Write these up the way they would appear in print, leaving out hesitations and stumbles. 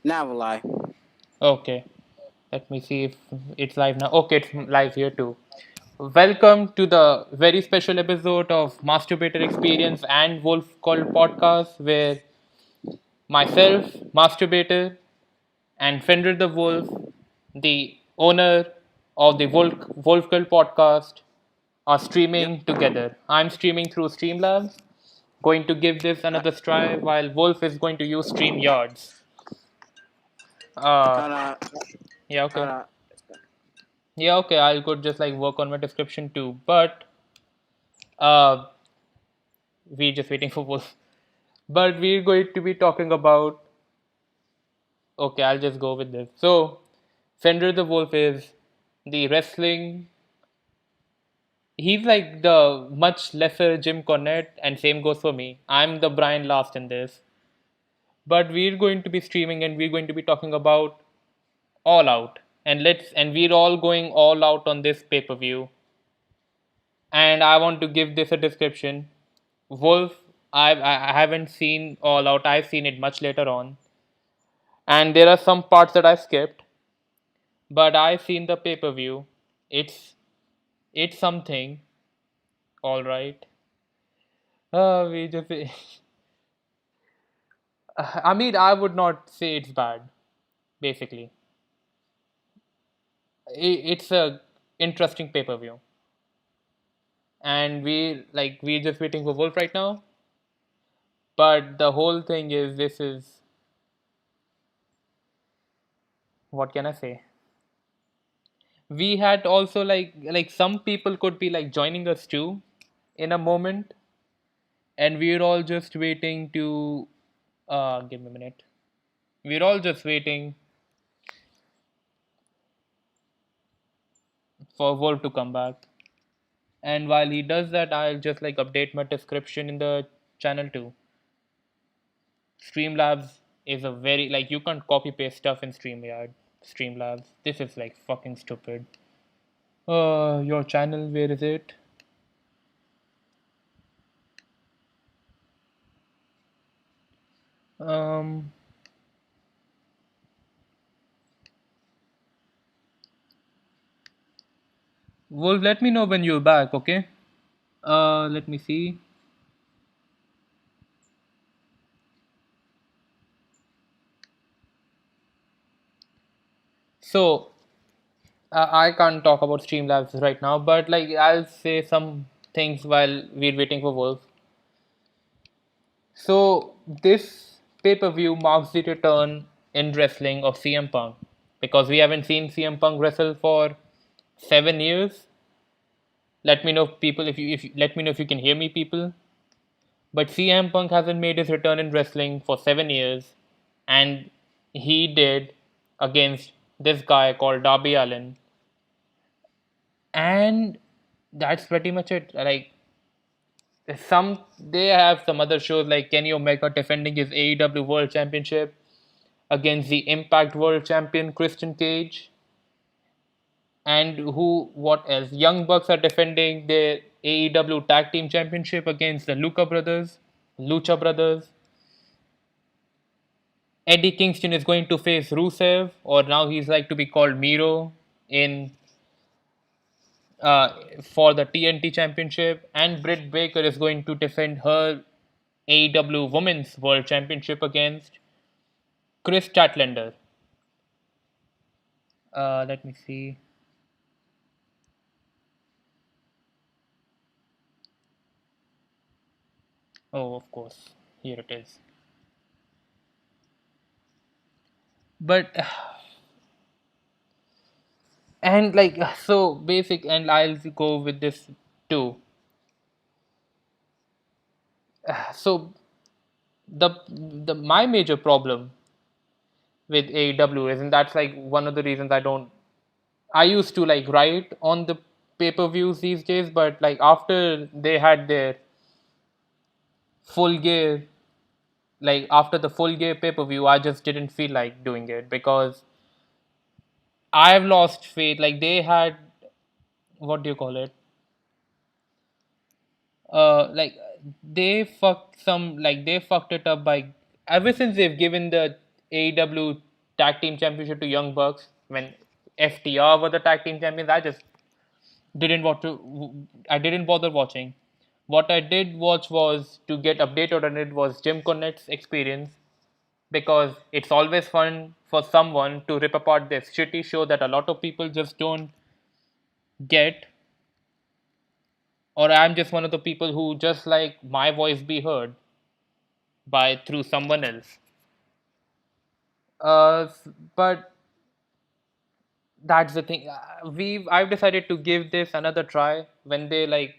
Now lie. Okay, let me see if it's live now. Okay, it's live here too. Welcome to the very special episode of Masturbator Experience and Wolf Call podcast, where myself, Masturbator, and Fenrir the Wolf, the owner of the Wolf Call podcast, are Yep. streaming together. I'm streaming through Streamlabs, going to give this Uh, another try, while Wolf is going to use StreamYards. Uh, hold on. yeah, Hold okay. on. Yeah, okay, I could just like work on my description too, but uh, we're just waiting for Wolf. But we're going to be talking about. Okay, I'll just go with this. So, Fenrir the Wolf is the wrestling. He's like the much lesser Jim Cornette, and same goes for me. I'm the Brian Last in this. But we're going to be streaming and we're going to be talking about All Out. And we're all going all out on this pay-per-view. And I want to give this a description. Wolf, I haven't seen All Out. I've seen it much later on, and there are some parts that I skipped. But I've seen the pay per view. It's it's something. All right. We just. I mean, I would not say it's bad. Basically, it's a interesting pay per view, and we're just waiting for Wolf right now. But the whole thing is, this is what can I say? We had also like some people could be like joining us too in a moment, and we're all just waiting to give me a minute. We're all just waiting for Wolf to come back, and while he does that, I'll just like update my description in the channel too. Streamlabs is a very like you can't copy paste stuff in Streamlabs. This is like fucking stupid. Your channel, where is it? um Wolf, let me know when you're back, okay? Let me see. So I can't talk about Streamlabs right now, but like I'll say some things while we're waiting for Wolf. So this pay-per-view marks the return in wrestling of CM Punk because we haven't seen CM Punk wrestle for 7 years. Let me know people if you let me know if you can hear me, people. But CM Punk hasn't made his return in wrestling for 7 years, and he did against this guy called Darby Allin, and that's pretty much it. Like they have some other shows like Kenny Omega defending his AEW World Championship against the Impact World Champion Christian Cage, and what else? Young Bucks are defending their AEW Tag Team Championship against the Lucha Brothers. Eddie Kingston is going to face Rusev, or now he's like to be called Miro in for the TNT Championship, and Britt Baker is going to defend her AEW Women's World Championship against Chris Statlander. Let me see. Oh, of course, here it is. But and like so basic, and I'll go with this too. So the my major problem with AEW is, and that's like one of the reasons I don't. I used to like write on the pay-per-views these days, but like after they had their full gear, like after the full gear pay-per-view, I just didn't feel like doing it because I've lost faith. Like they had, what do you call it? Like they fucked it up by ever since they've given the AEW tag team championship to Young Bucks when FTR were the tag team champions. Didn't want to. I didn't bother watching. What I did watch was to get updated on it was Jim Cornette's experience because it's always fun for someone to rip apart this shitty show that a lot of people just don't get, or I'm just one of the people who just like my voice be heard by through someone else. But that's the thing. I've decided to give this another try when they like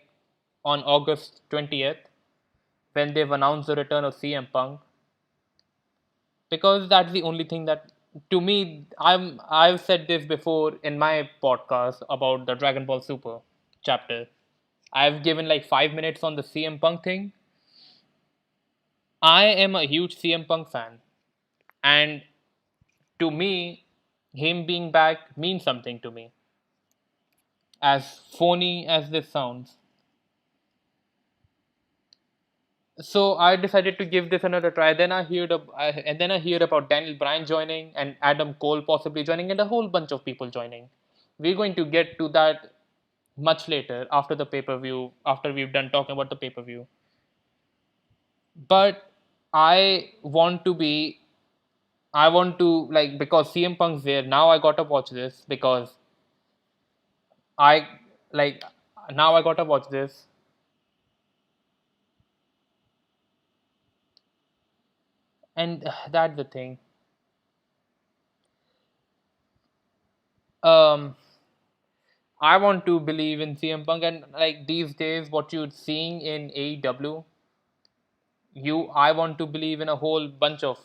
on August 20th when they've announced the return of CM Punk because that's the only thing that to me I've said this before in my podcast about the Dragon Ball Super chapter. I've given like 5 minutes on the CM Punk thing. I am a huge CM Punk fan, and to me, him being back means something to me. As phony as this sounds, so I decided to give this another try. And then I heard about Daniel Bryan joining and Adam Cole possibly joining and a whole bunch of people joining. We're going to get to that much later after the pay per view. After we've done talking about the pay per view, but I want to be. I want to like because CM Punk's there now. I gotta watch this because I like now I gotta watch this. And that's the thing. Um, I want to believe in CM Punk, and like these days, what you're seeing in AEW, I want to believe in a whole bunch of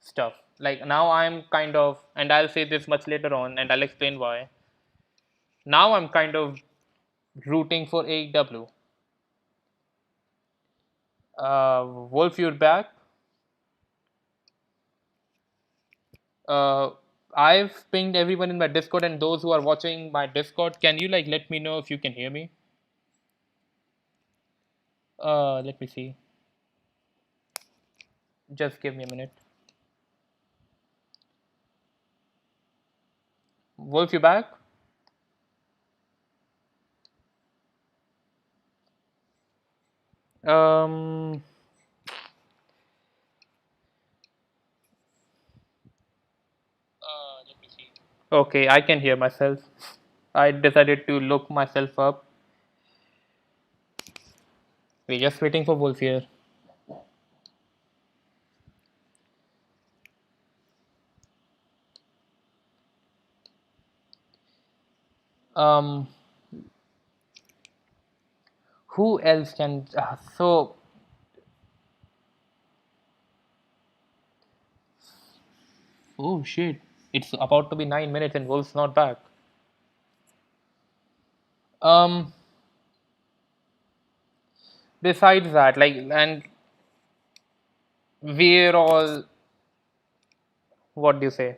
stuff. Like now, I'm kind of, and I'll say this much later on, and I'll explain why. Now, I'm kind of rooting for AEW. Wolf, you're back. Uh, I've pinged everyone in my Discord, and those who are watching my Discord, can you like let me know if you can hear me? Let me see. Just give me a minute. Wolf, you back? Um. Let me see. Okay, I can hear myself. I decided to look myself up. We're just waiting for Wolf here. Um. Who else can? Oh shit! It's about to be 9 minutes and Wolf's not back. Um. Besides that, like, and we're all. What do you say?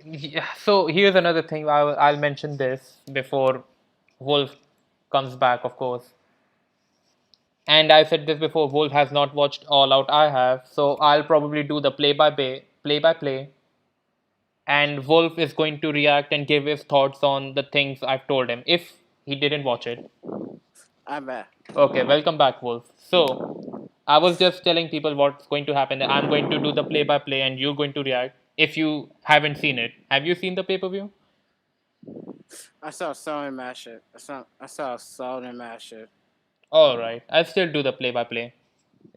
Yeah, so here's another thing. I'll mention this before Wolf comes back, of course. And I've said this before. Wolf has not watched All Out. I have, so I'll probably do the play-by-play, and Wolf is going to react and give his thoughts on the things I've told him if he didn't watch it. I'm back. Okay, welcome back, Wolf. So I was just telling people what's going to happen. I'm going to do the play-by-play, and you're going to react if you haven't seen it. Have you seen the pay-per-view? I saw Sony mash it. I saw Sony mash it. All right, I'll still do the play-by-play,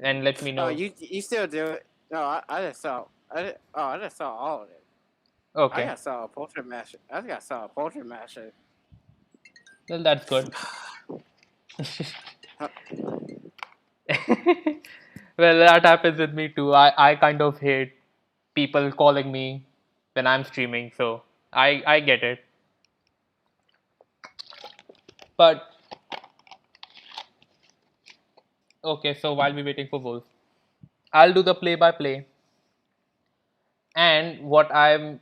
and let me Oh, know. you still do it? No, I just saw. I just saw all of it. I Okay, got saw a poultry mash it. I got saw a poultry mash it. well that's good. Huh, Well, that happens with me too. I kind of hate people calling me when I'm streaming, so I get it. But okay, so while we're waiting for Wolf, I'll do the play by play. And what I'm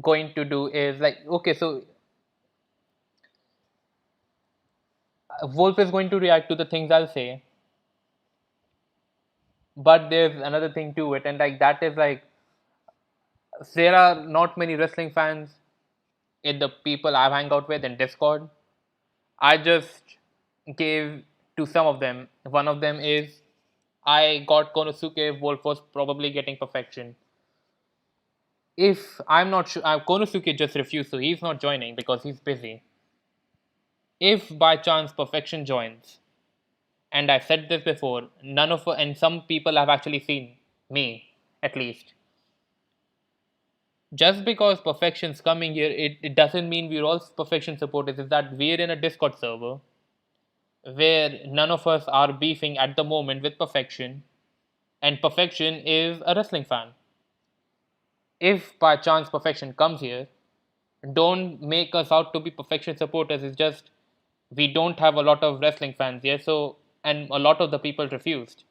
going to do is like, okay, so Wolf is going to react to the things I'll say, but there's another thing to it, and like that is like there are not many wrestling fans in the people I hang out with in Discord. I just gave to some of them. One of them is I got Konosuke. Wolf was probably getting perfection. If I'm not sure, Konosuke just refused, so he's not joining because he's busy. If by chance perfection joins, and I said this before, none of and some people have actually seen me at least. Just because perfection's coming here, it doesn't mean we're all perfection supporters. Is that we're in a Discord server where none of us are beefing at the moment with perfection, and perfection is a wrestling fan. If by chance perfection comes here, don't make us out to be perfection supporters. It's just we don't have a lot of wrestling fans here, so and a lot of the people refused.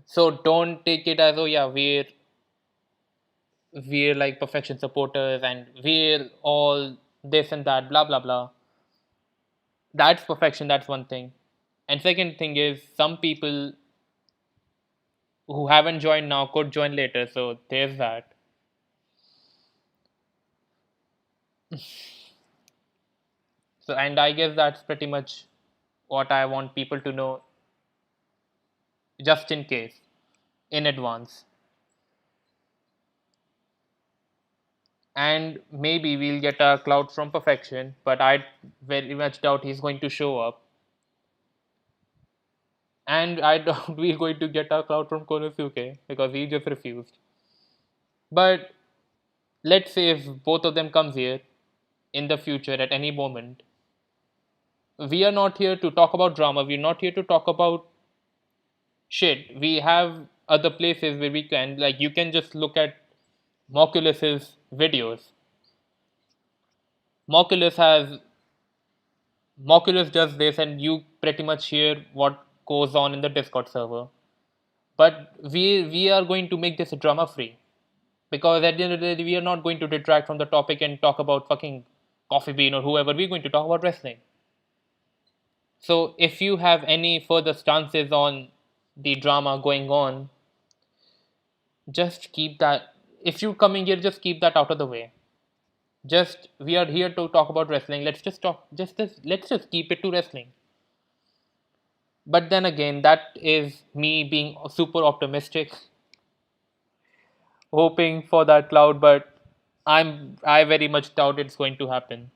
So don't take it as, oh yeah, we're like perfection supporters and we're all this and that, blah blah blah. That's perfection, that's one thing. And second thing is some people who haven't joined now could join later, so there's that. So and I guess that's pretty much what I want people to know, just in case, in advance. And maybe we'll get a cloud from perfection, but I very much doubt he's going to show up. And I doubt we're going to get a cloud from Konosuke because he just refused. But let's say if both of them comes here in the future at any moment, we are not here to talk about drama. We're not here to talk about shit. We have other places where we can, like, you can just look at Mockulous's videos. Mockulous has Mockulous does this, and you pretty much hear what goes on in the Discord server. But we are going to make this drama free because at the end of the day, we are not going to detract from the topic and talk about fucking Coffee Bean or whoever. We're going to talk about wrestling. So if you have any further stances on the drama going on, just keep that. If you're coming here, just keep that out of the way. Just we are here to talk about wrestling. Let's just talk. Let's just keep it to wrestling. But then again, that is me being super optimistic, hoping for that cloud. But I very much doubt it's going to happen.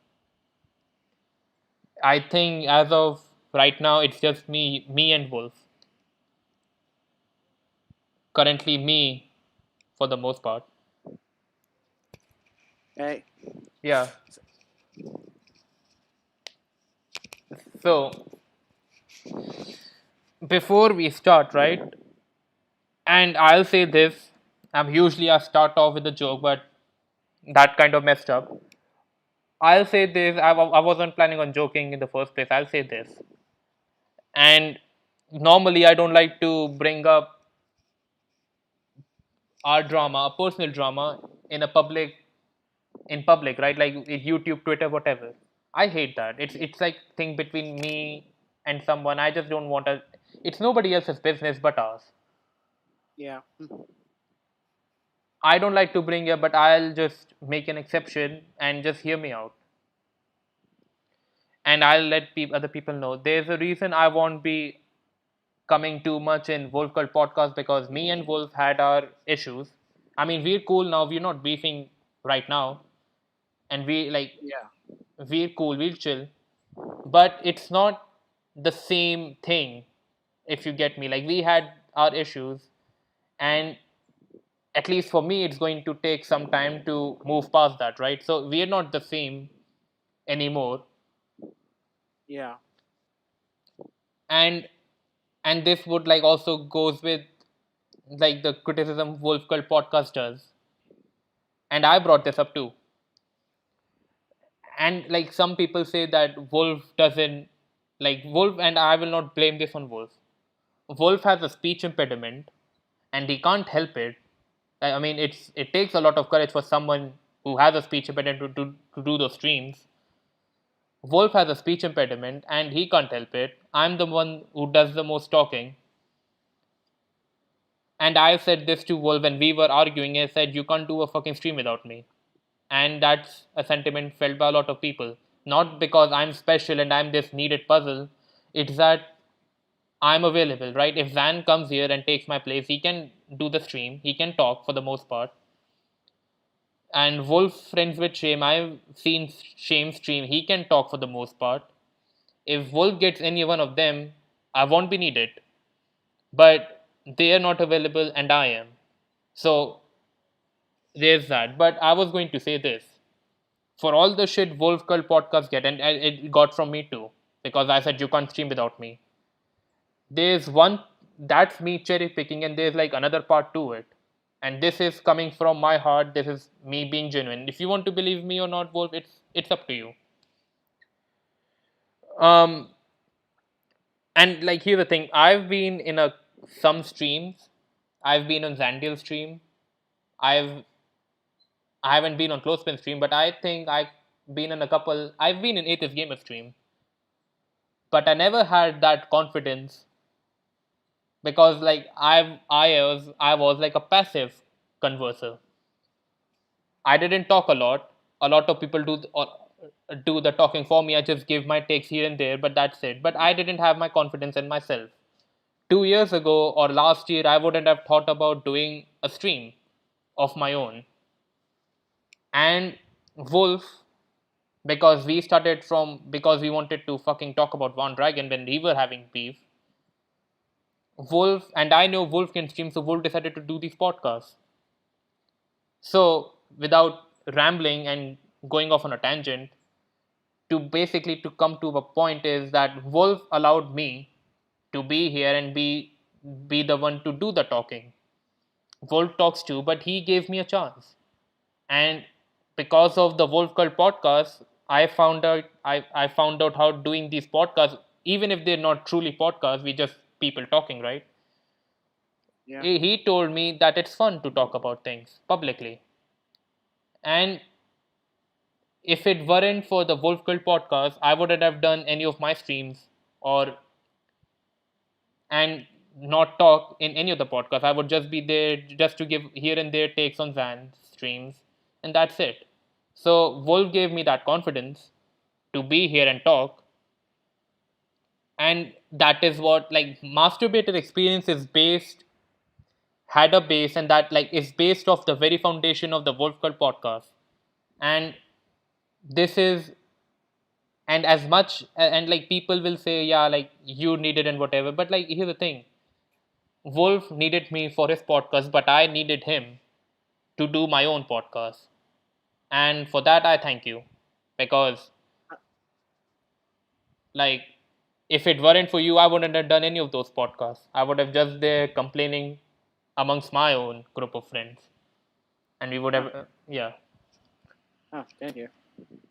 I think as of right now, it's just me and Wolf. Currently, me for the most part. Hey. Yeah. So before we start, right? And I'll say this. I'm usually I start off with a joke, but that kind of messed up. I'll say this. I wasn't planning on joking in the first place. I'll say this. And normally I don't like to bring up our drama, a personal drama, in a public, right? Like YouTube, Twitter, whatever. I hate that. It's like thing between me and someone. I just don't want to. It's nobody else's business but ours. Yeah. I don't like to bring it, but I'll just make an exception and just hear me out. And I'll let other people know. There's a reason I won't be coming too much in Wolf Cult podcast because me and Wolf had our issues. I mean, we're cool now. We're not beefing right now, and Yeah. we're cool. We'll chill, but it's not the same thing. If you get me, like we had our issues, and at least for me, it's going to take some time to move past that, right? So we're not the same anymore, Yeah. and this would like also goes with like the criticism Wolf Cult podcast does, and I brought this up too. And like some people say that Wolf doesn't like Wolf, and I will not blame this on Wolf. Wolf has a speech impediment, and he can't help it. I mean, it takes a lot of courage for someone who has a speech impediment to do those streams. Wolf has a speech impediment and he can't help it. I'm the one who does the most talking. And I said this to Wolf when we were arguing. I said, you can't do a fucking stream without me. And that's a sentiment felt by a lot of people. Not because I'm special and I'm this needed puzzle. It's that I'm available, right? If Zan comes here and takes my place, he can do the stream. He can talk for the most part. And Wolf friends with Shame. I've seen Shame stream. He can talk for the most part. If Wolf gets any one of them, I won't be needed. But they are not available and I am. So there's that. But I was going to say this. For all the shit Wolf Cult podcast get, and it got from me too, because I said you can't stream without me. There's one that's me cherry picking, and there's like another part to it. And this is coming from my heart. This is me being genuine. If you want to believe me or not, Wolf, it's up to you. Um, and like here's the thing. I've been in some streams. I've been on Xandiel stream. I've I haven't been on Clothespin stream, but I think I've been in a couple. I've been in Atheist Gamer stream, but I never had that confidence because like I was like a passive converser. I didn't talk a lot. A lot of people do the talking for me. I just give my takes here and there, but that's it. But I didn't have my confidence in myself. 2 years ago or last year, I wouldn't have thought about doing a stream of my own. And Wolf, because we wanted to fucking talk about One Dragon when we were having beef. Wolf and I know Wolf can stream, so Wolf decided to do these podcasts. So without rambling and going off on a tangent, to come to a point is that Wolf allowed me to be here and be the one to do the talking. Wolf talks too, but he gave me a chance. And because of the Wolf Cult podcast, I found out how doing these podcasts, even if they're not truly podcasts, we just people talking, right? Yeah. He told me that it's fun to talk about things publicly. And if it weren't for the Wolf Cult podcast, I wouldn't have done any of my streams or and not talk in any of the podcasts. I would just be there just to give here and there takes on Zan streams, and that's it. So Wolf gave me that confidence to be here and talk, and that is what like masturbator experience is based had a base, and that like is based off the very foundation of the Wolf Cult podcast, and this is and as much and like people will say yeah like you need it and whatever, but like here's the thing. Wolf needed me for his podcast, but I needed him to do my own podcast. And for that, I thank you. Because, like, if it weren't for you, I wouldn't have done any of those podcasts. I would have just there complaining amongst my own group of friends. And we would have, yeah. Oh, thank you.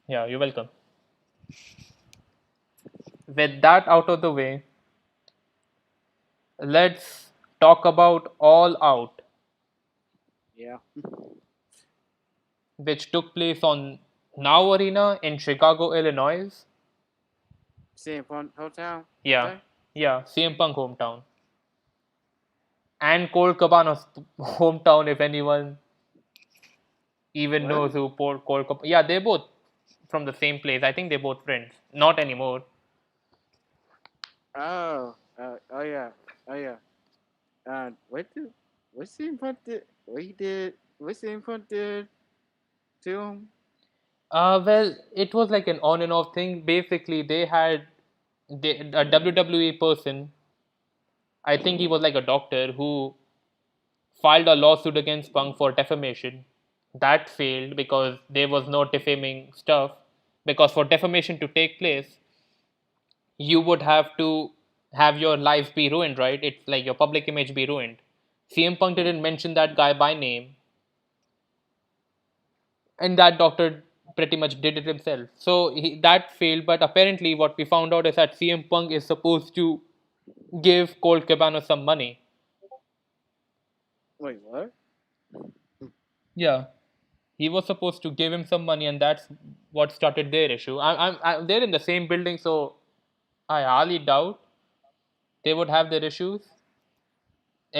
Yeah, you're welcome. With that out of the way, let's talk about All Out. Yeah. Which took place on Now Arena in Chicago, Illinois. CM Punk Hotel? Yeah, yeah, CM Punk hometown. And Colt Cabana's hometown, if anyone even knows who Colt Cabana. Yeah, they're both from the same place. I think they're both friends. Not anymore. Oh, oh yeah, oh yeah. What's CM Punk did? What CM Punk did to him? Well, it was like an on and off thing. Basically, they had a WWE person. I think he was like a doctor who filed a lawsuit against Punk for defamation. That failed because there was no defaming stuff. Because for defamation to take place, you would have to have your life be ruined, right? It's like your public image be ruined. CM Punk didn't mention that guy by name, and that doctor pretty much did it himself. So that failed, but apparently, what we found out is that CM Punk is supposed to give Colt Cabana some money. Wait, what? Yeah. He was supposed to give him some money, and that's what started their issue. They're in the same building, so I highly doubt they would have their issues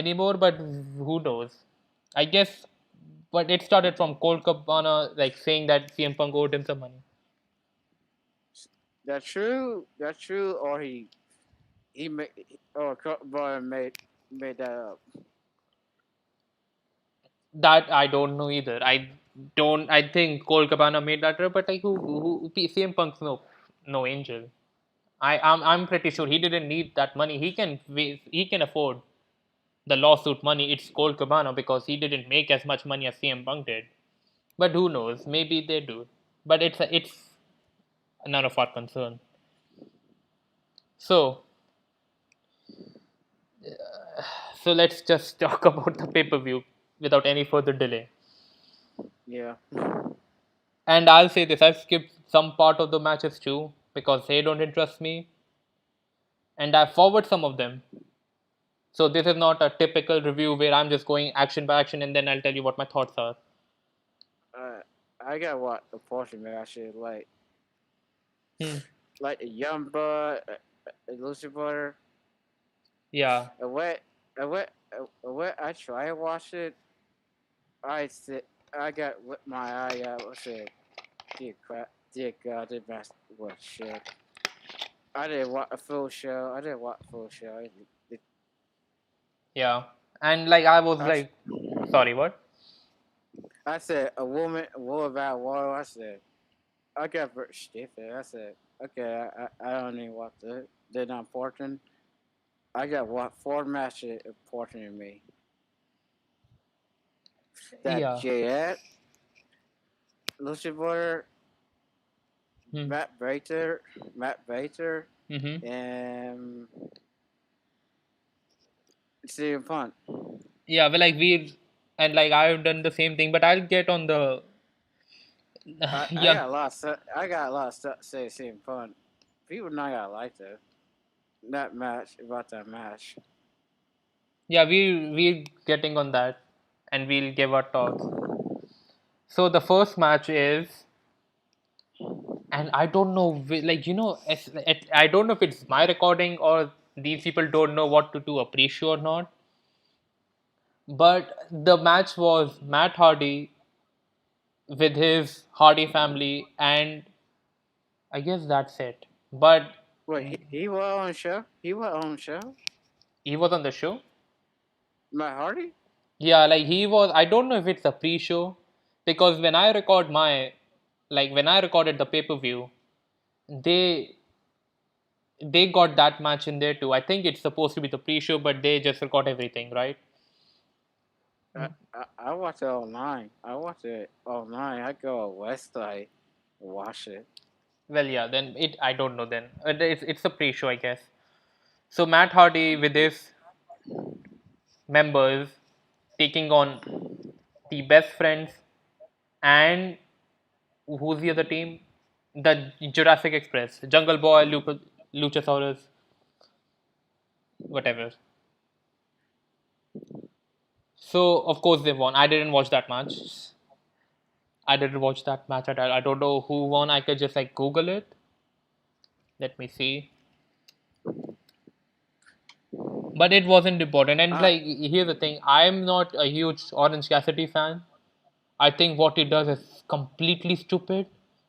anymore. But who knows? I guess. But it started from Colt Cabana like saying that CM Punk owed him some money. That's true. That's true. Or he made or Brian made that up. That I don't know either. I don't. I think Colt Cabana made that up, but like CM Punk's no angel. I'm pretty sure he didn't need that money. He can afford the lawsuit money. It's Colt Cabana because he didn't make as much money as CM Punk did. But who knows? Maybe they do. But it's none of our concern. So so let's just talk about the pay per view without any further delay. Yeah. And I'll say this: I've skipped some part of the matches too because they don't interest me, and I forward some of them. So this is not a typical review where I'm just going action by action and then I'll tell you what my thoughts are. I got what the portion matches Hmm. like the Young Bud, Lucifer. Yeah. I try to watch it. I got my eye out. I said, dear God, this best was shit. I didn't watch a full show. Yeah. And like I was I, like, sorry, what? I said a woman about water. I said I got very stupid. I said okay, I don't even watch it. They're not important. I got what 4 matches important to me. That Yeah. Jet, Lucifer, Hmm. Matt Bater, Mm-hmm. and CM Punk. Yeah, well, like we and like I've done the same thing, but I'll get on the I yeah, got a lot. I got a lot of stuff to say CM Punk. People not gonna like that match. yeah. We're getting on that, and we'll give our thoughts. So the first match is, and I don't know, like I don't know if it's my recording or these people don't know what to do, a pre-show or not. But the match was Matt Hardy with his Hardy family, and I guess that's it. But Wait, he was on the show. He was on the show. he was on the show. Matt Hardy. Yeah, like he was. I don't know if it's a pre-show because when I recorded the pay-per-view, they they got that match in there too. I think it's supposed to be the pre-show, but they just record everything, right? I watch it online. I go on website and watch it. Well, yeah. Then it. I don't know. Then it's a pre-show, I guess. So Matt Hardy with his members taking on the best friends and who's the other team? The Jurassic Express, Jungle Boy, Luchasaurus, whatever. So of course they won. I didn't watch that match. I didn't watch that match at all. I don't know who won. I could just like Google it. Let me see. But it wasn't important. And I like here's the thing, I'm not a huge Orange Cassidy fan. I think what he does is completely stupid.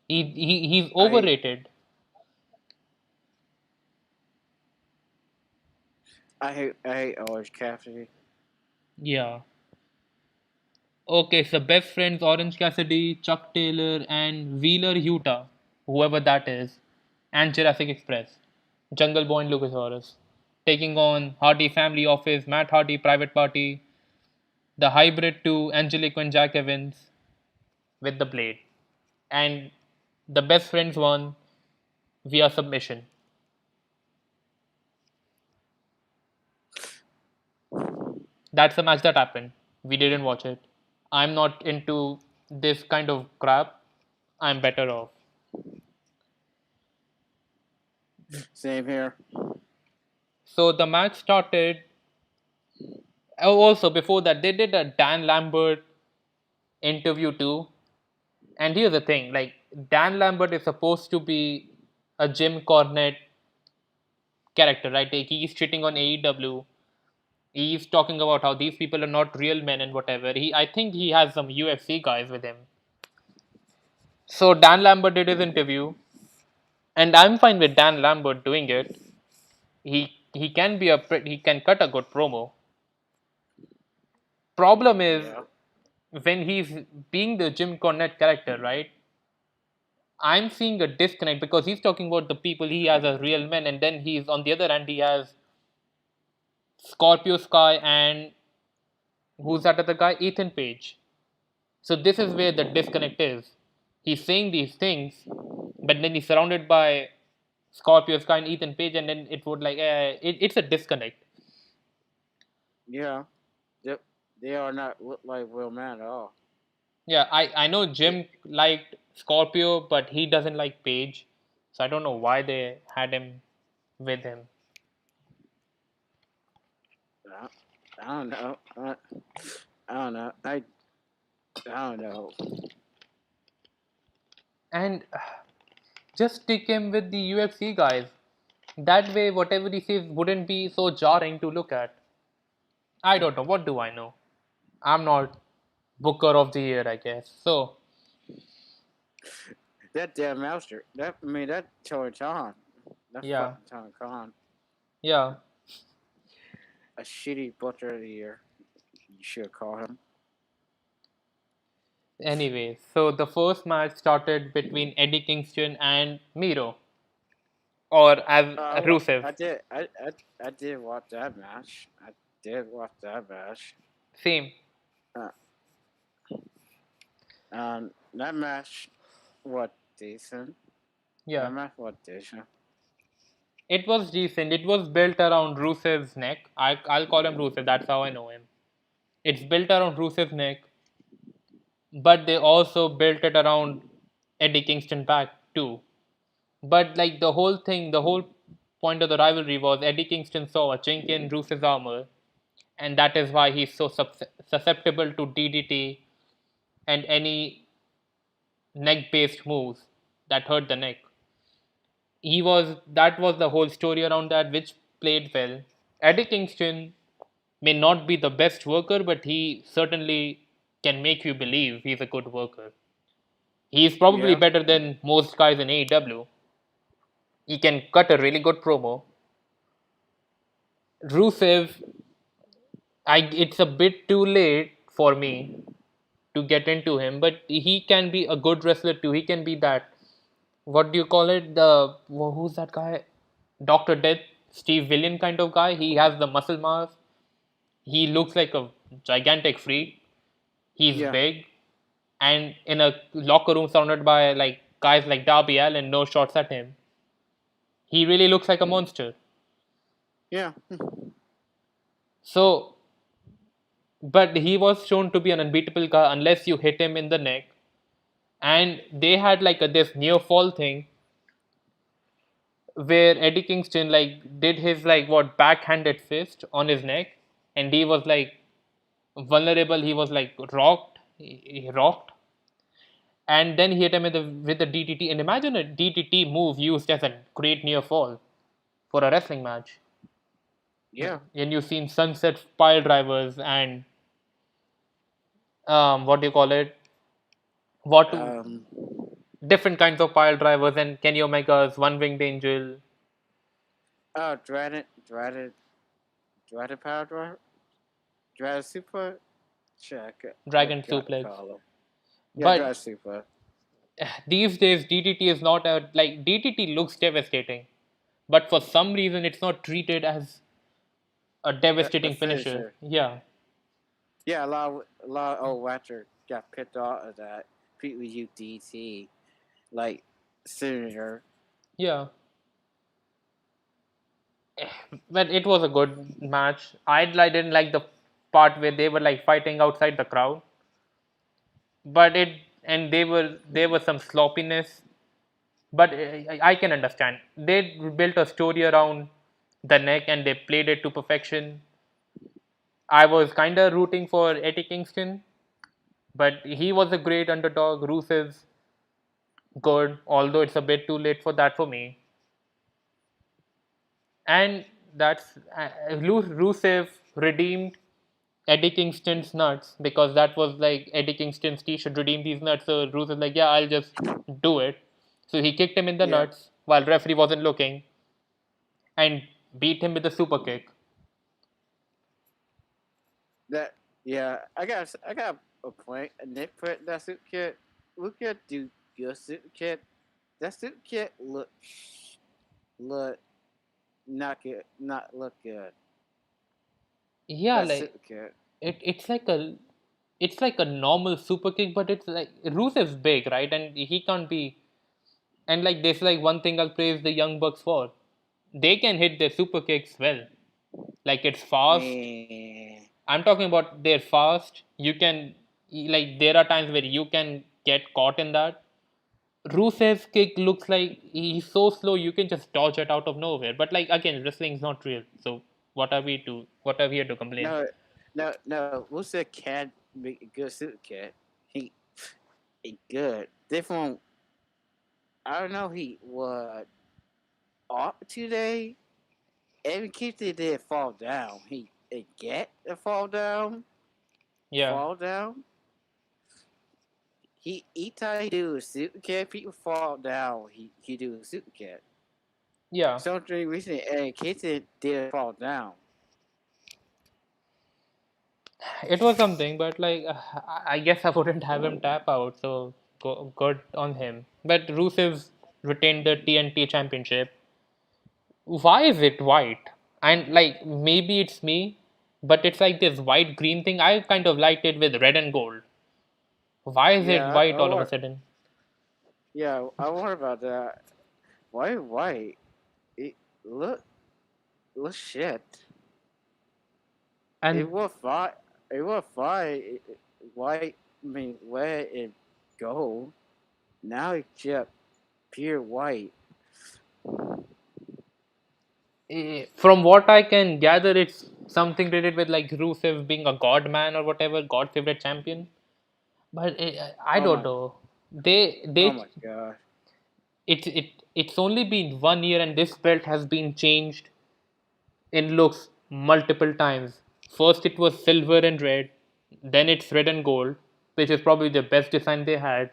He's I hate overrated. I hate Orange Cassidy. Yeah. Okay, so best friends Orange Cassidy, Chuck Taylor, and Wheeler Utah, whoever that is, and Jurassic Express, Jungle Boy and Luchasaurus, taking on Hardy Family Office, Matt Hardy Private Party, the Hybrid 2, Angelico and Jack Evans with the Blade, and the best friends won via submission. That's the match that happened. We didn't watch it. I'm not into this kind of crap. I'm better off. Same here. So the match started. Oh, also before that, they did a Dan Lambert interview too. And here's the thing, like Dan Lambert is supposed to be a Jim Cornette character, right? Like he's cheating on AEW. He's talking about how these people are not real men and whatever. I think he has some UFC guys with him. So Dan Lambert did his interview, and I'm fine with Dan Lambert doing it. He can he can cut a good promo. Problem is Yeah. when he's being the Jim Cornette character, right? I'm seeing a disconnect because he's talking about the people he has as real men, and then he's on the other hand he has Scorpio Sky and who's that other guy? Ethan Page. So this is where the disconnect is. He's saying these things, but then he's surrounded by Scorpio Sky and Ethan Page, and then it would like it's a disconnect. Yeah. They, they are not look like real men at all. Yeah, I know They, Jim liked Scorpio, but he doesn't like Page, so I don't know why they had him with him. I, I don't know. I don't know. I don't know. And just stick him with the UFC guys. That way, whatever he says wouldn't be so jarring to look at. I don't know. What do I know? I'm not Booker of the Year, I guess. So, That damn master. That Tony Khan. That yeah, fucking Tony Khan. yeah. A shitty butcher of the year. You should call him. Anyway, so the first match started between Eddie Kingston and Miro, or as Rusev. I did watch that match. I did watch that match. Same. Uh, that match was decent. Yeah. That match was decent. It was decent. It was built around Rusev's neck. I'll call him Rusev. That's how I know him. It's built around Rusev's neck, but they also built it around Eddie Kingston back too. But like the whole thing, the whole point of the rivalry was Eddie Kingston saw a chink in Rusev's armor, and that is why he's so susceptible to DDT and any neck-based moves that hurt the neck. That was the whole story around that, which played well. Eddie Kingston may not be the best worker, but he certainly can make you believe he's a good worker. He's probably Yeah. better than most guys in AEW. He can cut a really good promo. Rusev, it's a bit too late for me to get into him, but he can be a good wrestler too. He can be that. What do you call it? Who's that guy? Doctor Death, Steve William kind of guy. He has the muscle mass. He looks like a gigantic freak. He's Yeah. big, and in a locker room surrounded by like guys like Darby Allin, no shots at him. He really looks like a monster. Yeah. So, but he was shown to be an unbeatable guy unless you hit him in the neck. And they had like this near fall thing where Eddie Kingston like did his like what backhanded fist on his neck, and he was like vulnerable. He was like rocked, he rocked, and then he hit him with the DDT. And imagine a DDT move used as a great near fall for a wrestling match. Yeah. And you've seen sunset pile drivers and what do you call it? What Um. different kinds of pile drivers and Kenny Omega's one winged angel. Dreaded power driver. Dreaded super. Check. Dragon Got to suplex. call him. Yeah, But Dreaded super. these days DDT is not a like DDT looks devastating, but for some reason it's not treated as a The devastating finisher. finisher. Yeah, Yeah, a lot of old watcher got picked off of that. Pete with UDT, like Senator. yeah. But it was a good match. I didn't like the part where they were like fighting outside the crowd, but it and there was some sloppiness. But I can understand. They built a story around the neck and they played it to perfection. I was kind of rooting for Eddie Kingston, But he was a great underdog. Rusev's good, although it's a bit too late for that for me. And that's Rusev redeemed Eddie Kingston's nuts because that was like Eddie Kingston's T should redeem these nuts. So Rusev's like, yeah, I'll just do it. So he kicked him in the Yeah, nuts while referee wasn't looking and beat him with a super kick. that yeah. I got a point. A nitpick that suit kit. Look at do your suit kit. That suit kit look not good. Not look good. Yeah, That like suit kit. it's like a normal super kick, but it's like Rusev's big, right? And he can't be. And like this, like one thing I'll praise the Young Bucks for, they can hit their super kicks well. Like it's fast. Eh, I'm talking about they're fast. You can like there are times where you can get caught in that. Rusev's kick looks like he's so slow you can just dodge it out of nowhere. But like again, wrestling's not real. So what are we here to complain? no, no. What's a cat? Be a good suit kit. He good. Different. I don't know. He was off today. Every kid did fall down. He get a fall down. Yeah. Fall down. He thought he do a suit kit. People fall down. He do a suit kit. Yeah. Something recently, and kids did fall down. It was something, but like I guess I wouldn't have him tap out, so good on him. But Rusev's retained the TNT championship. Why is it white? And like maybe it's me, but it's like this white green thing. I kind of liked it with red and gold. Why is it Yeah, white all of a sudden? I wonder about that. Why white? It look shit. It And was fine. It was fine. White, I mean, red and gold. Now it's just pure white. from what I can gather, it's something related with like Rusev being a god man or whatever, god favorite champion. But I Oh don't my, know. oh They my god. it's only been 1 year and this belt has been changed in looks multiple times. First it was silver and red, then it's red and gold, which is probably the best design they had.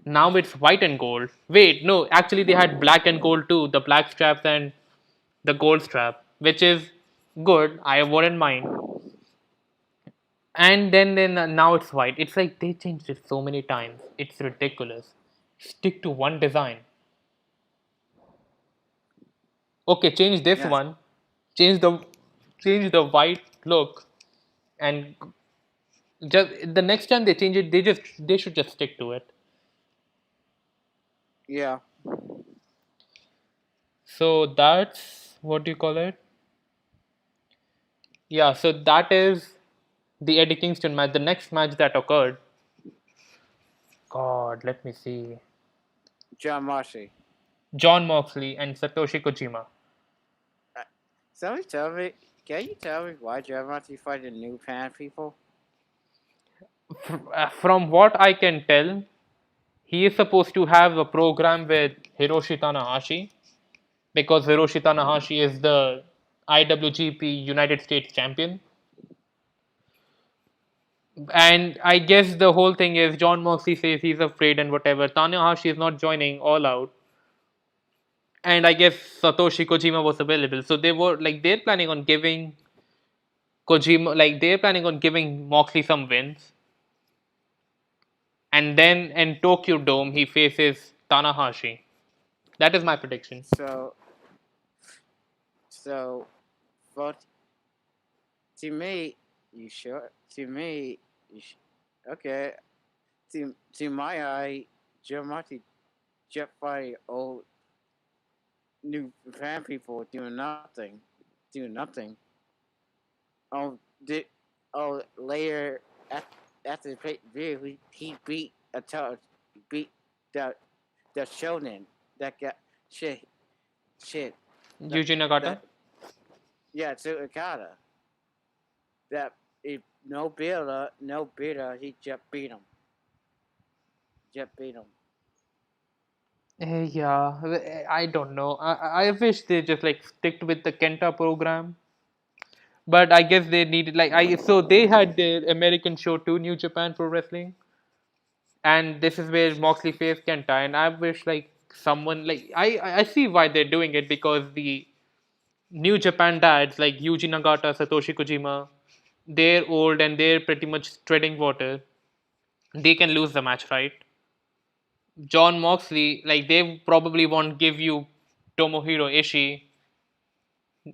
Now it's white and gold. Wait, no, actually they had black and gold too, the black straps and the gold strap, which is good. I wouldn't mind. And then now it's white. It's like they changed it so many times. It's ridiculous. Stick to one design. Okay, change this Yes, one. Change the change the white look and just the next time they change it, they should just stick to it. yeah, So that's what do you call it? Yeah, so that is the Eddie Kingston match. The next match that occurred. God, let me see. John Marshy. John Moxley and Satoshi Kojima. Uh, Somebody tell me, can you tell me why John Marshy fighting New Pan people? From what I can tell, he is supposed to have a program with Hiroshi Tanahashi because Hiroshi Tanahashi is the IWGP United States champion. And I guess the whole thing is John Moxley says he's afraid and whatever. Tanahashi is not joining All Out. And I guess Satoshi Kojima was available. So they were like they're planning on giving Kojima like they're planning on giving Moxley some wins. And then in Tokyo Dome he faces Tanahashi. That is my prediction. So, so, but to me, you sure? To me, okay. To my eye, John Marshy just fighting old New Pan people doing nothing. Oh, did later after the video, he beat beat the the shonen that got shit shit that Yuji Nagata. that yeah to Okada that if no beater he just beat him. Jeff beat him. Yeah, I don't know. I wish they just like sticked with the Kenta program. But I guess they needed like I so they had their American show too, New Japan Pro Wrestling, and this is where Moxley faced Kenta, and I wish like someone like I see why they're doing it because the New Japan dads like Yuji Nagata, Satoshi Kojima, they're old and they're pretty much treading water. They can lose the match, right? John Moxley, like they probably won't give you Tomohiro Ishii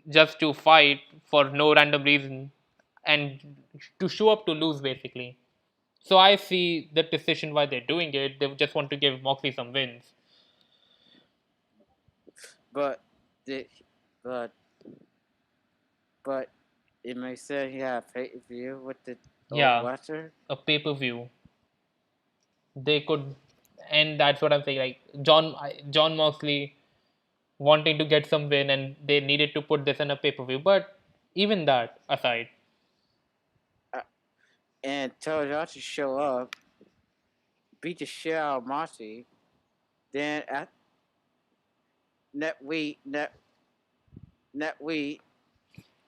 just to fight for no random reason and to show up to lose basically. So I see the decision why they're doing it. They just want to give Moxley some wins. But the but but it may say he had a pay per view with the old Yeah, Western. a pay per view. They could, and that's what I'm saying. Like John Moxley wanting to get some win, and they needed to put this in a pay per view. But even that aside, Uh, and told y'all to show up, beat the shit out of Moxley. Then at net week,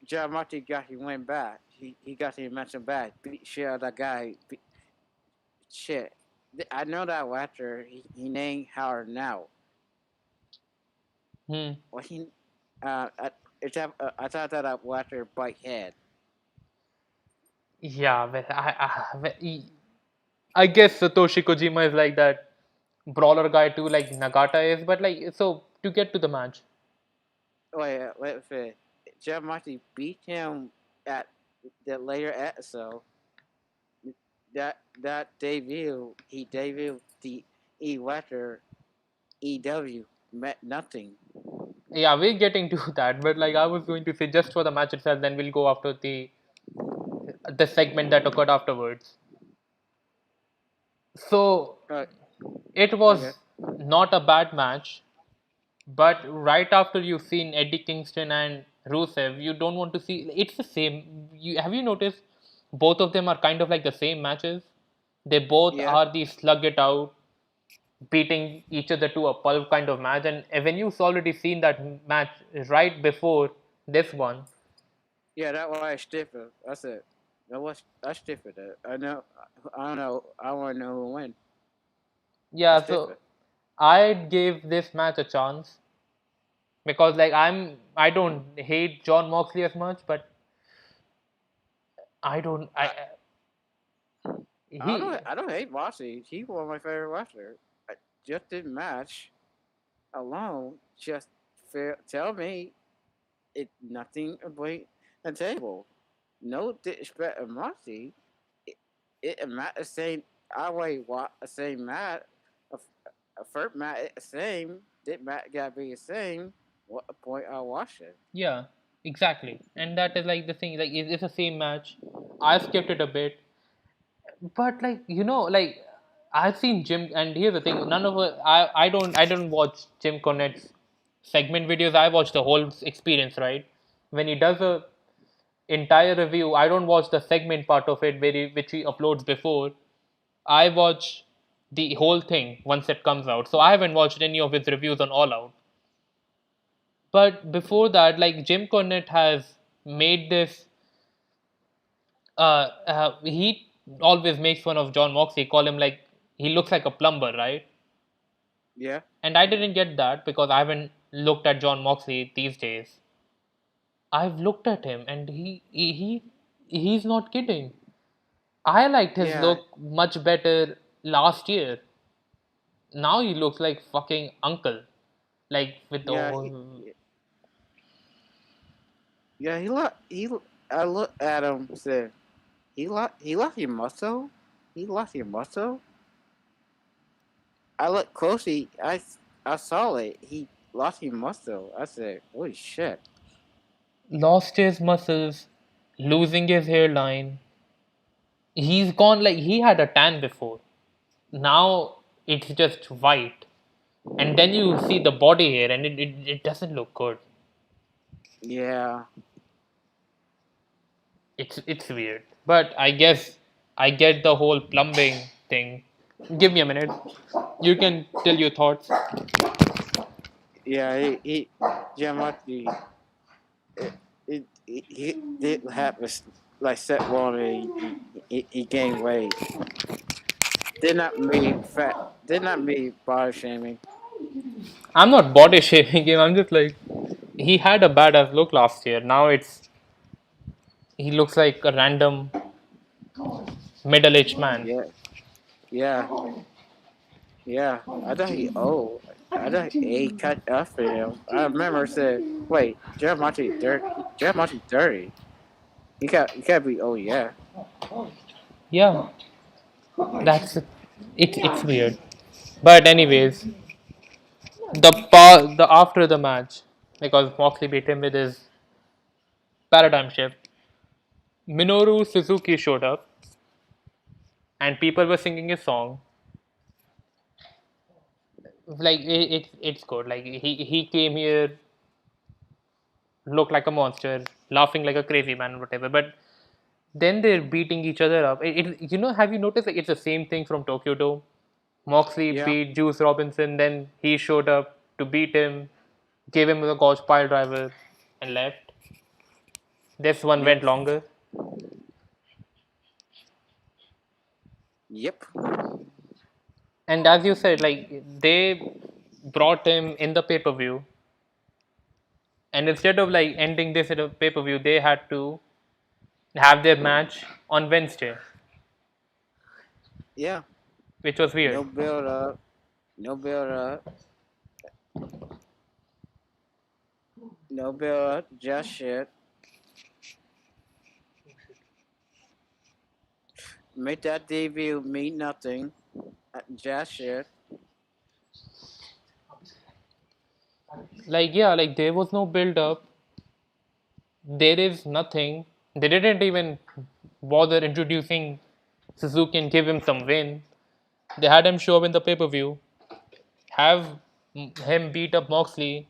John Moxley got he went back. He got the mention back. Beat shit out of that guy. Shit. I know that actor. He named Howard now. hmm, Well, I, I thought that actor bite head. yeah, I guess Satoshi Kojima is like that brawler guy too, like Nagata is. But like, so to get to the match, Wait. Jeff Moxley beat him at the later episode. That debut, he debuted the Wester EW meant nothing. yeah, we're getting to that. But like, I was going to say just for the match itself, then we'll go after the segment that occurred afterwards. So Uh, it okay. was not a bad match, but right after you've seen Eddie Kingston and Rusev, you don't want to see. It's the same. Have you noticed? Both of them are kind of like the same matches. They both Yeah. are the slug it out, beating each other to a pulp kind of match. And when you've already seen that match right before this one, Yeah, that was stiffer. That's it. I stiffer that. I know. I don't know. I want to know who win. I yeah. So stiffer. I gave this match a chance because like I don't hate John Moxley as much, but I don't I he I don't hate Moxley. He's one of my favorite wrestlers. Just this match alone, just tell me it nothing about the table. No disrespect of Moxley. It Matt the same. I weigh what the same Matt. A first Matt it the same. Did Matt gotta be the same? What the point I watch it? yeah, exactly. And that is like the thing. Like it's the same match. I skipped it a bit, but like like I've seen Jim. And here's the thing: none of I don't watch Jim Cornette's segment videos. I watch the whole experience. Right when he does a entire review, I don't watch the segment part of it which he uploads before. I watch the whole thing once it comes out. So I haven't watched any of his reviews on All Out. But before that, like Jim Cornette has made this. He always makes fun of John Moxley. Call him like he looks like a plumber, right? Yeah, And I didn't get that because I haven't looked at John Moxley these days. I've looked at him, and he's not kidding. I liked his yeah, look much better last year. Now he looks like fucking uncle, like with the yeah, whole. yeah. I look at him. Said he lost your muscle. He lost your muscle. I looked closely. I saw it. He lost his muscle. I said, "Holy shit!" Lost his muscles, losing his hairline. He's gone like he had a tan before. Now it's just white. And then you see the body hair and it doesn't look good. Yeah, It's weird. But I guess I get the whole plumbing thing. Give me a minute. You can tell your thoughts. Yeah, he Giamatti, he did have like set one and he gained weight. Did not mean fat. Did not mean body shaming. I'm not body shaming him. I'm just like he had a badass look last year. Now he looks like a random middle-aged man. Yeah, yeah, yeah. I thought he old. I thought he cut up for him. I remember said, "Wait, Giamatti dirty. Giamatti dirty. He can't be. Oh yeah, Yeah, that's it's weird. But anyways, the after the match, because Moxley beat him with his paradigm shift, Minoru Suzuki showed up and people were singing his song. Like it's good. Like he came here, looked like a monster, laughing like a crazy man, or whatever. But then they're beating each other up. Have you noticed like it's the same thing from Tokyo Dome? Moxley yeah, beat Juice Robinson, then he showed up to beat him, gave him the gauge pile driver, and left. This one yep, went longer. yep, And as you said, like they brought him in the pay per view, and instead of like ending this at a pay per view, they had to have their match on Wednesday, yeah. which was weird. No build up. No build up. No build up. Just shit. Make that debut mean nothing. Just shit. Like yeah, like there was no build up. There is nothing. They didn't even bother introducing Suzuki and give him some win. They had him show up in the pay per view, have him beat up Moxley,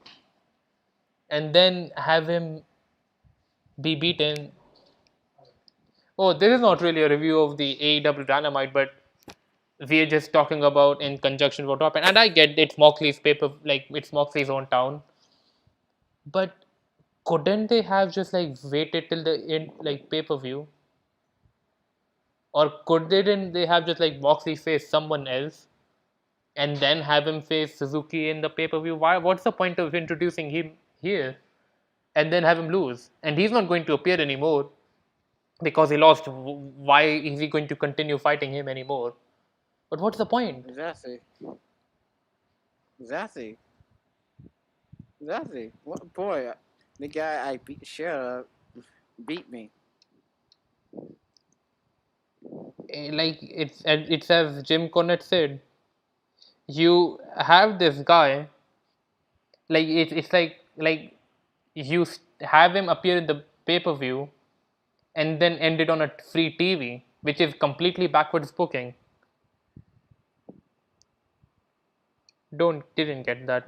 and then have him be beaten. Oh, this is not really a review of the AEW Dynamite, but we are just talking about in conjunction what happened. And I get it's Moxley's paper, like it's Moxley's own town, but couldn't they have just like waited till the end, like pay per view, or could they didn't they have just like Moxley face someone else and then have him face Suzuki in the pay per view? Why? What's the point of introducing him here and then have him lose? And he's not going to appear anymore because he lost. Why is he going to continue fighting him anymore? But what's the point? Exactly. Exactly. Exactly. What boy? The guy I beat shit up beat me. Like it's as Jim Cornette said, you have this guy like it's like you have him appear in the pay per view and then end it on a free TV, which is completely backwards booking. Don't didn't get that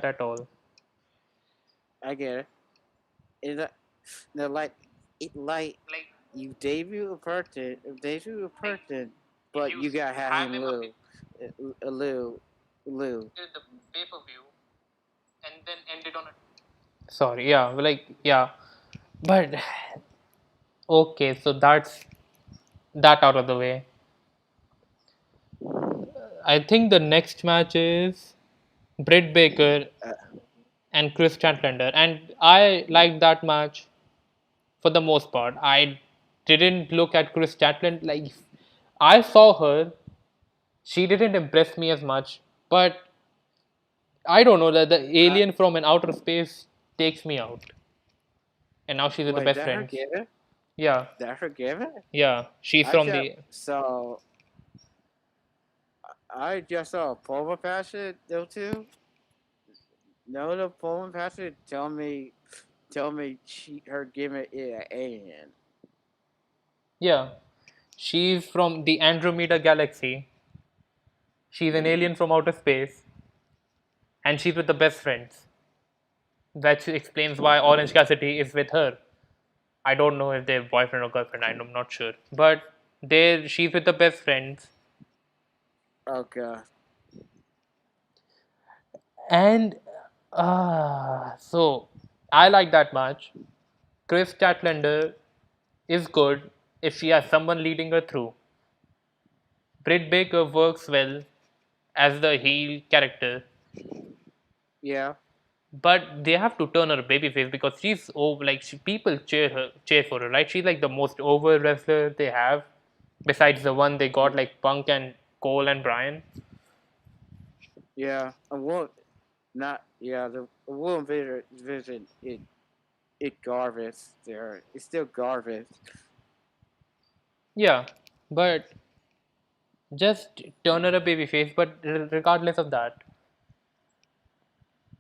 at all. I get it. Is that the like it like you debut a person, but you gotta have him a little, little. The pay per view and then end it on a sorry, yeah, like yeah, but okay, so that's that out of the way. I think the next match is Britt Baker Uh, and Chris Statlander, and I liked that match for the most part. I didn't look at Chris Statlander like I saw her. She didn't impress me as much, but I don't know that the I, alien from an outer space takes me out, and now she's with the wait, best that her friends. given? Yeah, That her given? yeah, she's I from just the saw. I just saw a polar passion though too. No, the polar passion tell me her giving it an alien. yeah, she's from the Andromeda galaxy. She's an alien from outer space, and she's with the best friends. That explains why Orange Cassidy is with her. I don't know if they're boyfriend or girlfriend. I'm not sure, but There, she's with the best friends, Okay. and so I like that match. Chris Statlander is good if she has someone leading her through. Britt Baker works well as the heel character, Yeah. but they have to turn her babyface because she's over. Like people cheer for her, right? She's like the most over wrestler they have, besides the one they got like Punk and Cole and Bryan. Yeah. A woman, not yeah. The a woman vision it garbage there. It's still garbage. Yeah, but just turn her a babyface. But regardless of that,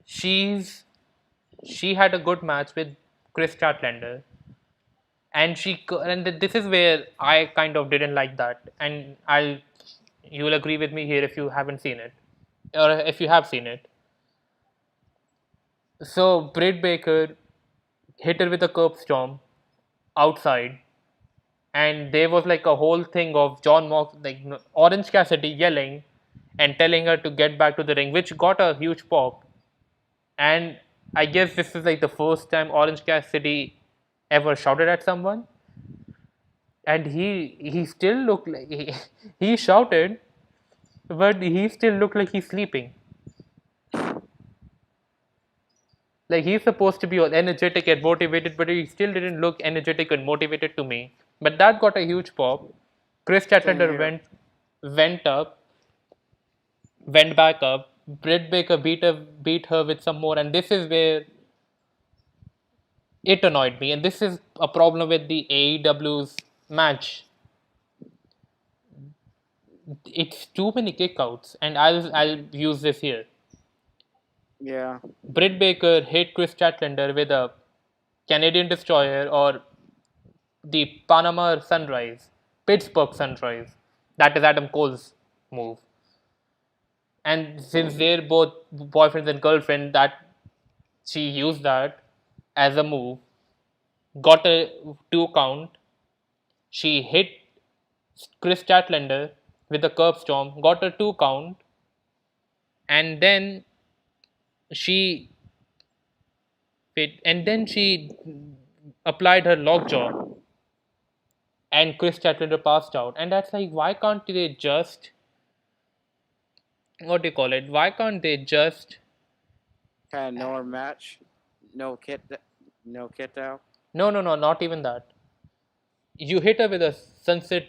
she's she had a good match with Chris Statlander, and this is where I kind of didn't like that, and you'll agree with me here if you haven't seen it, or if you have seen it. So Britt Baker hit her with a curb storm outside, and there was like a whole thing of Orange Cassidy yelling and telling her to get back to the ring, which got a huge pop. And I guess this is like the first time Orange Cassidy ever shouted at someone, and he still looked like he shouted, but he still looked like he's sleeping. Like he's supposed to be all energetic and motivated, but he still didn't look energetic and motivated to me. But that got a huge pop. Chris Same Chatlander here. went up, went back up. Britt Baker beat her with some more, and this is where it annoyed me. And this is a problem with the AEW's match. It's too many kickouts, and I'll use this here. Yeah. Britt Baker hit Chris Chatlander with a Canadian Destroyer or the Panama Sunrise, Pittsburgh Sunrise. That is Adam Cole's move. And since they're both boyfriends and girlfriend, that she used that as a move, got a 2 count. She hit Chris Statlander with a curb storm, got a 2 count, and then she she applied her lockjaw, and Chris Statlander passed out. And that's like, why can't they just what do you call it? Why can't they just Kind of no match. No kit. No kit out. no, not even that. You hit her with a sunset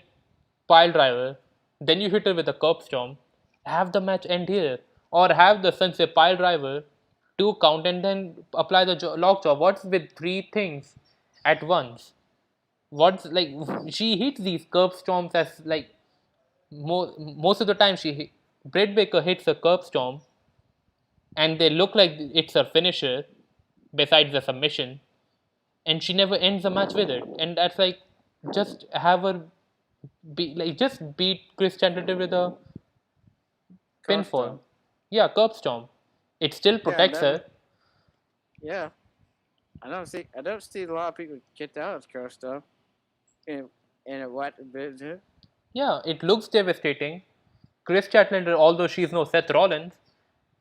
pile driver, then you hit her with a curb storm. Have the match end here, or have the sunset pile driver 2 count and then apply the lockjaw. What's with three things at once? What's like she hits these curb storms as like most of the time Britt Baker hits a curb storm and they look like it's a finisher besides the submission, and she never ends the match with it. And that's like, just have her just beat Chris Chandler with a pinfall. Custom. Yeah, curb storm. It still Yeah. protects her. Yeah. I don't see a lot of people get out of custom in a what business. Yeah, it looks devastating. Chris Chatlander, although she's no Seth Rollins,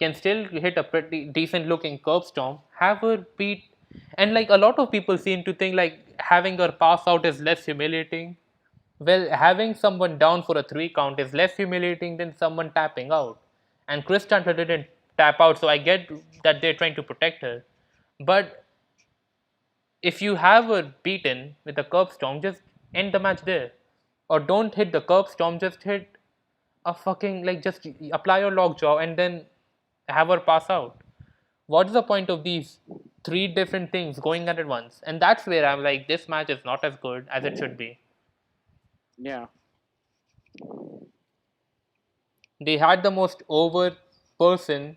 can still hit a pretty decent looking curb storm. Have her beat, and like a lot of people seem to think like having her pass out is less humiliating. Well, having someone down for a 3 count is less humiliating than someone tapping out. And Chris Chandler didn't tap out, so I get that they're trying to protect her. But if you have her beaten with a curb storm, just end the match there. Or don't hit the curb storm, just hit a fucking, like, just apply your lockjaw and then have her pass out. What's the point of these three different things going at once? And that's where I'm like, this match is not as good as it should be. Yeah. They had the most over person.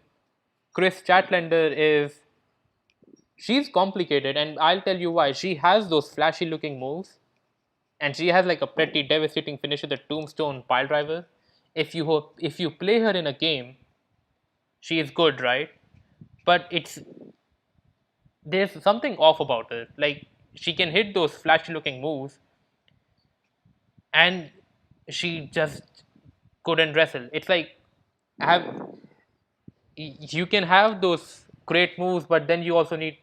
Chris Chatlander is, she's complicated, and I'll tell you why. She has those flashy looking moves, and she has like a pretty devastating finish with the tombstone pile driver. If you play her in a game, she is good, right? But there's something off about her. Like she can hit those flashy looking moves, and she just couldn't wrestle. It's like have you can have those great moves, but then you also need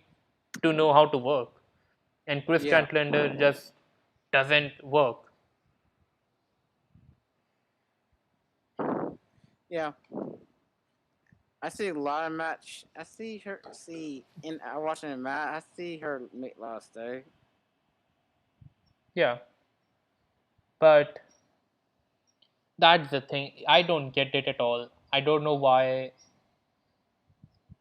to know how to work. And Chris Yeah, Statlander just doesn't work. yeah. I see a lot of match. I see her. See, in I watching the match. I see her make last day. Yeah, but that's the thing. I don't get it at all. I don't know why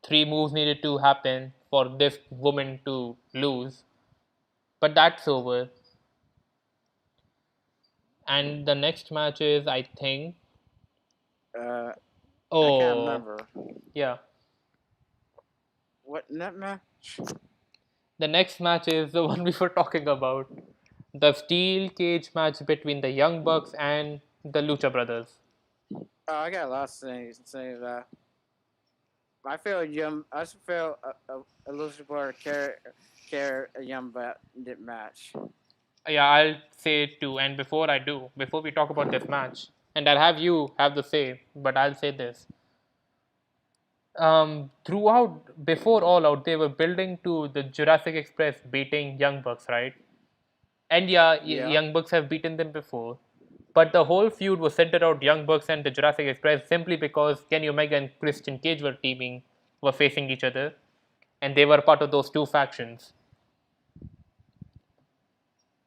three moves needed to happen for this woman to lose. But that's over. And the next match is, I think, Uh, I can't oh, remember yeah. what that match. The next match is the one we were talking about, the steel cage match between the Young Bucks and the Lucha Brothers. Oh, I got lots of things to say about. I feel young. I just feel a loser player care a young bat did match. Yeah, I'll say it too. And before I do, before we talk about this match, and I'll have you have the say, but I'll say this. Throughout, before All Out, they were building to the Jurassic Express beating Young Bucks, right? And yeah, Yeah, Young Bucks have beaten them before. But the whole feud was centered around Young Bucks and the Jurassic Express simply because Kenny Omega and Christian Cage were facing each other, and they were part of those two factions.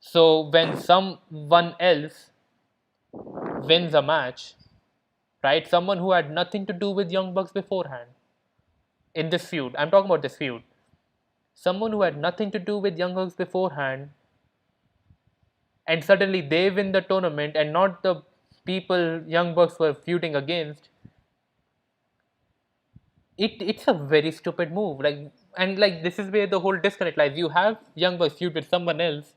So when someone else wins a match, right, someone who had nothing to do with Young Bucks beforehand in this feud, I'm talking about this feud, someone who had nothing to do with Young Bucks beforehand, and suddenly they win the tournament and not the people Young Bucks were feuding against, it's a very stupid move. And this is where the whole disconnect lies. You have Young Bucks feud with someone else,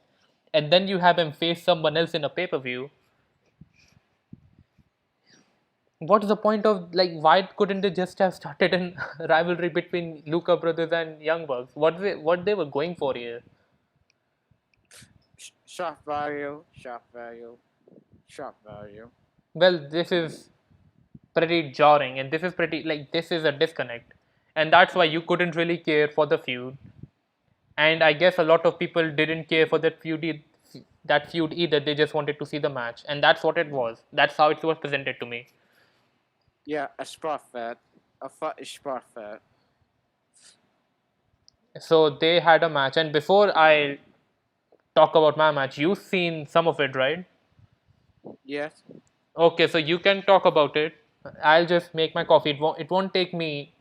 and then you have him face someone else in a pay per view. What's the point of why couldn't they just have started a rivalry between Luca brothers and Young Bucks? What they were going for here? shot value, shot value, shot value. Well, this is pretty jarring, and this is pretty this is a disconnect, and that's why you couldn't really care for the feud. And I guess a lot of people didn't care for that feud either. They just wanted to see the match, and that's what it was. That's how it was presented to me. Yeah, a spot fat, a fat spot fat. So they had a match, and before I talk about my match, you've seen some of it, right? Yes. Okay, so you can talk about it. I'll just make my coffee. It won't take me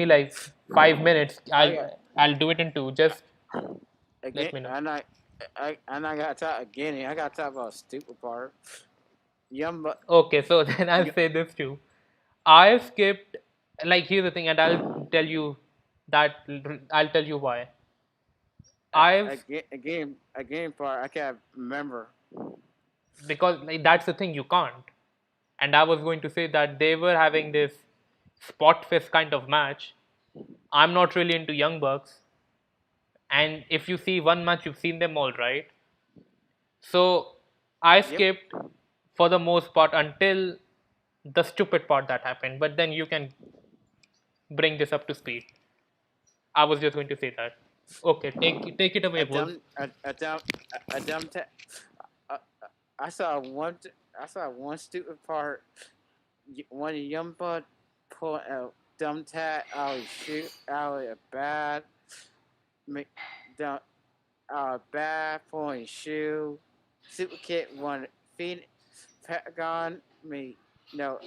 like 5 minutes. I got I'll do it in two. Just again, let me know. and I got to talk again. I got to talk about a stupid part. Young but Okay, so then I'll say this too. I skipped, here's the thing, and that I'll tell you why. I've again part. I can't remember. Because that's the thing, you can't. And I was going to say that they were having this spot fest kind of match. I'm not really into Young Bucks, and if you see one match, you've seen them all, right? So I Yep. skipped for the most part until the stupid part that happened. But then you can bring this up to speed. I was just going to say that. Okay, take it away, A Wolf. dumb a dumb a dumb. Uh, I saw one. I saw one stupid part. When a young bud pull a dumb tat out of shoot out of a bad, make dumb out of bad pulling shoe. Super Kid one feed Pentagon me no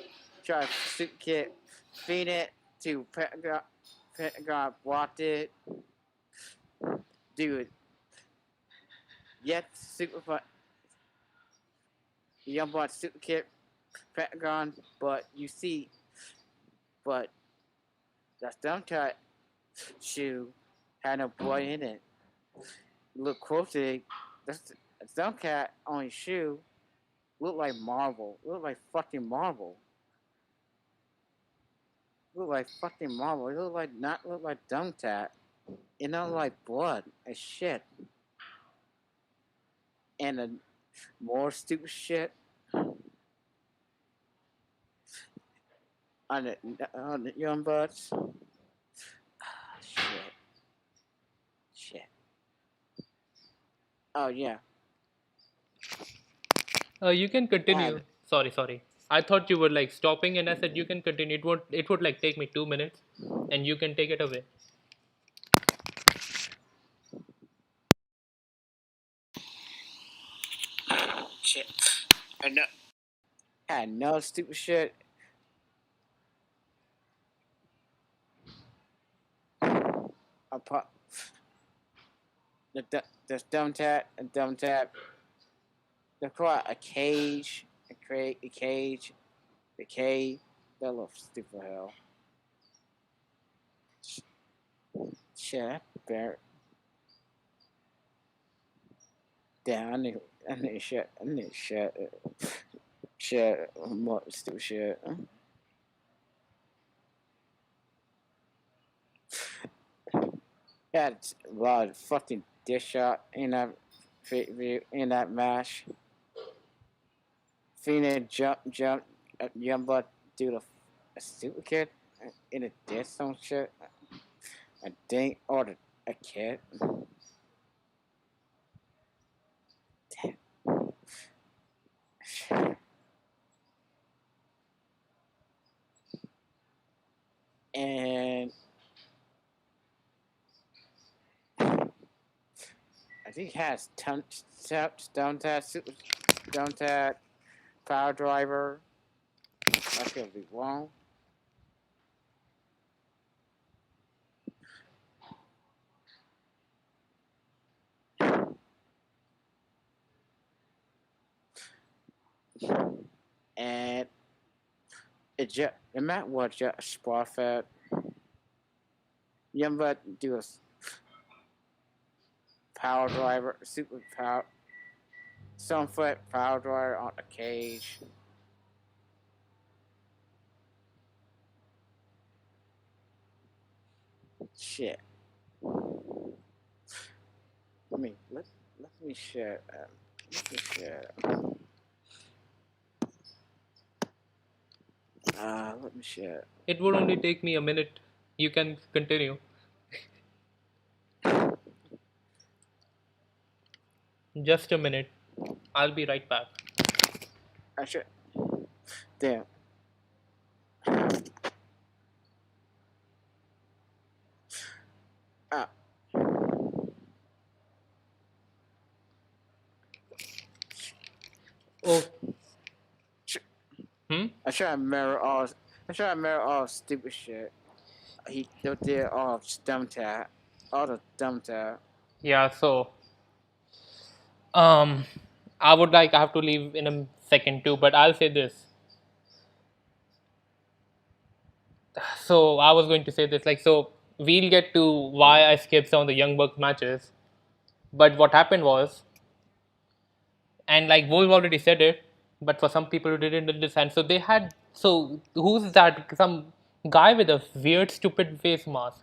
try Super Kid feed it to Pentagon. Pentagon blocked it. Dude, yet super fun. Young bud Super Kid Pentagon, but you see, but that dumb tat shoe had no blood in it. Look closely, that's dumb cat on his shoe look like marble. Look like fucking marble. Look like fucking marble. It look like not look like dumb tat. It don't like blood and shit. And More stupid shit on the Young Bucks. Shit. Shit. Oh yeah. You can continue. And Sorry. I thought you were like stopping, and I said you can continue. It would like take me 2 minutes, and you can take it away. shit. And no stupid shit. Apart the dumb tap and dumb tap. They call it a cage. A cage. The cave. That little stupid hell. Shit. Bear. Damn. I need shit. I need shit. Shit. More stupid shit. Had a lot of fucking dish shot in that match. Fina jump, Yumba do a stupid kid in a dish some shit. A dink or a kid. And I think he has stone tap, power driver. I could be wrong. And it might watch a spot fed. Yumba do a power driver, super power, some foot power driver on the cage. Shit. Let me share. Let me share. Let me share. It would only take me a minute. You can continue. Just a minute. I'll be right back. I should. Damn. Ah. Oh. Hmm? I try to mirror all. I try to mirror all stupid shit. He did all dumb tap, all the dumb tap. Yeah. So, um, I have to leave in a second too, but I'll say this. So I was going to say this, like, so we'll get to why I skipped some of the Young Bucks matches, but what happened was, and like Wolf already said it, but for some people who didn't understand, so they had, so who's that? Some guy with a weird, stupid face mask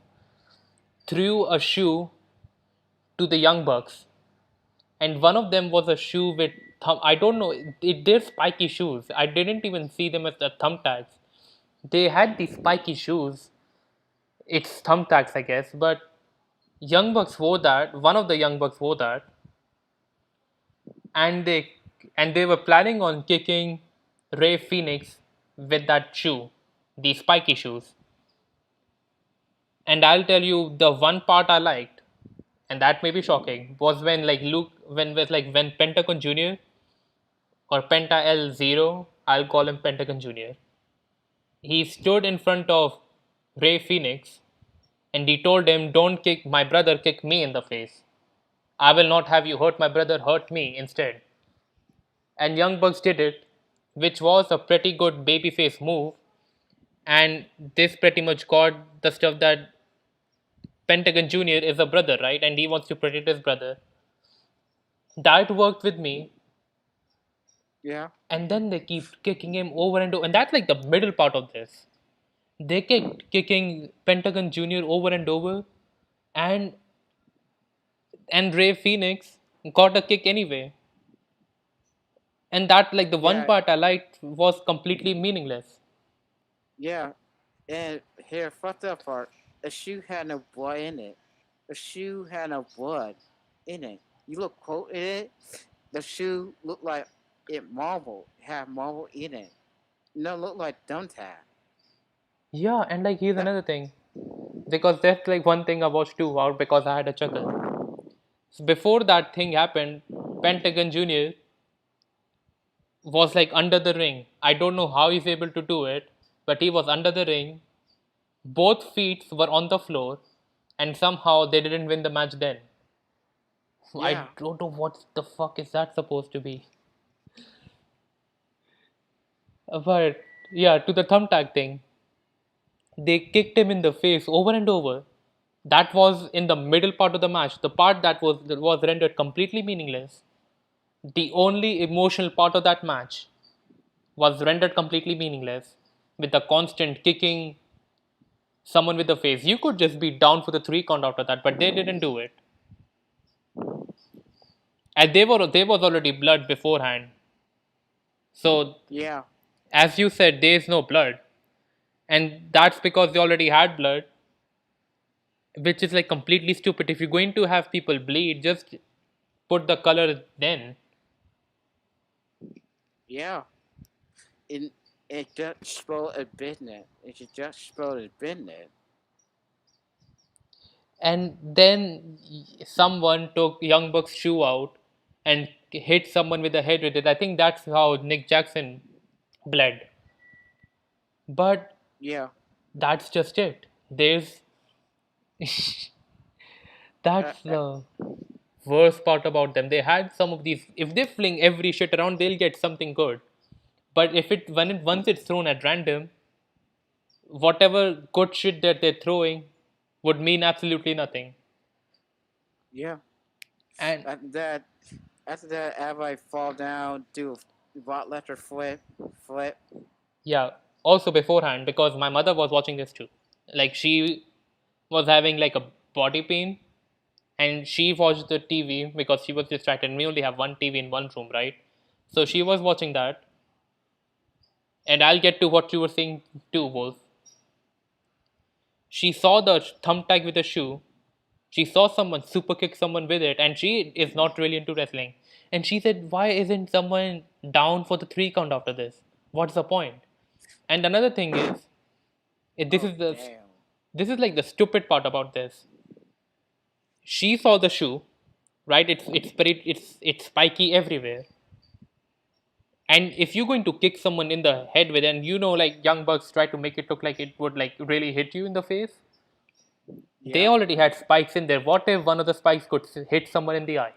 threw a shoe to the Young Bucks, and one of them was a shoe with I don't know, they're spiky shoes. I didn't even see them as the thumbtacks. They had these spiky shoes. It's thumbtacks, I guess, but Young Bucks wore that. One of the Young Bucks wore that, and they were planning on kicking Ray Phoenix with that shoe, the spiky shoes. And I'll tell you the one part I liked, and that may be shocking, was when when Pentagon Junior or Penta L0, I'll call him Pentagon Junior. He stood in front of Ray Phoenix and he told him, "Don't kick my brother, kick me in the face. I will not have you hurt my brother, hurt me instead." And Young Bucks did it, which was a pretty good babyface move. And this pretty much got the stuff that Pentagon Jr. is a brother, right? And he wants to protect his brother. That worked with me. Yeah. And then they keep kicking him over and over. And that's like the middle part of this. They kept kicking Pentagon Jr. over and over. And Ray Phoenix got a kick anyway. And that, like, the one Yeah, part I liked was completely meaningless. yeah. And here, fucked up part, the shoe had no blood in it. The shoe had no blood in it. You look close in it, the shoe looked like it marble, had marble in it. No, looked like thumbtack. Yeah, and like here's That, another thing. Because that's like one thing I watched too out because I had a chuckle. So before that thing happened, Pentagon Jr. was like under the ring. I don't know how he's able to do it, but he was under the ring. Both feet were on the floor, and somehow they didn't win the match then. I yeah, don't know what the fuck is that supposed to be. But yeah, to the thumbtack thing, they kicked him in the face over and over. That was in the middle part of the match, the part that was rendered completely meaningless. The only emotional part of that match was rendered completely meaningless with the constant kicking someone with the face. You could just be down for the 3 count after that, but they didn't do it. And there was already blood beforehand. So yeah, as you said, there is no blood, and that's because they already had blood, which is like completely stupid. If you're going to have people bleed, just put the color then. yeah. It, it just spoiled a business. It just spoiled a business. And then someone took Young Buck's shoe out and hit someone with the head with it. I think that's how Nick Jackson bled. But Yeah. that's just it. There's Uh, that's uh, the worst part about them. They had some of these. If they fling every shit around, they'll get something good. But if it when it once it's thrown at random, whatever good shit that they're throwing would mean absolutely nothing. yeah. And After that, after that, everybody fall down, do a bot letter flip. yeah, also beforehand, because my mother was watching this too. Like she was having like a body pain, and she watched the TV because she was distracted. We only have one TV in one room, right? So she was watching that, and I'll get to what you were saying too, Wolf. She saw the thumbtack with the shoe. She saw someone super kick someone with it, and she is not really into wrestling. And she said, "Why isn't someone down for the 3 count after this? What's the point?" And another thing is, this Oh is the damn. this is like the stupid part about this. She saw the shoe, right? It's spiky everywhere. And if you're going to kick someone in the head with it, and like Young Bucks try to make it look like it would like really hit you in the face, they Yeah. already had spikes in there. What if one of the spikes could hit someone in the eye?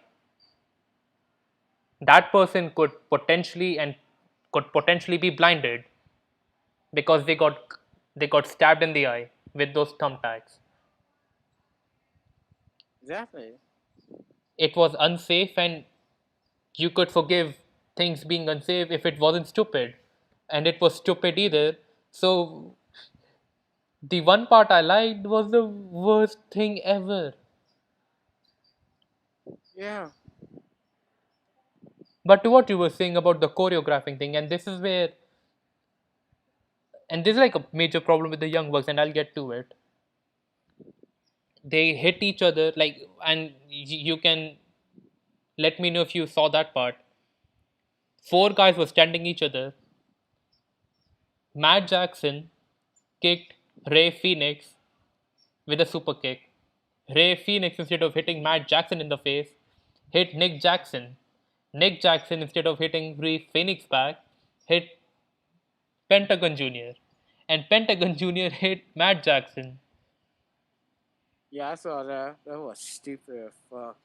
That person could potentially be blinded because they got stabbed in the eye with those thumbtacks. Exactly. It was unsafe, and you could forgive things being unsafe if it wasn't stupid, and it was stupid either. So the one part I liked was the worst thing ever. Yeah. But to what you were saying about the choreographing thing, and this is like a major problem with the Young Bucks, and I'll get to it. They hit each other like, and you can let me know if you saw that part. Four guys were standing each other. Matt Jackson kicked Ray Phoenix with a super kick. Ray Phoenix, instead of hitting Matt Jackson in the face, hit Nick Jackson. Nick Jackson, instead of hitting Ray Phoenix back, hit Pentagon Jr. And Pentagon Jr. hit Matt Jackson. Yeah, I saw that. That was stupid as fuck.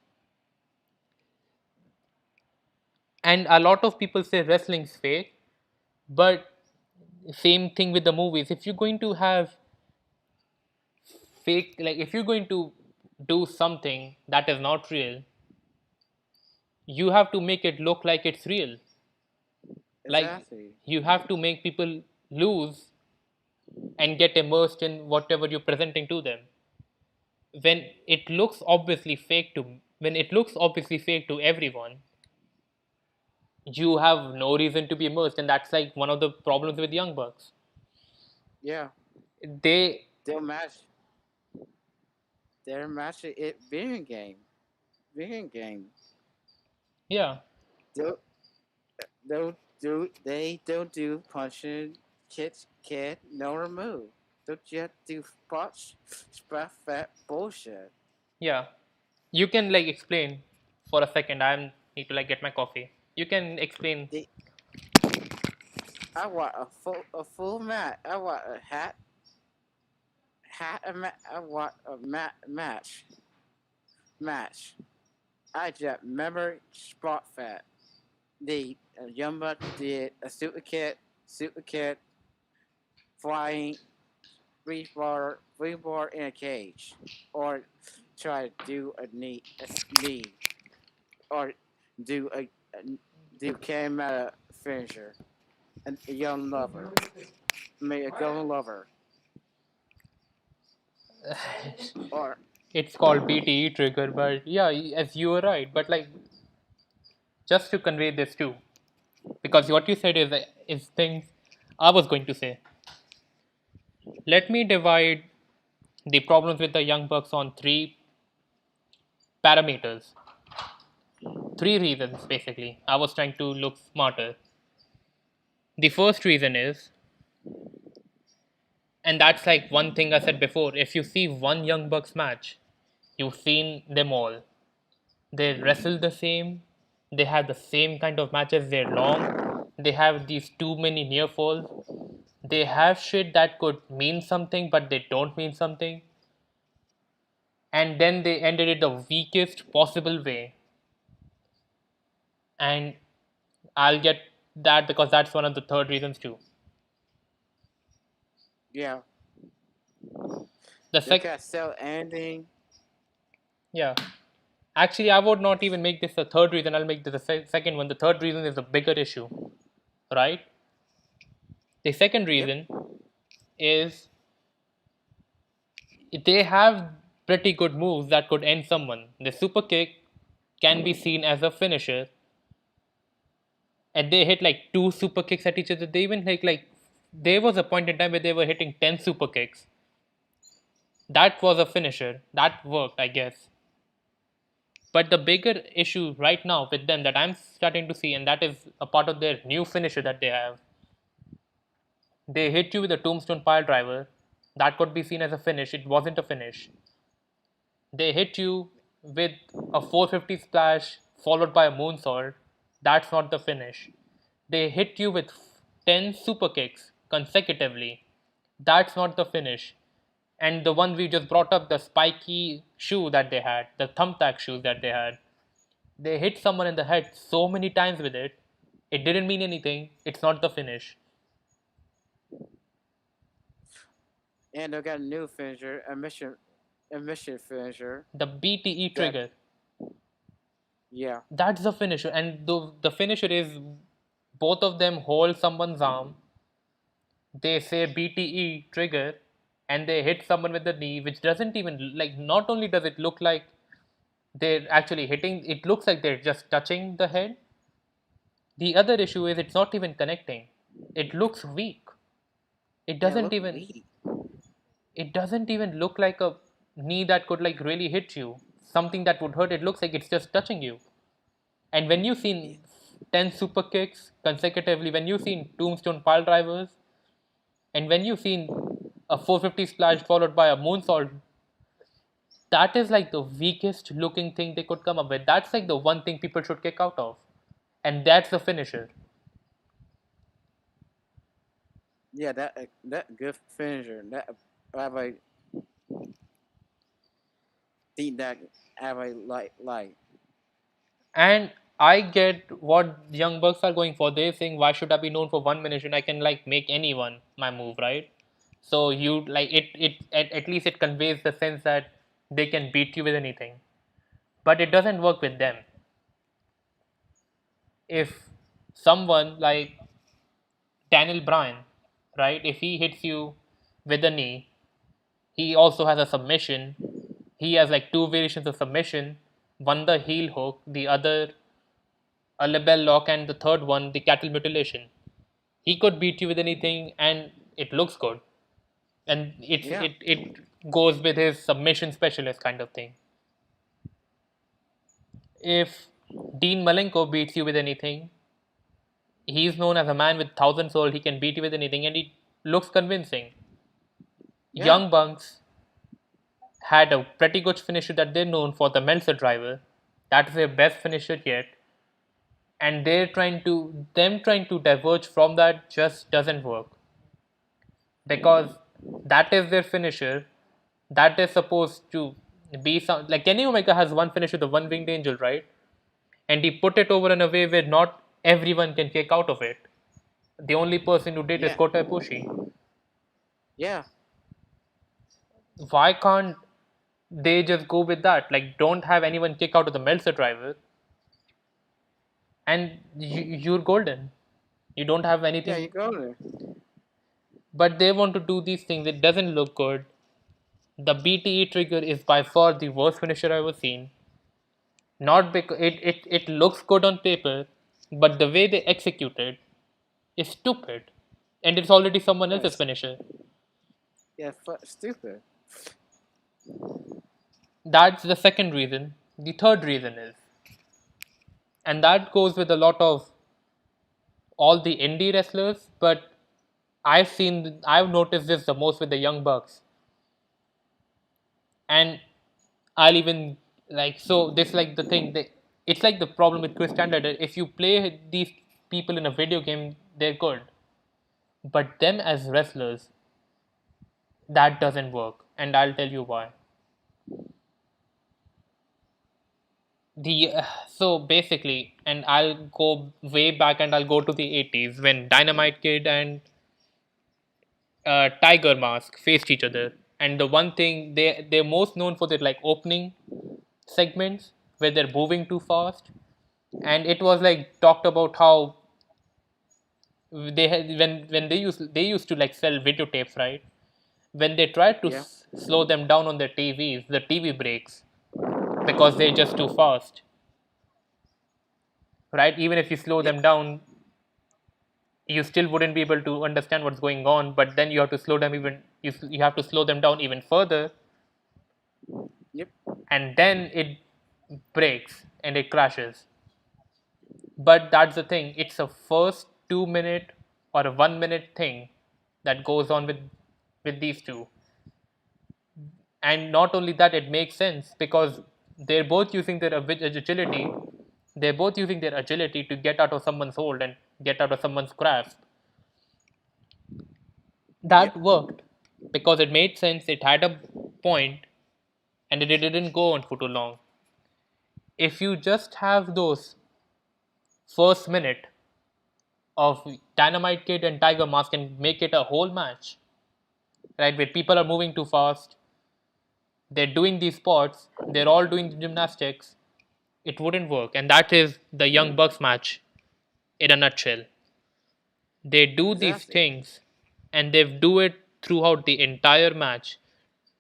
And a lot of people say wrestling's fake, but same thing with the movies. If you're going to have fake, like if you're going to do something that is not real, you have to make it look like it's real. Like Exactly. you have to make people lose and get immersed in whatever you're presenting to them. When it looks obviously fake to everyone, you have no reason to be immersed, and that's like one of the problems with Young Bucks. Yeah, They, they'll match. They're matching it video game. yeah, They'll don't do punching, kid, no remove. Don't just do punch, spread fat bullshit. yeah. You can like explain for a second. I need to like get my coffee. You can explain. They, I want a full mat. I want a hat I want a match. I just remember spot fat. The Young Buck did a super kit, flying free bar in a cage, or try to do a knee, or do a do came at a finisher, a young lover, made a golden lover, or It's called BTE trigger, but yeah, as you were right. But like, just to convey this too, because what you said is things I was going to say. Let me divide the problems with the Young Bucks on three parameters. Three reasons basically. I was trying to look smarter. The first reason is, and that's like one thing I said before, if you see one Young Bucks match, you've seen them all. They wrestle the same, they have the same kind of matches, they're long, they have these too many near falls, they have shit that could mean something but they don't mean something, and then they ended it the weakest possible way. And I'll get that because that's one of the third reasons too. yeah, The they sec got sell ending. Yeah. Actually, I would not even make this the third reason. I'll make this the second one. The third reason is the bigger issue, right? The second Yep. reason is they have pretty good moves that could end someone. The super kick can be seen as a finisher, and they hit like two super kicks at each other. They even like there was a point in time where they were hitting 10 super kicks. That was a finisher. That worked, I guess. But the bigger issue right now with them that I'm starting to see, and that is a part of their new finisher that they have. They hit you with a tombstone pile driver. That could be seen as a finish. It wasn't a finish. They hit you with a 450 splash followed by a moonsault. That's not the finish. They hit you with 10 super kicks consecutively. That's not the finish. And the one we just brought up, the spiky shoe that they had, the thumbtack shoes that they had, they hit someone in the head so many times with it. It didn't mean anything. It's not the finish. And they got a new finisher, a mission finisher. The BTE That trigger. yeah, That's the finisher. And the finisher is both of them hold someone's arm. They say BTE trigger and they hit someone with the knee, which doesn't even like, not only does it look like they're actually hitting, it looks like they're just touching the head. The other issue is it's not even connecting. It looks weak. It yeah, doesn't look even weak. it doesn't even look like a knee that could like really hit you. Something that would hurt. It looks like it's just touching you. And when you've Yeah, seen 10 super kicks consecutively, when you've seen tombstone pile drivers, and when you've seen a 450 splash followed by a moonsault, that is like the weakest looking thing they could come up with. That's like the one thing people should kick out of. And that's the finisher. yeah, that good finisher. That have a think that have a like. And I get what young bucks are going for. They're saying, why should I be known for 1 minute and I can like make anyone my move, right? So you like at least it conveys the sense that they can beat you with anything. But it doesn't work with them. If someone like Daniel Bryan, right, if he hits you with a knee, he also has a submission. He has like two variations of submission, one the heel hook, the other a label lock, and the third one, the cattle mutilation. He could beat you with anything, and it looks good, and Yeah, it goes with his submission specialist kind of thing. If Dean Malenko beats you with anything, he's known as a man with thousand souls. He can beat you with anything, and he looks convincing. yeah, Young Bucks had a pretty good finisher that they're known for, the Meltzer driver. That is their best finisher yet, and trying to diverge from that just doesn't work, because that is their finisher. That is supposed to be some, like Kenny Omega has one finisher, the One Winged Angel, right? And he put it over in a way where not everyone can kick out of it. The only person who did is yeah, Kota Ibushi. yeah. Why can't they just go with that? Like, don't have anyone kick out of the Meltzer driver, and you're golden. You don't have Yeah, anything, you go there. but they want to do these things. It doesn't look good. The BTE trigger is by far the worst finisher I've ever seen. Not because it looks good on paper, but the way they execute it is stupid. And it's already someone else's Yes. finisher. Yeah, stupid. That's the second reason. The third reason is, and that goes with a lot of all the indie wrestlers, but I've noticed this the most with the Young Bucks. And I'll even like, so this like the thing that it's like the problem with Chris Standard. If you play these people in a video game, they're good, but them as wrestlers, that doesn't work, and I'll tell you why. The So basically, and I'll go way back, and I'll go to the 80s when Dynamite Kid and Tiger Mask faced each other. And the one thing they're most known for, their like opening segments where they're moving too fast, and it was like talked about how they had when they used to like sell videotapes, right? When they tried to Yeah, slow them down on their TVs, the TV breaks because they're just too fast, right? Even if you slow yeah, them down, you still wouldn't be able to understand what's going on. But then you have to slow them even you have to slow them down even further, yep, and then it breaks and it crashes. But that's the thing, it's a first 2 minute or a 1 minute thing that goes on with these two. And not only that, it makes sense because they're both using their agility. They're both using their agility to get out of someone's hold and get out of someone's grasp. yep. That worked because it made sense, it had a point, and it didn't go on for too long. If you just have those first minute of Dynamite Kid and Tiger Mask and make it a whole match, right, where people are moving too fast, they're doing these spots, they're all doing the gymnastics, it wouldn't work. And that is the Young Bucks match in a nutshell. They do these Exactly. things and they do it throughout the entire match.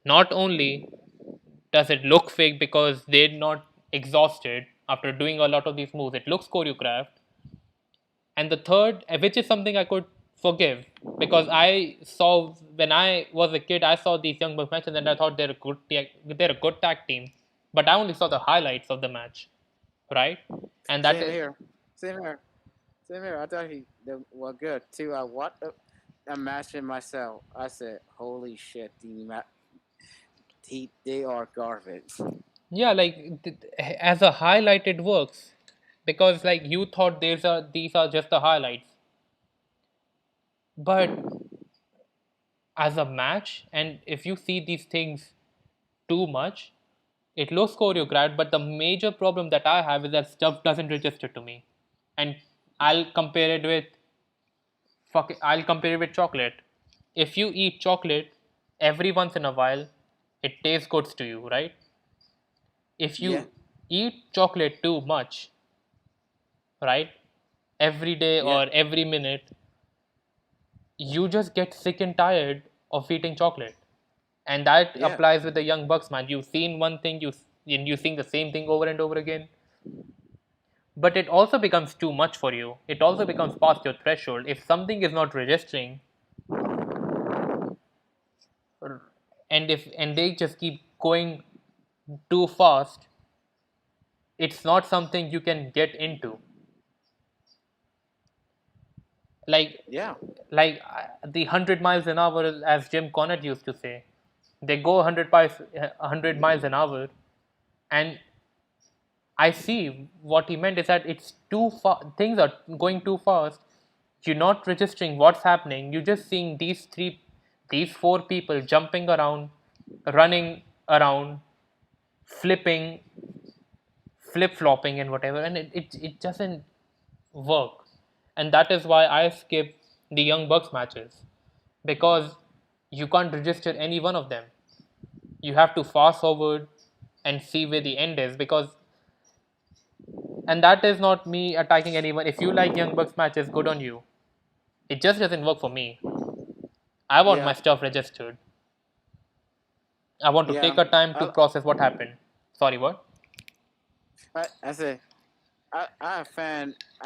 Not only does it look fake because they're not exhausted after doing a lot of these moves, it looks choreographed. And the third, which is something I could forgive, because I saw when I was a kid, I saw these Young Bucks matches and I thought they're a good tag team, but I only saw the highlights of the match, right? And that Same is, here. Same here. Same here. I thought they were good too. I watched a match in myself. I said, "Holy shit, they are garbage." yeah, like as a highlight it works, because like you thought these are just the highlights, but as a match, and if you see these things too much, it looks choreographed. But the major problem that I have is that stuff doesn't register to me. And I'll compare it with I'll compare it with chocolate. If you eat chocolate every once in a while, it tastes good to you, right? If Yeah, you eat chocolate too much, right, every day yeah, or every minute, you just get sick and tired of eating chocolate. And that yeah, applies with the Young Bucks, man. You've seen one thing, you've seen the same thing over and over again. But it also becomes too much for you. It also becomes past your threshold. If something is not registering, and they just keep going too fast, it's not something you can get into. Like Yeah. the 100 miles an hour, as Jim Cornette used to say, they go 100 miles an hour, and I see what he meant is that it's too far. Things are going too fast. You're not registering what's happening. You're just seeing these four people jumping around, running around, flipping, flip flopping, and whatever, and it doesn't work. And that is why I skip the Young Bucks matches, because you can't register any one of them. You have to fast forward and see where the end is, because and that is not me attacking anyone. If you like Young Bucks matches, good on you. It just doesn't work for me. I want my Yeah. stuff registered. I want to Yeah. take a time to I, process what happened. Sorry, what? I said I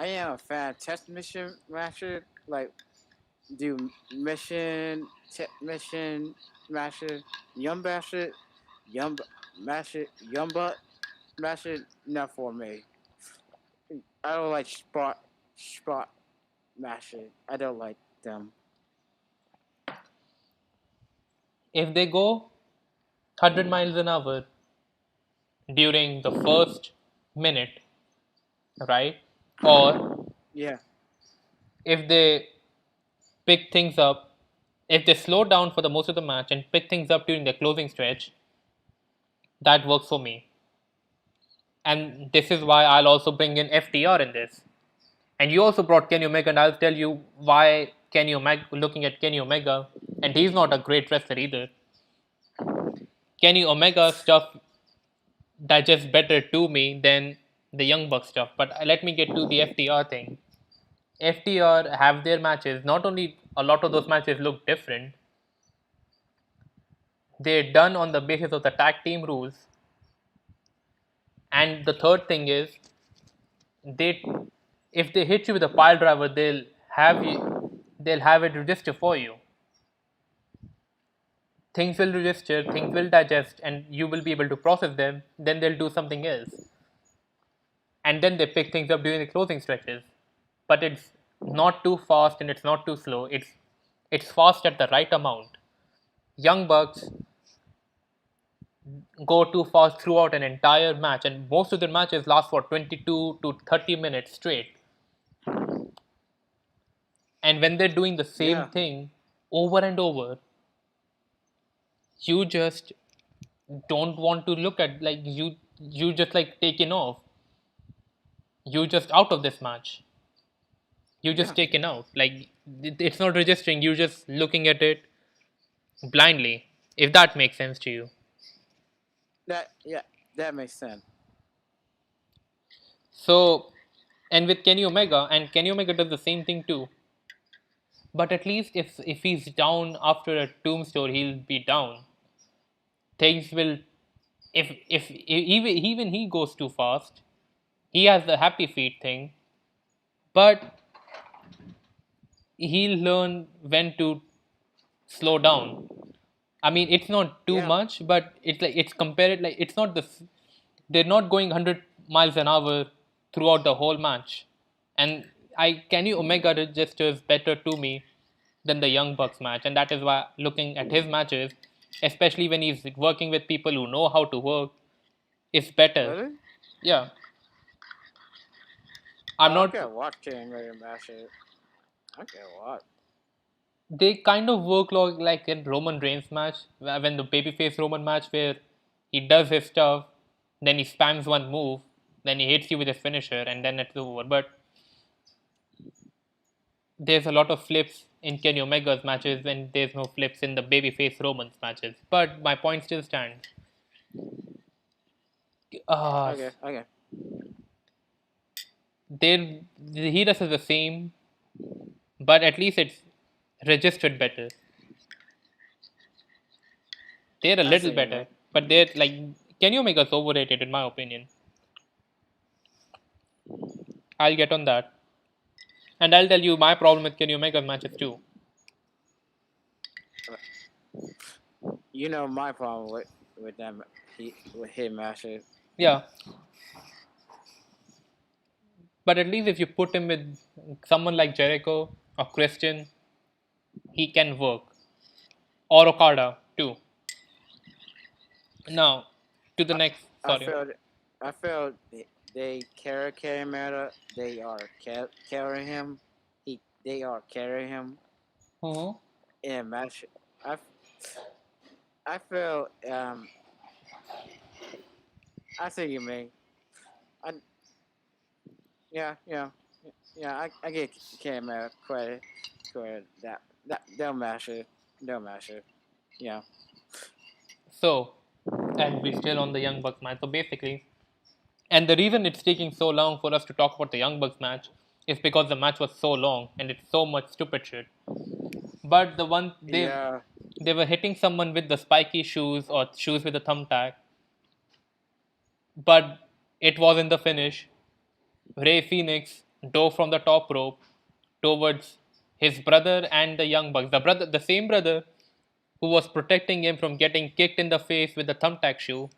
am a fan test mission master, like do mission test mission master yum master yum master yum butt master, not for me. I don't like spot master. I don't like them. If they go 100 miles an hour during the first minute, right? Or Yeah. if they pick things up, if they slow down for the most of the match and pick things up during the closing stretch, that works for me. And this is why I'll also bring in FTR in this. And you also brought Kenny Omega, and I'll tell you why Kenny Omega, looking at Kenny Omega, and he's not a great wrestler either. Kenny Omega stuff digests better to me than the Young Buck stuff. But let me get to the FTR thing. FTR have their matches. Not only a lot of those matches look different, they're done on the basis of the tag team rules. And the third thing is, they if they hit you with a pile driver, they'll have it register for you. Things will register, things will digest, and you will be able to process them. Then they'll do something else, and then they pick things up during the closing stretches. But it's not too fast and it's not too slow. It's fast at the right amount. Young Bucks go too fast throughout an entire match, and most of their matches last for 22 to 30 minutes straight. And when they're doing the same Yeah. thing over and over, you just don't want to look at, like, you just like taken off. You just out of this match. You just Yeah. taken out. Like, it's not registering. You're just looking at it blindly. If that makes sense to you. Yeah, that makes sense. So, and with Kenny Omega, and Kenny Omega does the same thing too. But at least if he's down after a tombstone, he'll be down. Things will, if even he goes too fast, he has the happy feet thing, but he'll learn when to slow down. I mean, it's not too Yeah. much, but it's like it's compared, like it's not they're not going 100 miles an hour throughout the whole match. And Kenny Omega registers better to me than the Young Bucks match, and that is why looking at his matches, especially when he's working with people who know how to work, is better. Really? Yeah, I'm I not. can watch King Mega Master. I can watch. They kind of work like in Roman Reigns match, when the babyface Roman match, where he does his stuff, then he spams one move, then he hits you with his finisher, and then it's over. But there's a lot of flips in Kenny Omega's matches, and there's no flips in the babyface Roman's matches. But my point still stands. Uh, Okay. Okay. he does the same, but at least it's registered better. They're a I little see you, better, man. but they're like Kenny Omega's overrated in my opinion. I'll get on that. And I'll tell you my problem with Kenny Omega matches too. You know my problem with them with him matches. Yeah, but at least if you put him with someone like Jericho or Christian, he can work. Or Okada too. Now, to the I, next. I Sorry. felt I felt they carry matter. They are carrying him. They are carrying him Mm-hmm. in a match. I I feel I see you mean. I yeah. Yeah, I get Cam credit that they'll mash it. Yeah, So, and we're still on the Young Bucks match. So basically, and the reason it's taking so long for us to talk about the Young Bucks match is because the match was so long and it's so much stupid shit. But the one yeah, they were hitting someone with the spiky shoes or shoes with a thumbtack, but it was in the finish. Ray Phoenix dove from the top rope towards his brother and the Young Bucks. The same brother who was protecting him from getting kicked in the face with the thumbtack shoe.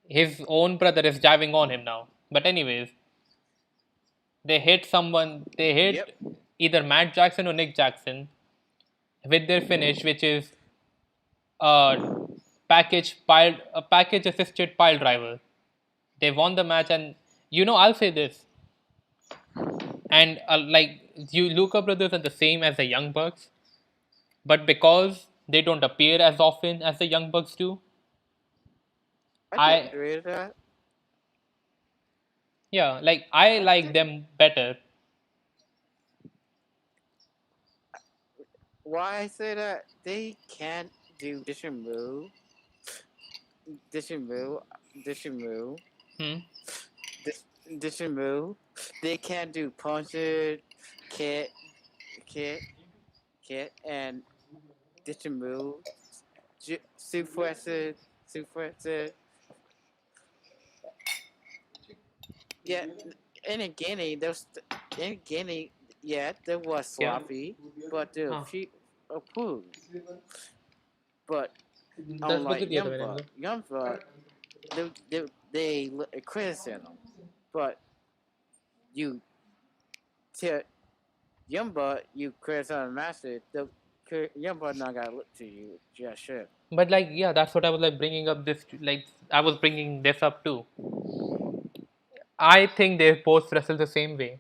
His own brother is diving on him now. But anyways, they hit someone. They yep, hit either Matt Jackson or Nick Jackson with their finish, which is a a package assisted pile driver. They won the match, and I'll say this, and like you, Luca brothers are the same as the Young Bucks, but because they don't appear as often as the Young Bucks do, I can I agree with that. yeah, like I I like think them better. why I say that they can't do dish and move, dish and move, Hmm? dish, dish and move. They can't do punches, kick, kick, kick, and dish and move, suplexes, suplexes. Yeah, in Guinea, in Guinea, yeah, there was Yeah. sloppy, but the Huh. few approved. But दस बजे unlike दिया था मैंने इनको. Young Buck, they criticize him. But you tell Young Buck, you criticize Master, the Young Buck not gotta look to you just shit. But like, yeah, that's what I was like bringing up this. Like, I was bringing this up too. I think they both wrestle the same way,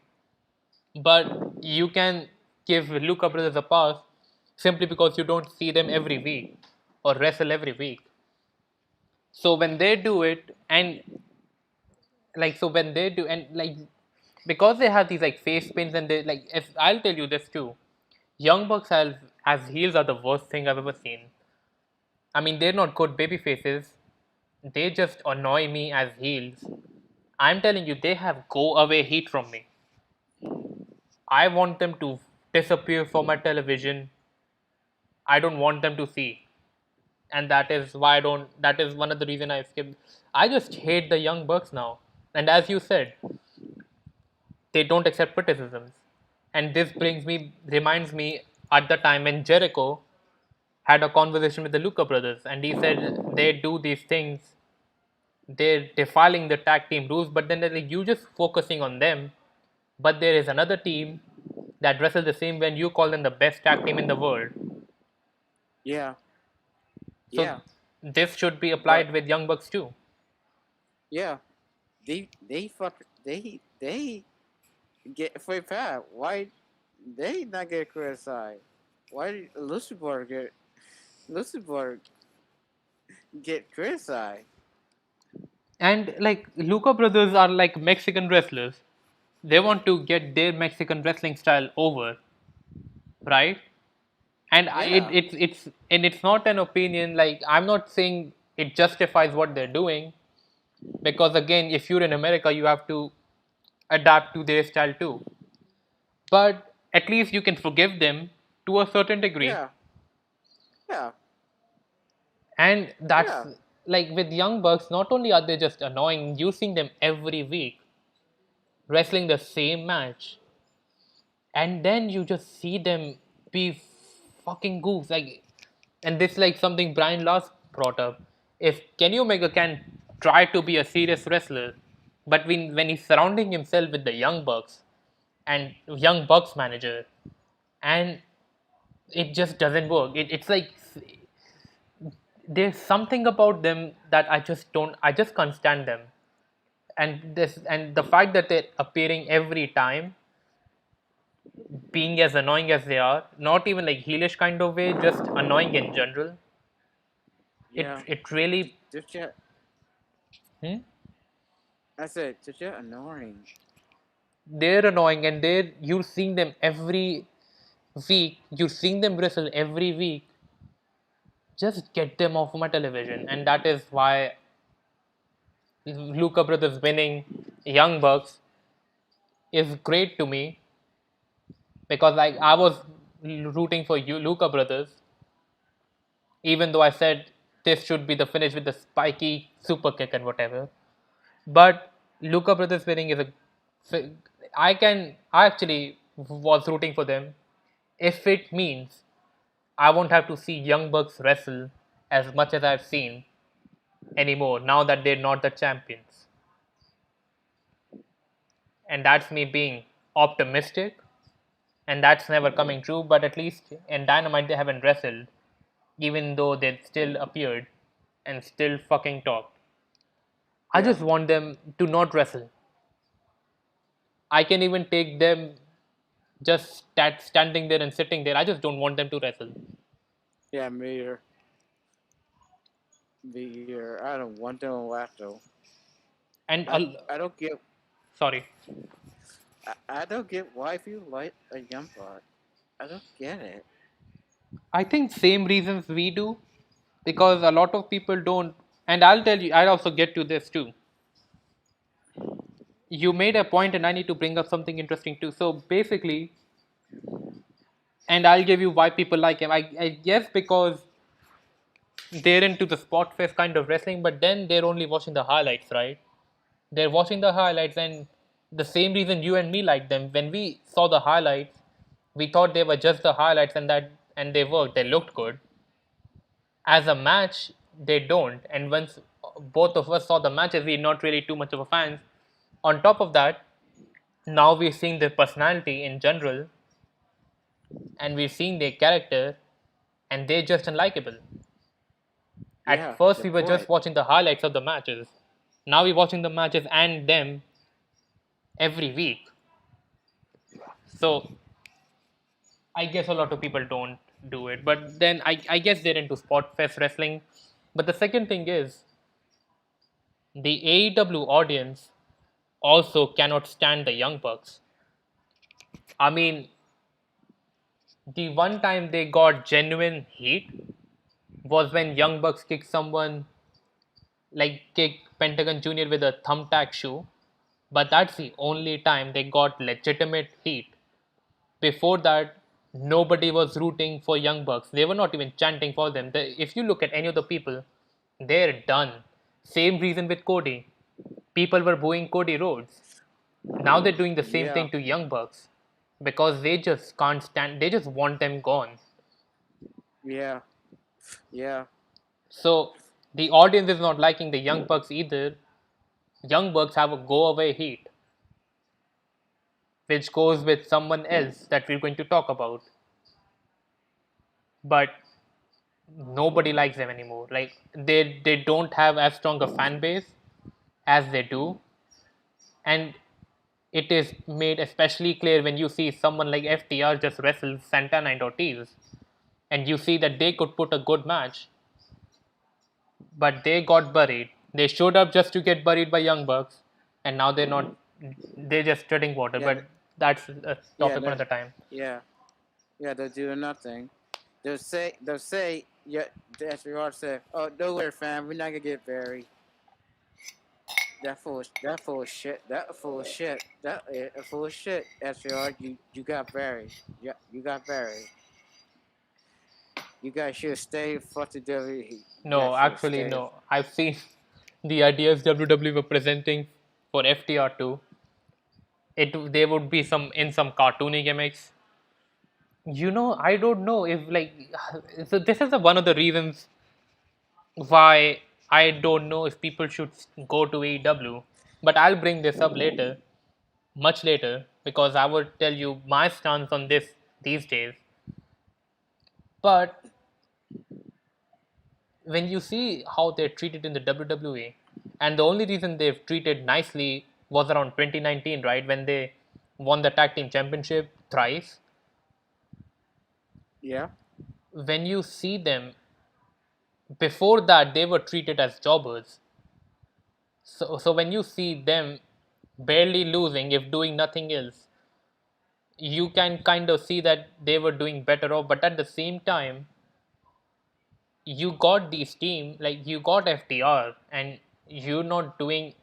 but you can give Luca brothers a pass simply because you don't see them every week or wrestle every week. So when they do it, and like, so when they do, and like, because they have these like face paints, and they like, if I'll tell you this too, Young Bucks as heels are the worst thing I've ever seen. I mean, they're not good baby faces. They just annoy me as heels. I'm telling you, they have go away heat from me. I want them to disappear from my television. I don't want them to see. And that is why I don't, that is one of the reason I skipped. I just hate the Young Bucks now. And as you said, they don't accept criticisms. And this reminds me at the time when Jericho had a conversation with the Luca brothers, and he said they do these things, they're defiling the tag team rules, but then they're like, you just focusing on them. But there is another team that wrestle the same when you call them the best tag team in the world. Yeah, So yeah, this should be but applied with Young Bucks too. yeah, they get free pass. Why they not get criticized? Why did Lucifer get criticized? And like Luca brothers are like Mexican wrestlers. They want to get their Mexican wrestling style over, right? And Yeah, it's not an opinion. Like I'm not saying it justifies what they're doing, because again, if you're in America, you have to adapt to their style too. But at least you can forgive them to a certain degree. yeah, yeah, And that's yeah, like with Young Bucks, not only are they just annoying, using them every week. wrestling the same match, and then you just see them be fucking goofs. Like, and this like something Brian last brought up. If Kenny Omega can try to be a serious wrestler, but when he's surrounding himself with the Young Bucks and Young Bucks manager, and it just doesn't work. It's like there's something about them that I just can't stand them. And the fact that they're appearing every time, being as annoying as they are, not even like heelish kind of way, just annoying in general. Yeah. It really Just yet. hmm? I said, just yet annoying. They're annoying, and you're seeing them every week. You're seeing them wrestle every week. Just get them off my television, and that is why Luca Brothers winning Young Bucks is great to me, because like I was rooting for you, Luca Brothers, even though I said this should be the finish with the spiky super kick and whatever. But Luca Brothers winning is a. I actually was rooting for them if it means I won't have to see Young Bucks wrestle as much as I've seen anymore now that they're not the champions. And that's me being optimistic, and that's never coming true, but at least in Dynamite they haven't wrestled, even though they still appeared and still fucking talked. I Yeah. just want them to not wrestle. I can even take them just standing there and sitting there. I just don't want them to wrestle. Yeah, me here. Be here. I don't want them to laugh though. And I don't get sorry, I don't get why if you like a young buck. I don't get it. I think same reasons we do, because a lot of people don't. And I'll tell you, I'll also get to this too. You made a point, and I need to bring up something interesting too. So basically, and I'll give you why people like him. I guess because they're into the spot fest kind of wrestling, but then they're only watching the highlights, right? They're watching the highlights, and the same reason you and me like them. When we saw the highlights, we thought they were just the highlights, and they worked. They looked good. As a match, they don't. And once both of us saw the matches, we're not really too much of a fans. On top of that, now we're seeing their personality in general, and we're seeing their character, and they're just unlikable. At Yeah, first, the we were just point. watching the highlights of the matches. Now we're watching the matches and them every week. So I guess a lot of people don't do it. But then I guess they're into sport fest wrestling. But the second thing is the AEW audience also cannot stand the Young Bucks. I mean, the one time they got genuine heat was when Young Bucks kicked someone, like kicked Pentagon Jr. with a thumbtack shoe. But that's the only time they got legitimate heat. Before that, nobody was rooting for Young Bucks. They were not even chanting for them. If you look at any of the people, they're done. Same reason with Cody. People were booing Cody Rhodes. Now they're doing the same Yeah, thing to Young Bucks because they just can't stand. They just want them gone. yeah, yeah, So the audience is not liking the Young Bucks either. Young Bucks have a go away heat, which goes with someone else that we're going to talk about. But nobody likes them anymore. Like they don't have as strong a fan base as they do, and it is made especially clear when you see someone like FTR just wrestle Santana and Ortiz, and you see that they could put a good match, but they got buried. They showed up just to get buried by Young Bucks, and now they're not. They're just treading water. yeah, But that's a yeah, topic for another time. yeah, yeah. They're doing nothing. They'll say, yeah. That's what say. Oh, don't worry, fam. We're not gonna get buried. That full of shit. That full of shit. That full of shit. SR, you got buried. Yeah, you got buried. You guys should stay for the WWE. You No, guys should actually, stay. no. I've seen the ideas WWE were presenting for FTR too. They would be some cartoony gimmicks. I don't know if like so this is one of the reasons why I don't know if people should go to AEW. But I'll bring this up later, much later, because I will tell you my stance on this these days. But when you see how they're treated in the WWE, and the only reason they've treated nicely was around 2019, right, when they won the tag team championship thrice. Yeah. When you see them before that, they were treated as jobbers. So when you see them barely losing, if doing nothing else, you can kind of see that they were doing better off. But at the same time, you got these team like you got FTR, and you're not doing.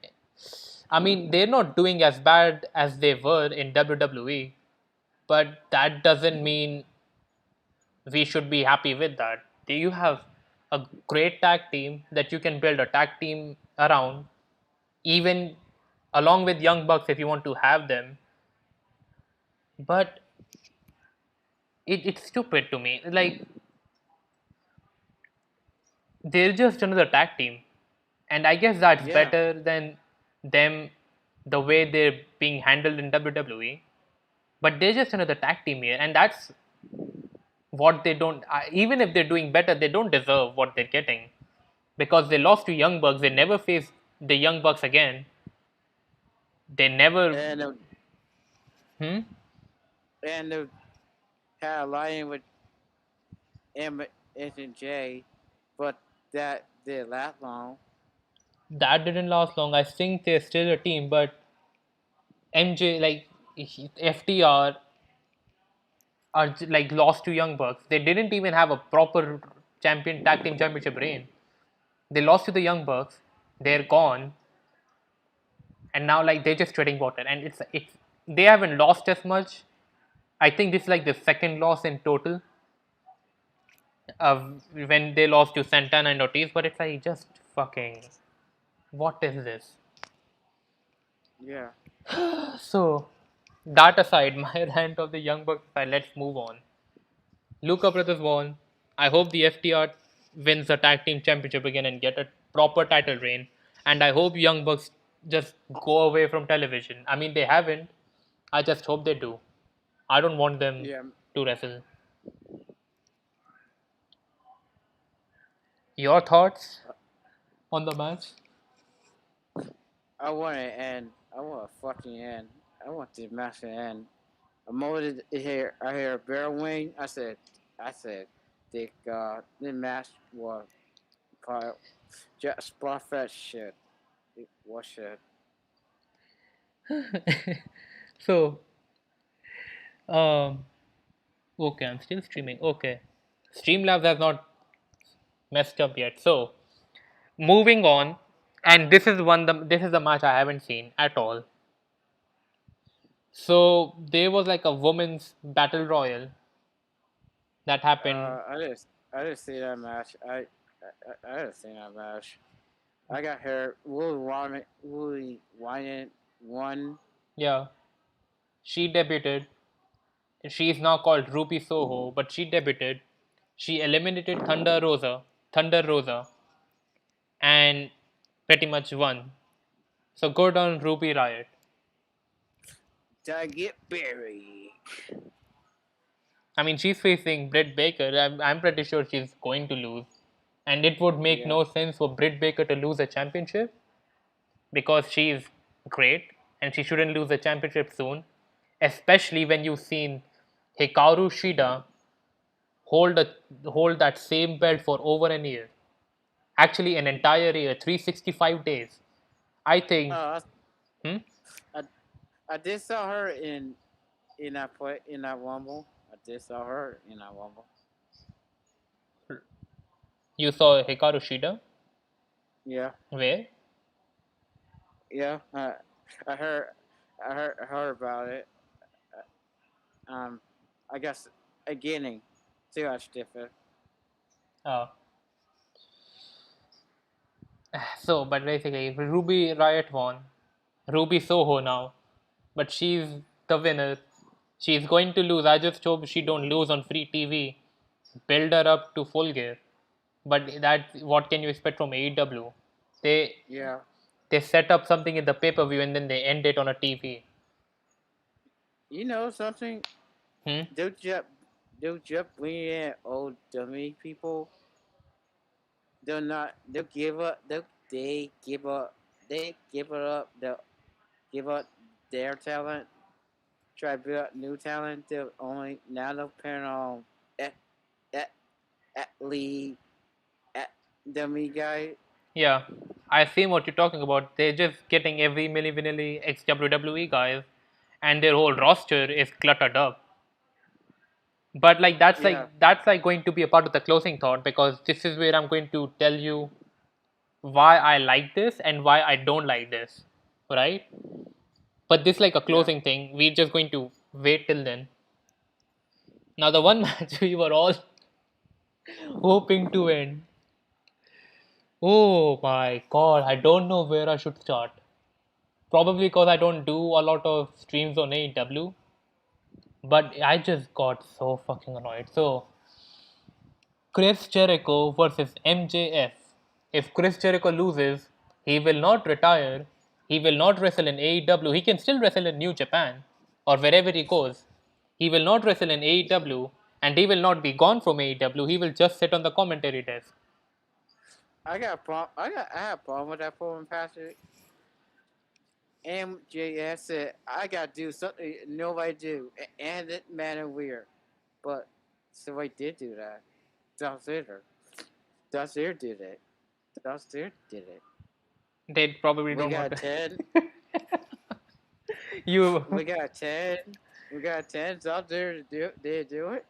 I mean, they're not doing as bad as they were in WWE, but that doesn't mean we should be happy with that. You have a great tag team that you can build a tag team around, even along with Young Bucks if you want to have them. But it's stupid to me. Like they're just another tag team, and I guess that's Yeah. better than them the way they're being handled in WWE. But they're just another tag team here, and that's what they don't. Even if they're doing better, they don't deserve what they're getting because they lost to Young Bucks. They never faced the Young Bucks again. They never. And Hmm? and had a line with M and J, but that didn't last long. That didn't last long. I think they're still a team, but MJ like FTR are like lost to Young Bucks. They didn't even have a proper champion tag team championship reign. They lost to the Young Bucks. They're gone, and now like they're just treading water. And it's they haven't lost as much. I think this is like the second loss in total. When they lost to Santana and Ortiz, but it's like just fucking what is this? Yeah. So that aside, my rant of the Young Bucks aside, let's move on. Luca Brothers won. I hope the FTR wins the tag team championship again and get a proper title reign. And I hope Young Bucks just go away from television. I mean, they haven't. I just hope they do. I don't want them Yeah. to wrestle. Your thoughts on the match? I want it end. I want a fucking end. I want this match to end. The moment I hear a bear wing, I said, this match was probably just spot shit. It was shit. So, um, okay, I'm still streaming. Okay, Streamlabs has not messed up yet. So, moving on, and this is the match I haven't seen at all. So there was like a women's battle royal that happened. I didn't see that match. I didn't see that match. I got her. Willie Wynant won. Yeah, she debuted. She is now called Ruby Soho, but she debuted. She eliminated Thunder Rosa, and pretty much won. So good on Ruby Riot. Did I get buried? I mean, she's facing Britt Baker. I'm pretty sure she's going to lose, and it would make Yeah. no sense for Britt Baker to lose a championship because she's great and she shouldn't lose the championship soon, especially when you've seen Hikaru Shida hold hold that same belt for over a year. Actually, an entire year, 365 days. I think. Uh, Hmm? I, I did saw her in that Rumble. I did saw her in that Rumble. You saw Hikaru Shida? Yeah. Where? Yeah. I heard. I heard about it. Um, I guess beginning. Too much different. Uh, so, but basically, Ruby Riot won. Ruby Soho now. but she's the winner. She's going to lose. I just hope she don't lose on free TV. Build her up to full gear. But that what can you expect from AEW? They Yeah. they set up something in the pay-per-view and then they end it on a TV. You know something? Hmm? They'll just bring in old dummy people. They'll not. They'll give up. They give up. They give it up. They'll give up their talent. Try to build up new talent. They'll only now they'll depend on at at at lead at dummy guy. Yeah, I see what you're talking about. They're just getting every milli ex WWE guys, and their whole roster is cluttered up. But like Yeah. that's like going to be a part of the closing thought because this is where I'm going to tell you why I like this and why I don't like this, right? But this like a Yeah. closing thing. We're just going to wait till then. Now the one match we were all hoping to end. Oh my god, I don't know where I should start. Probably because I don't do a lot of streams on AEW, but I just got so fucking annoyed. So Chris Jericho versus MJF. If Chris Jericho loses, he will not retire. He will not wrestle in AEW. He can still wrestle in New Japan or wherever he goes. He will not wrestle in AEW and he will not be gone from AEW. He will just sit on the commentary desk. I got a problem. I have a problem with that foreign pastor. MJS said I got to do something nobody do, and it matter weird. But somebody did do that. Dolph Ziggler. Dolph Ziggler did it. Dolph Ziggler did it. They probably We don't want got to. 10. You, We got 10. We got 10. Dolph Ziggler did do it.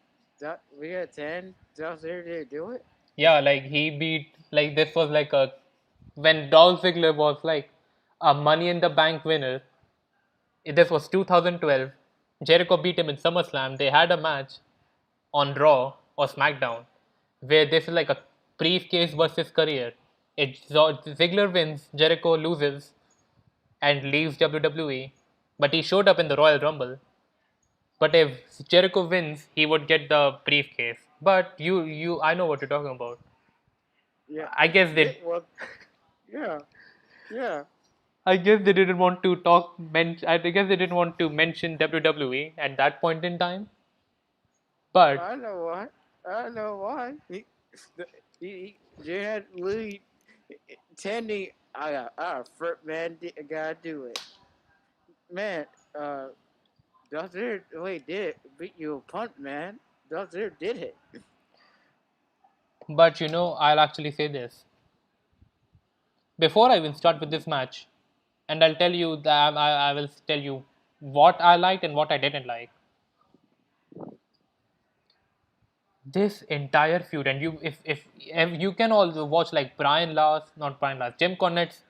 We got 10. Dolph Ziggler did do it. yeah, like he beat, like this was like a, when Dolph Ziggler was like a Money in the Bank winner. This was 2012. Jericho beat him in SummerSlam. They had a match on Raw or SmackDown where this is like a briefcase versus career. Ziggler wins, Jericho loses and leaves WWE, but he showed up in the Royal Rumble. But if Jericho wins, he would get the briefcase. But I know what you're talking about. Yeah. I guess they, Well, yeah. Yeah. I guess they didn't want to talk. I guess they didn't want to mention WWE at that point in time. But I know why. I know why. They had Louis Tandy. First man, I gotta do it. Man, Doctor wait did it. Beat you a punt, man. Doctor did it. I'll actually say this before I even start with this match, and I'll tell you that I will tell you what I liked and what I didn't like. This entire feud, and if you can also watch like not Brian Last, Jim Cornette's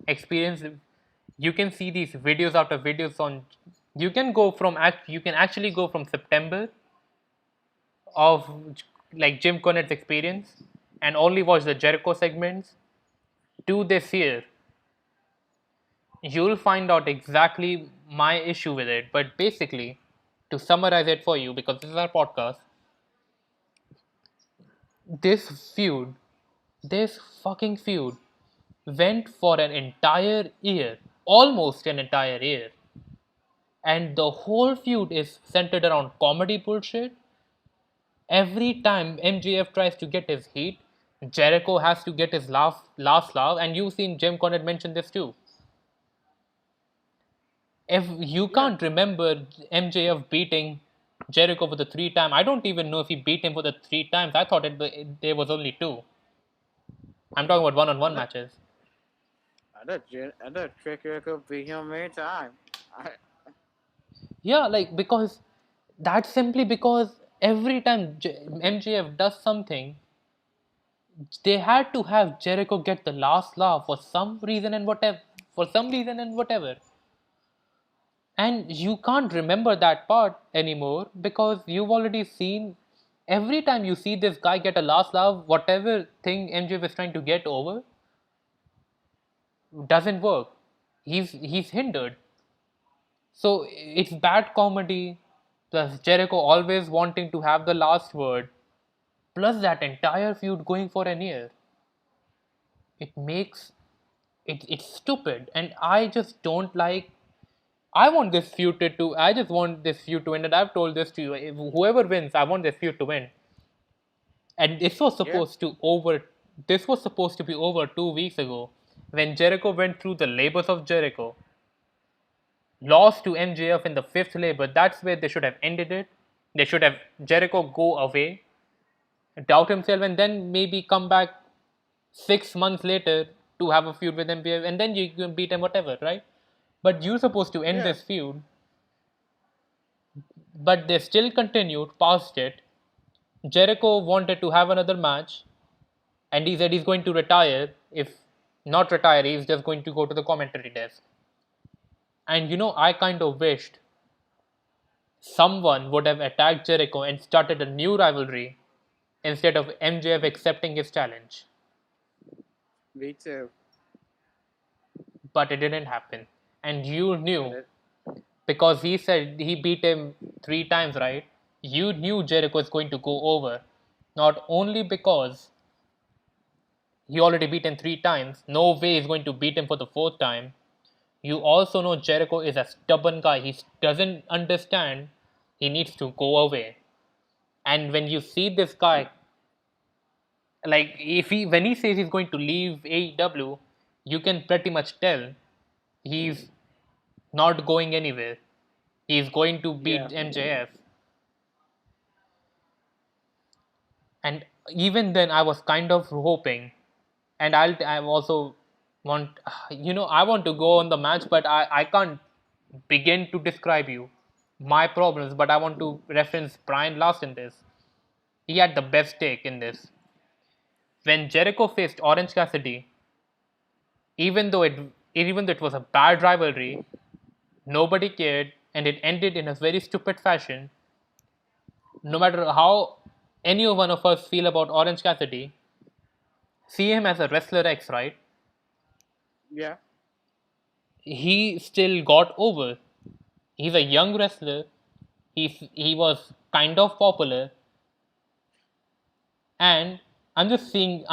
experience, you can see these videos after videos on. You can actually go from September of like Jim Cornette's experience and only watch the Jericho segments to this year. You'll find out exactly my issue with it. But basically, to summarize it for you, because this is our podcast, this feud, this fucking feud, went for an entire year, almost an entire year. And the whole feud is centered around comedy bullshit. Every time MJF tries to get his heat, Jericho has to get his last laugh, and you've seen Jim Cornette mention this too. If you Yeah. can't remember MJF beating Jericho for the three time, I don't even know if he beat him for the three times. I thought there was only two. I'm talking about I one-on-one know. matches. I know. Tricker could beat him anytime. I, Yeah, like because that's simply because every time MJF does something, they had to have Jericho get the last laugh for some reason and whatever. For some reason and whatever. And you can't remember that part anymore because you've already seen every time you see this guy get a last laugh, whatever thing MJF is trying to get over doesn't work. He's hindered. So it's bad comedy, plus Jericho always wanting to have the last word, plus that entire feud going for a year. It makes it's stupid, and I just don't like. I want this feud to. I just want this feud to win, and I've told this to you. If whoever wins, I want this feud to win. And this was Yeah, supposed to over. This was supposed to be over 2 weeks ago, when Jericho went through the labors of Jericho, lost to MJF in the fifth labor. That's where they should have ended it. They should have Jericho go away, doubt himself, and then maybe come back 6 months later to have a feud with MJF, and then you can beat him, whatever, right? But you're supposed to end yeah, this feud, but they still continued past it. Jericho wanted to have another match, and he said he's going to retire. If not retire, he's just going to go to the commentary desk. And I kind of wished someone would have attacked Jericho and started a new rivalry instead of MJF accepting his challenge. me too. But it didn't happen. And you And knew, it, because he said he beat him 3 times, right? You knew Jericho was going to go over. Not only because he already beat him 3 times, no way he's going to beat him for the fourth time. You also know Jericho is a stubborn guy. He doesn't understand he needs to go away. And when you see this guy, like if he when he says he's going to leave AEW, you can pretty much tell he's not going anywhere. He's going to yeah, beat MJF. And even then, I was kind of hoping, and I also want, I want to go on the match, but I can't begin to describe you my problems, but I want to reference Brian last in this. He had the best take in this. When Jericho faced Orange Cassidy, even though it was a bad rivalry, nobody cared, and it ended in a very stupid fashion. No matter how any one of us feel about Orange Cassidy, see him as a wrestler X, right? yeah, He still got over. He's a young wrestler. He was kind of popular, and I'm saying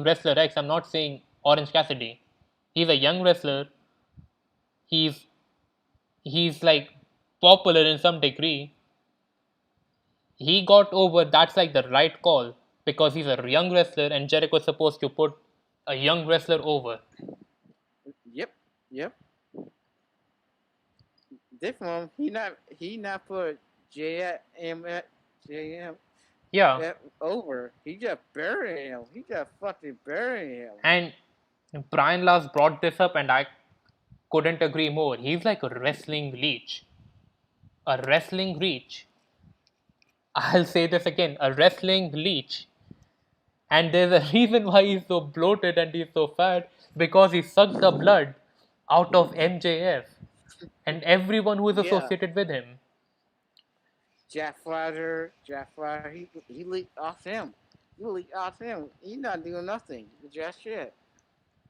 wrestler X. I'm not saying Orange Cassidy. He's a young wrestler. He's he's like popular in some degree. He got over. That's like the right call, because he's a young wrestler, and Jericho's supposed to put a young wrestler over. yep, yep. This one, he not put JM Yeah, over. He just buried him. He just fucking buried him. and Brian Last brought this up, and I couldn't agree more. He's like a wrestling leech. A wrestling leech. I'll say this again, a wrestling leech. And there's a reason why he's so bloated and he's so fat, because he sucked the blood out of MJF and everyone who is Yeah, associated with him. Jack Fryder, he leaked off him. You leaked off him. He not doing nothing. Just shit.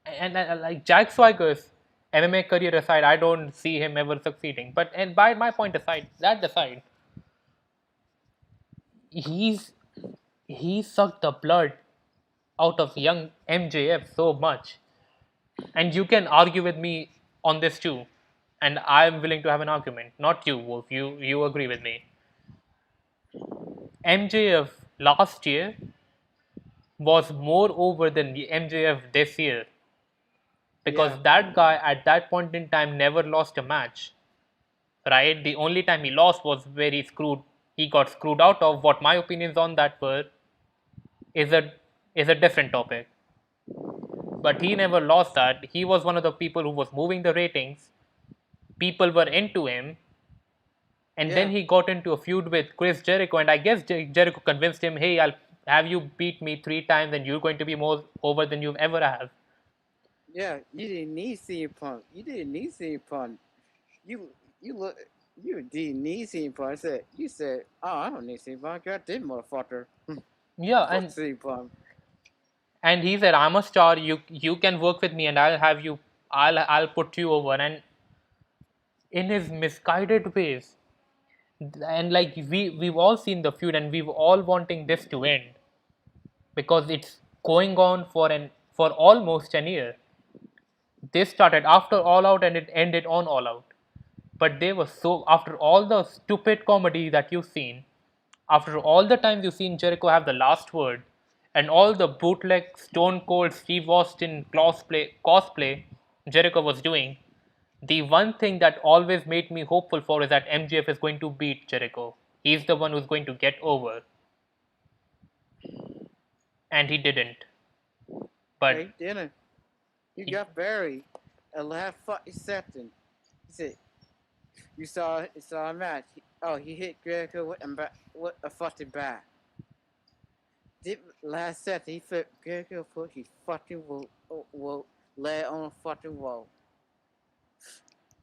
And like Jack Swagger's MMA career aside, I don't see him ever succeeding. But and by my point aside, that aside, he's he sucked the blood out of young MJF so much. And you can argue with me on this too. And I'm willing to have an argument. Not you, Wolf. You agree with me. MJF last year was more over than the MJF this year, Yeah, because that guy at that point in time never lost a match. Right? The only time he lost was where he got screwed out of. What my opinions on that were is a different topic. But he never lost that. He was one of the people who was moving the ratings. People were into him, and then yeah, he got into a feud with Chris Jericho, and I guess Jericho convinced him, "Hey, I'll have you beat me 3 times, and you're going to be more over than you've ever have." yeah. You didn't need CM Punk. You didn't need CM Punk. You you look. You didn't need CM Punk. You said, oh, I don't need CM Punk. I did, motherfucker. Yeah, Fuck CM Punk. and he said, "I'm a star. You can work with me, and I'll have you. I'll put you over." And in his misguided ways. And like we've all seen the feud and we've all wanting this to end because it's going on for almost an year. This started after All Out and it ended on All Out. But they were so after all the stupid comedy that you've seen, after all the times you've seen Jericho have the last word, and all the bootleg Stone Cold Steve Austin cosplay Jericho was doing, the one thing that always made me hopeful for is that MJF is going to beat Jericho. He's the one who's going to get over, and he didn't. But Hey, dinner. You he, got buried at last 40 seconds. He said, you saw a match. He hit Jericho with a fucking bat. Last second, he flipped Jericho put his fucking leg on a fucking wall.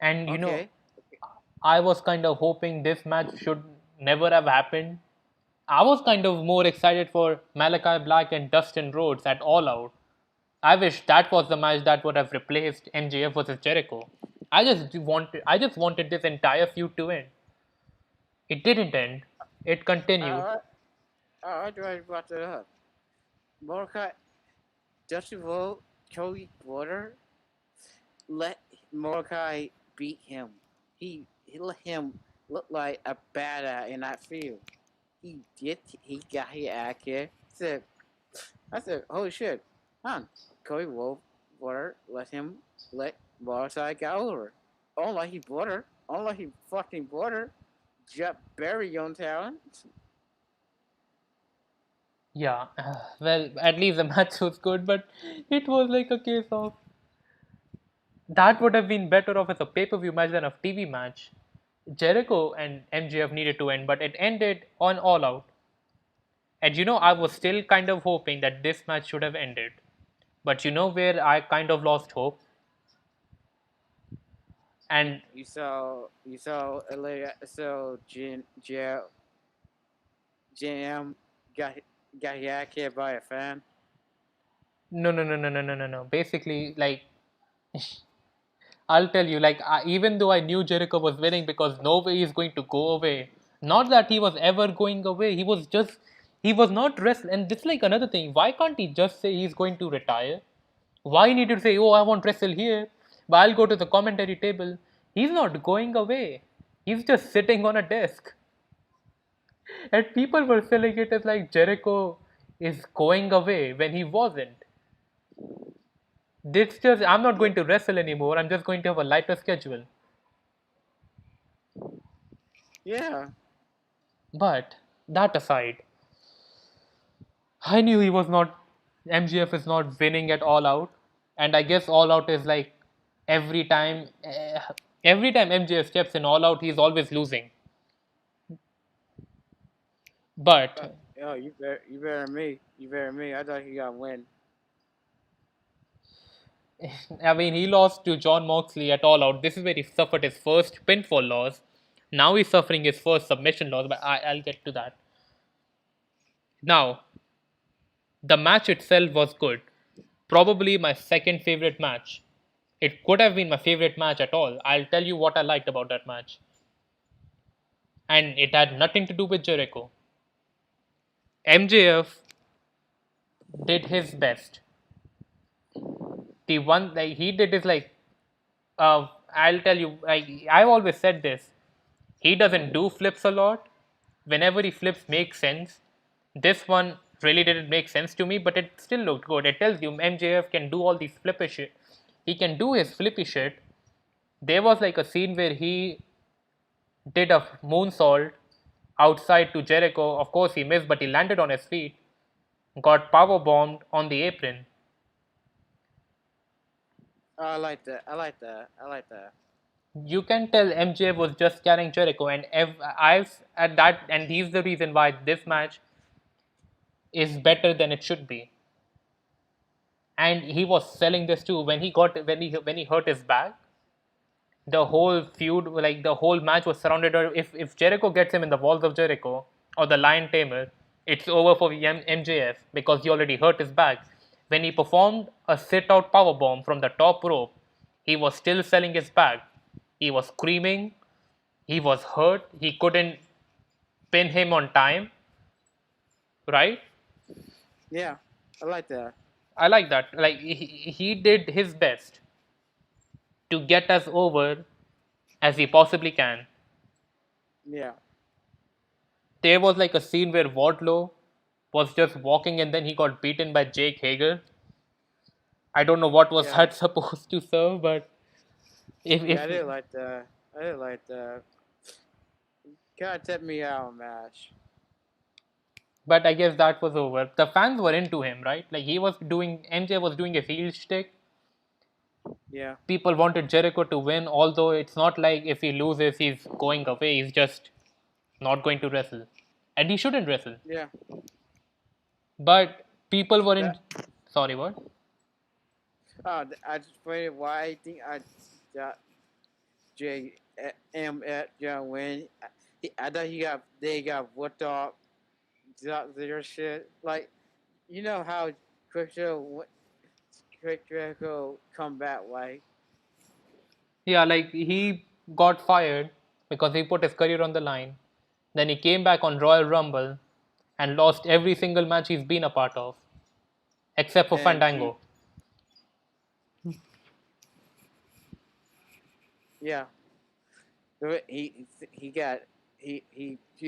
and Okay. I was kind of hoping this match should never have happened. I was kind of more excited for Malachi Black and Dustin Rhodes at All Out. I wish that was the match that would have replaced MJF versus Jericho. I just wanted this entire feud to end. It didn't end. It continued. I tried to brought that up. Mordecai, Dustin Rhodes, Cody Border, let Mordecai beat him. He let him look like a badass in that field. He got his ass kicked. I said, holy shit, huh? Cody Border let Mordecai get over. Unlike he fucking border, Jeff Berry on talent. Yeah, well, at least the match was good, but it was like a case of that would have been better off as a pay per view match than a TV match. Jericho and MJF needed to end, but it ended on All Out. And I was still kind of hoping that this match should have ended. But where I kind of lost hope? And You saw earlier, so GM got yacked here by a fan. no, no, no, no, no, no, no, no. Basically, like, I'll tell you, like, even though I knew Jericho was winning because no way he's going to go away. Not that he was ever going away. He was not wrestling. And this is like another thing. Why can't he just say he's going to retire? Why need to say, oh, I won't wrestle here, but I'll go to the commentary table? He's not going away. He's just sitting on a desk. And people were selling it as like Jericho is going away when he wasn't. This just, I'm not Yeah, going to wrestle anymore. I'm just going to have a lighter schedule. yeah. But that aside, I knew he was not, MGF is not winning at All Out. And I guess All Out is like every time, every time MJF steps in All Out, he's always losing. But You better me. I thought he got win. I mean, he lost to John Moxley at All Out. This is where he suffered his first pinfall loss. Now he's suffering his first submission loss, but I'll get to that. Now, the match itself was good. Probably my second favorite match. It could have been my favorite match at all. I'll tell you what I liked about that match. And it had nothing to do with Jericho. MJF did his best. The one like he did is like, I'll tell you, I've always said this. He doesn't do flips a lot. Whenever he flips makes sense. This one really didn't make sense to me, but it still looked good. It tells you MJF can do all these flippy shit. He can do his flippy shit. There was like a scene where he did a moonsault outside to Jericho. Of course, he missed, but he landed on his feet. Got power bombed on the apron. Oh, I like that. I like that. I like that. You can tell MJF was just carrying Jericho, and I've at that, and he's the reason why this match is better than it should be. And he was selling this too when he hurt his back. The whole feud, like the whole match, was surrounded. If Jericho gets him in the walls of Jericho or the Lion Tamer, it's over for MJF because he already hurt his back. When he performed a sit-out powerbomb from the top rope, he was still selling his back. He was screaming. He was hurt. He couldn't pin him on time, right? Yeah, I like that. I like that. Like he did his best to get us over as he possibly can. Yeah, There was like a scene where Wardlow was just walking and then he got beaten by Jake Hager. I don't know what was yeah, that supposed to serve, but yeah. if I did like that. I did like that. Kind of took me out match. but I guess that was over. The fans were into him, right? Like he was doing MJ was doing a heel shtick. Yeah, People wanted Jericho to win, although it's not like if he loses he's going away. He's just not going to wrestle. And he shouldn't wrestle. yeah. But people were in That. sorry, what? I just wondered why I think I got JM at John Wayne. I thought they got whooped off. Got their shit. Like you know how Quick Jericho come back like Yeah, like he got fired because he put his career on the line. Then he came back on Royal Rumble and lost every single match he's been a part of, except for and he Fandango. yeah he got he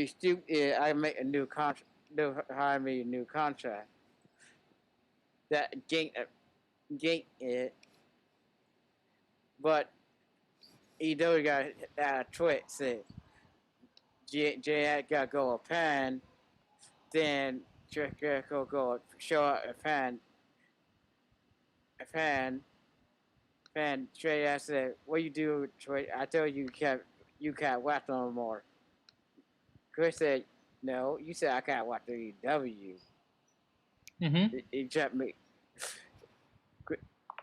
still I make a new contract. Hire me a new contract that gain it, but he do got a tweet said J got go a pan, then Jericho go show up a fan Trey said, "What you do, Trey? I told you can't watch no more." Chris said, "No, you said I can't watch AEW." Mm-hmm. He jumped me.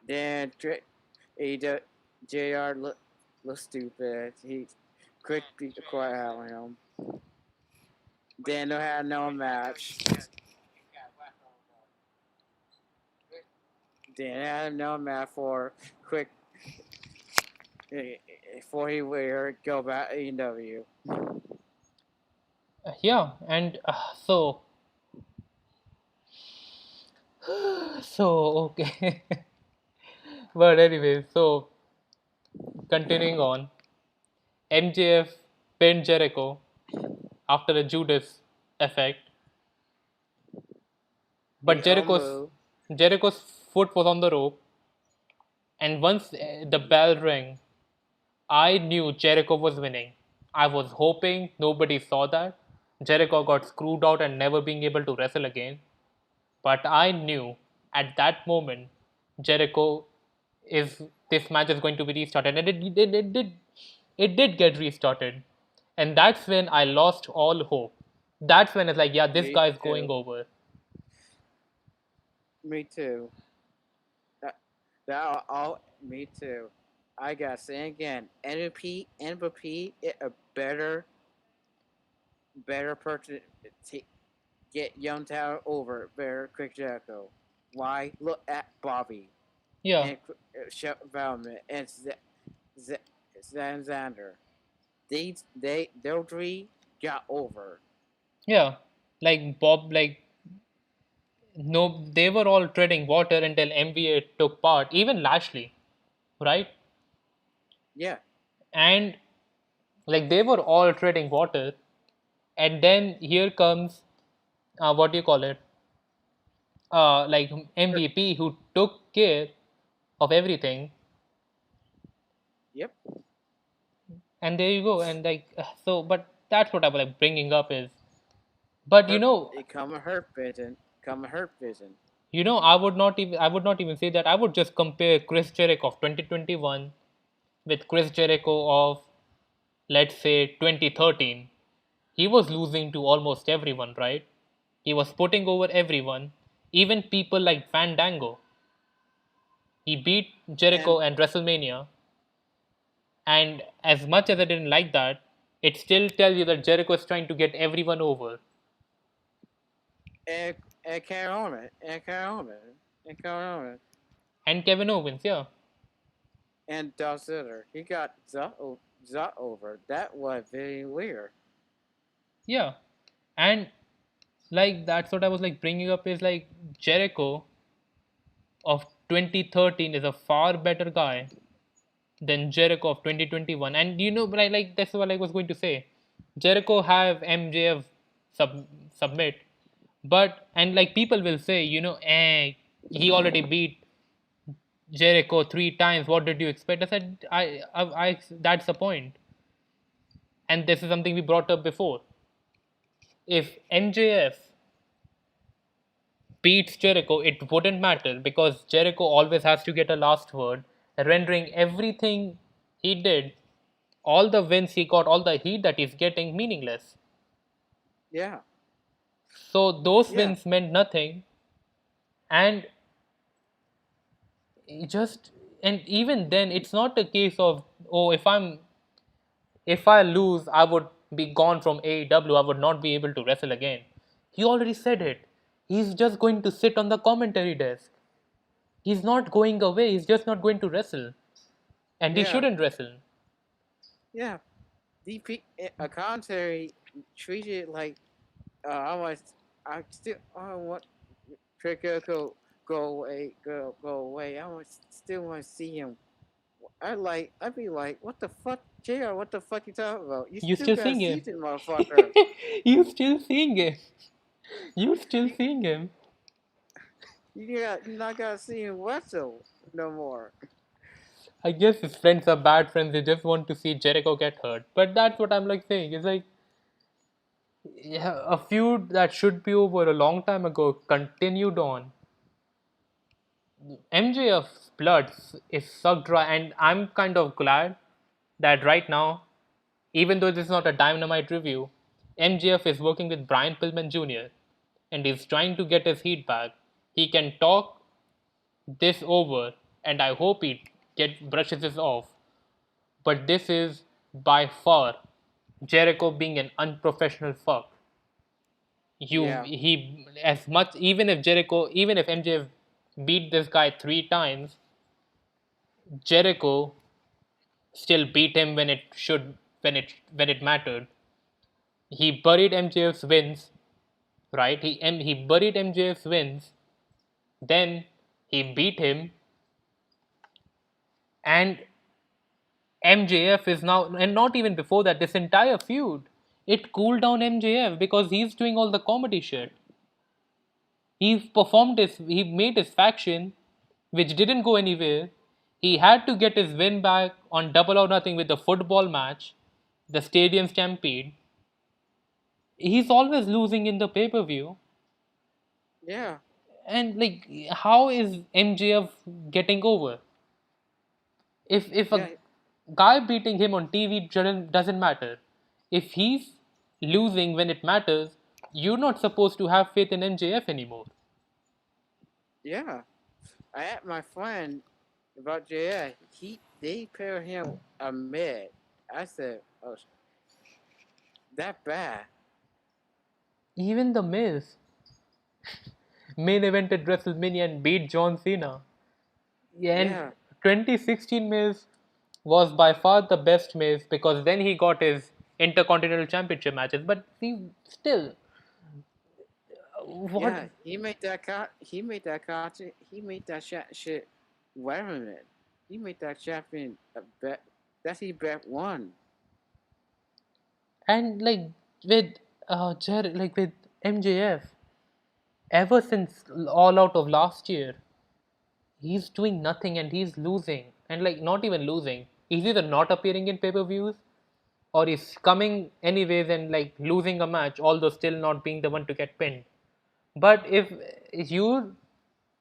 Then AEW Jr. look stupid. He quick beat the quiet out on him. Then they had no match. Then they had no match for quick before he would go back AEW. Yeah, and so okay. But anyway, so continuing on, MJF pinned Jericho after a Judas effect, but He own move. Jericho's foot was on the rope, and once the bell rang, I knew Jericho was winning. I was hoping nobody saw that. Jericho got screwed out and never being able to wrestle again. But I knew at that moment Jericho is this match is going to be restarted, and it did get restarted, and that's when I lost all hope. That's when it's like, yeah, this Me guy is going too. over. Me too. That all me too. I gotta say again, MVP is a better person to get Young Tower over better Quick Jericho. Why? Look at Bobby Yeah, and Velvet and Xander. Their three got over. yeah. Like Bob, like no, they were all treading water until MVA took part. Even Lashley, right? Yeah. And like they were all treading water, and then here comes what do you call it? Like MVP who took care of everything, Yep. and there you go. And like so, but that's what I'm like bringing up is, but It come a hurt vision. Come a hurt vision. I would not even say that. I would just compare Chris Jericho of 2021 with Chris Jericho of let's say 2013. He was losing to almost everyone, right? He was putting over everyone, even people like Fandango. He beat And Jericho at WrestleMania, and as much as I didn't like that, it still tells you that Jericho is trying to get everyone over. and Karen Orman. And Karen Orman. And Karen Orman. And Kevin Owens, yeah. and Dolph Ziggler. He got Zut over. That was very weird. Yeah, and like that's what I was like bringing up is like Jericho of 2013 is a far better guy than Jericho of 2021. And you know, but I like that's what I was going to say. Jericho have MJF submit, but and like people will say, he already beat Jericho 3 times. What did you expect? I said, that's the point. And this is something we brought up before. If MJF beats Jericho, it wouldn't matter because Jericho always has to get a last word, rendering everything he did, all the wins he got, all the heat that he's getting, meaningless. Yeah, So those yeah, wins meant nothing, and just and even then, it's not a case of oh, if I lose, I would be gone from AEW. I would not be able to wrestle again. He already said it. He's just going to sit on the commentary desk. He's not going away. He's just not going to wrestle. And he yeah, shouldn't wrestle. yeah. A commentary treated like I was. I want Tricker go away, go away. Still want to see him. I'd be like, what the fuck, JR? What the fuck you talking about? You You still still gotta seeing see him. this motherfucker. You still seeing him. You still You seeing him. you not gotta see him wrestle no more. I guess his friends are bad friends. They just want to see Jericho get hurt. But that's what I'm like saying. It's like yeah, a feud that should be over a long time ago continued on. MJF's blood is sucked dry, and I'm kind of glad that right now, even though this is not a Dynamite review, MJF is working with Brian Pillman Jr. and is trying to get his heat back. He can talk this over, and I hope he brushes this off. But this is by far Jericho being an unprofessional fuck. Yeah, He as much even if MJF beat this guy 3 times, Jericho still beat him when it mattered. He buried MJF's wins, right? He buried MJF's wins, then he beat him, and MJF is now, and not even before that, this entire feud, it cooled down MJF because he's doing all the comedy shit. He made his faction, which didn't go anywhere. He had to get his win back on Double or Nothing with the football match, the Stadium Stampede. He's always losing in the pay per view. yeah, And like, how is MJF getting over? If a yeah, guy beating him on TV doesn't matter, if he's losing when it matters, you're not supposed to have faith in MJF anymore. yeah. I asked my friend about JR. They pair him a mid. I said, oh, that bad. Even the Miz main evented WrestleMania and beat John Cena. Yeah, and Yeah, 2016 Miz was by far the best Miz because then he got his Intercontinental Championship matches. But he still, what? yeah. He made that shit relevant. He made that champion a bet. That's he bet one. And like with like with MJF, ever since All Out of last year, he's doing nothing and he's losing. And like not even losing. He's either not appearing in pay-per-views or he's coming anyways and like losing a match, although still not being the one to get pinned. But if you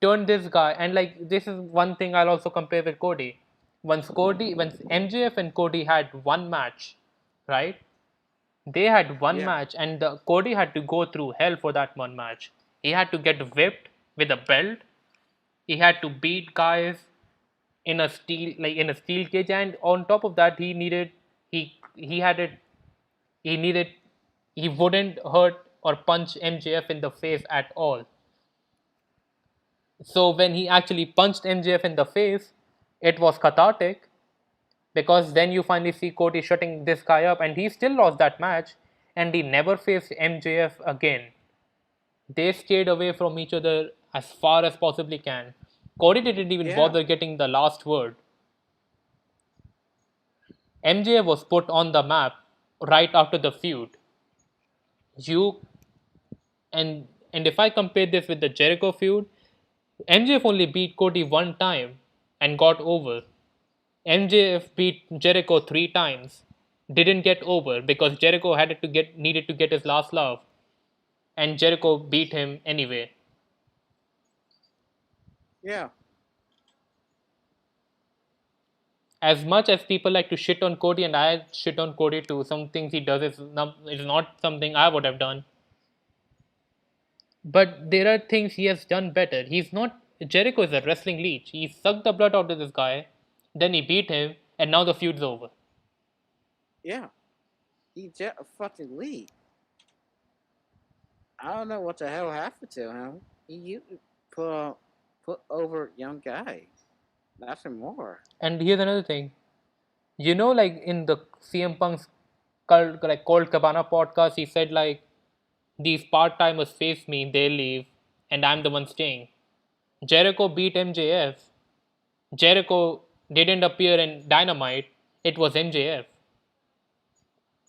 turn this guy and like this is one thing I'll also compare with Cody. Once MJF and Cody had one match, right? They had one Yeah, match, and Cody had to go through hell for that one match. He had to get whipped with a belt. He had to beat guys in a steel cage, and on top of that, he had it. He needed. He wouldn't hurt or punch MJF in the face at all. So when he actually punched MJF in the face, it was cathartic. Because then you finally see Cody shutting this guy up, and he still lost that match, and he never faced MJF again. They stayed away from each other as far as possibly can. Cody didn't even Yeah, bother getting the last word. MJF was put on the map right after the feud. You and if I compare this with the Jericho feud, MJF only beat Cody one time and got over. MJF beat Jericho 3 times, didn't get over because Jericho had to get needed to get his last laugh, and Jericho beat him anyway. yeah, As much as people like to shit on Cody, and I shit on Cody too, some things he does is not something I would have done. But there are things he has done better. He's not Jericho is a wrestling leech. He sucked the blood out of this guy, then he beat him, and now the feud's over. yeah. He just a fucking lead. I don't know what the hell happened to him. He used to put over young guys. Nothing more. And here's another thing. Like in the CM Punk's cult, like Cold Cabana podcast, he said like these part timers face me, they leave, and I'm the one staying. Jericho beat MJF. Jericho didn't appear in Dynamite. It was MJF.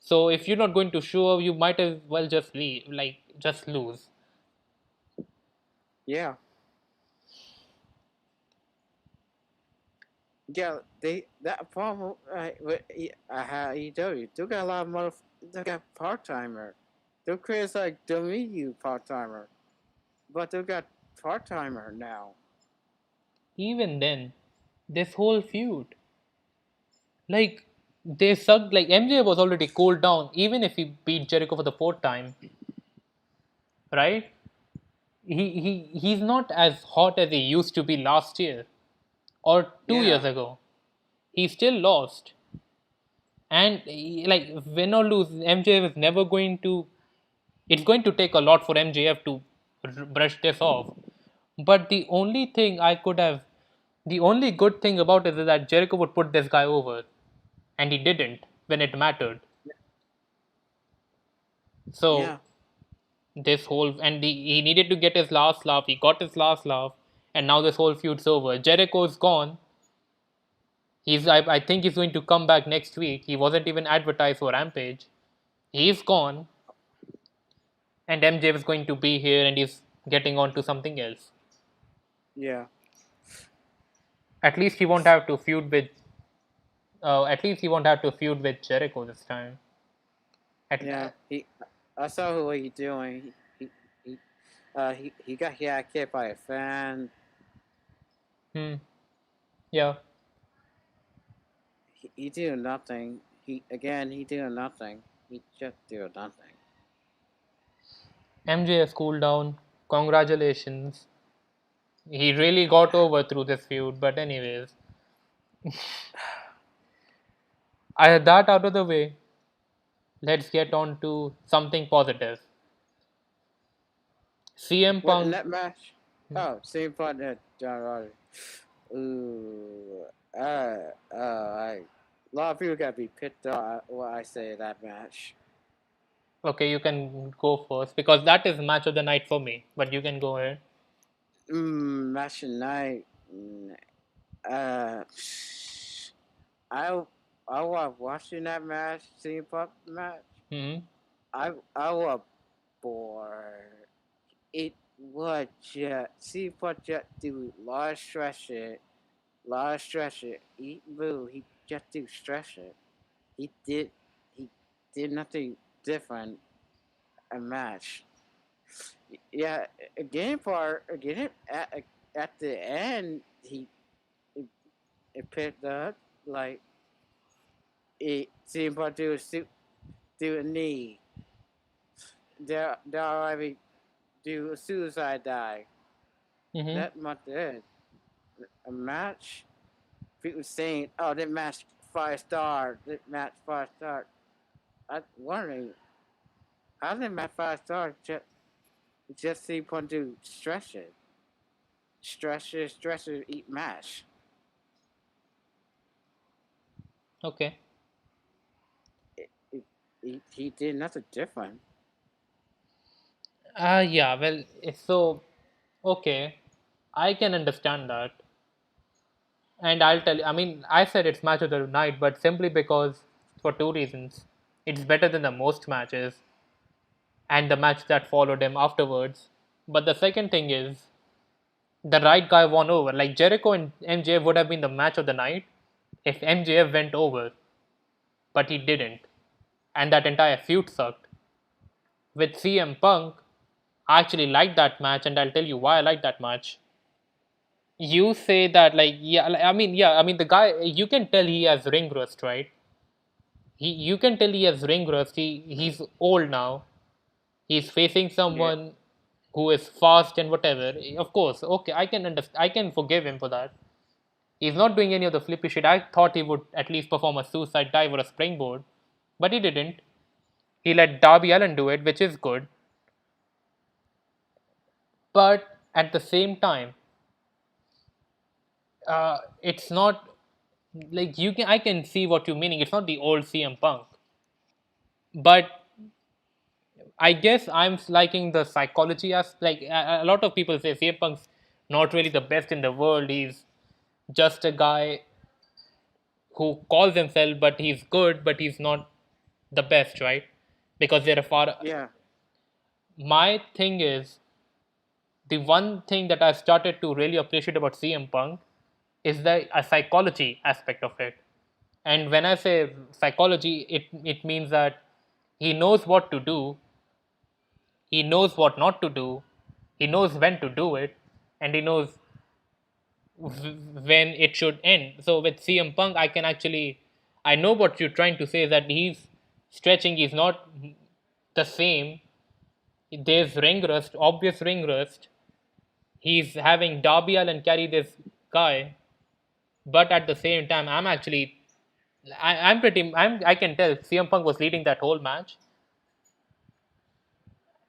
So if you're not going to show up, you might as well just leave, like just lose. Yeah, yeah. They that problem with how AEW. They got a lot of they got part timer. They create like WU part timer, but they got part timer now. Even then, this whole feud, like they sucked. Like MJ was already cooled down, even if he beat Jericho for the fourth time, right? He's not as hot as he used to be last year or 2 years Yeah, ago. He still lost, and like win or lose, MJF is never going to. It's going to take a lot for MJF to brush this off. But the only good thing about it is that Jericho would put this guy over, and he didn't when it mattered. So yeah, this whole and he needed to get his last laugh. He got his last laugh, and now this whole feud's over. Jericho's gone. I think he's going to come back next week. He wasn't even advertised for Rampage. He's gone, and MJ is going to be here, and he's getting on to something else. yeah, At least he won't have to feud with. At least he won't have to feud with Jericho this time. yeah. I saw what he doing. He got kicked by a fan. Hmm. Yeah. He do nothing. He do nothing. He just do nothing. MJF cooled down. Congratulations. He really got over through this feud. But anyways, I had that out of the way. Let's get on to something positive. CM What in Punk. that match? Oh, same partner, John Roderick. Ooh, a lot of people got to be pissed off what I say that match. Okay, you can go first because that is match of the night for me. But you can go ahead. Match tonight. Uh, I I was watching that match, same pop match. Hmm. I was bored. It was just see what just do lot of stress it. He move, he just do stress it. He did he did nothing different a match. Yeah, again at the end it picked up like it seemed to do a knee. There already do a suicide dive. Hmm. That much it. A match. People saying, "Oh, that match 5 star. That match 5 star." I wondering how did match 5 star just seem to stress it, stress it, eat mash. Okay. He did nothing different. Yeah, well, so, okay. I can understand that. And I'll tell you, I mean, I said it's match of the night, but simply because, for two reasons. It's better than the most matches and the match that followed him afterwards. But the second thing is, the right guy won over. Like Jericho and MJF would have been the match of the night if MJF went over, but he didn't. And that entire feud sucked. With CM Punk, I actually liked that match, and I'll tell you why I like that match. You say that, like, yeah, I mean, the guy, you can tell he has ring rust, right? You can tell he has ring rust. He's old now. He's facing Yeah, someone who is fast and whatever. Of course, okay, I can understand. I can forgive him for that. He's not doing any of the flippy shit. I thought he would at least perform a suicide dive or a springboard, but he didn't. He let Darby Allin do it, which is good. But at the same time, it's not like you can. I can see what you're meaning. It's not the old CM Punk, but I guess I'm liking the psychology as like a lot of people say CM Punk's not really the best in the world. He's just a guy who calls himself, but he's good, but he's not the best, right? Because they're a far. yeah, My thing is, the one thing that I started to really appreciate about CM Punk is the psychology aspect of it. And when I say psychology, it means that he knows what to do, he knows what not to do, he knows when to do it, and he knows when it should end. So with CM Punk, I can actually, I know what you're trying to say is that he's stretching, he's not the same. There's ring rust, obvious ring rust. He's having Darby Allin carry this guy, but at the same time, I'm actually, I'm pretty, I can tell CM Punk was leading that whole match,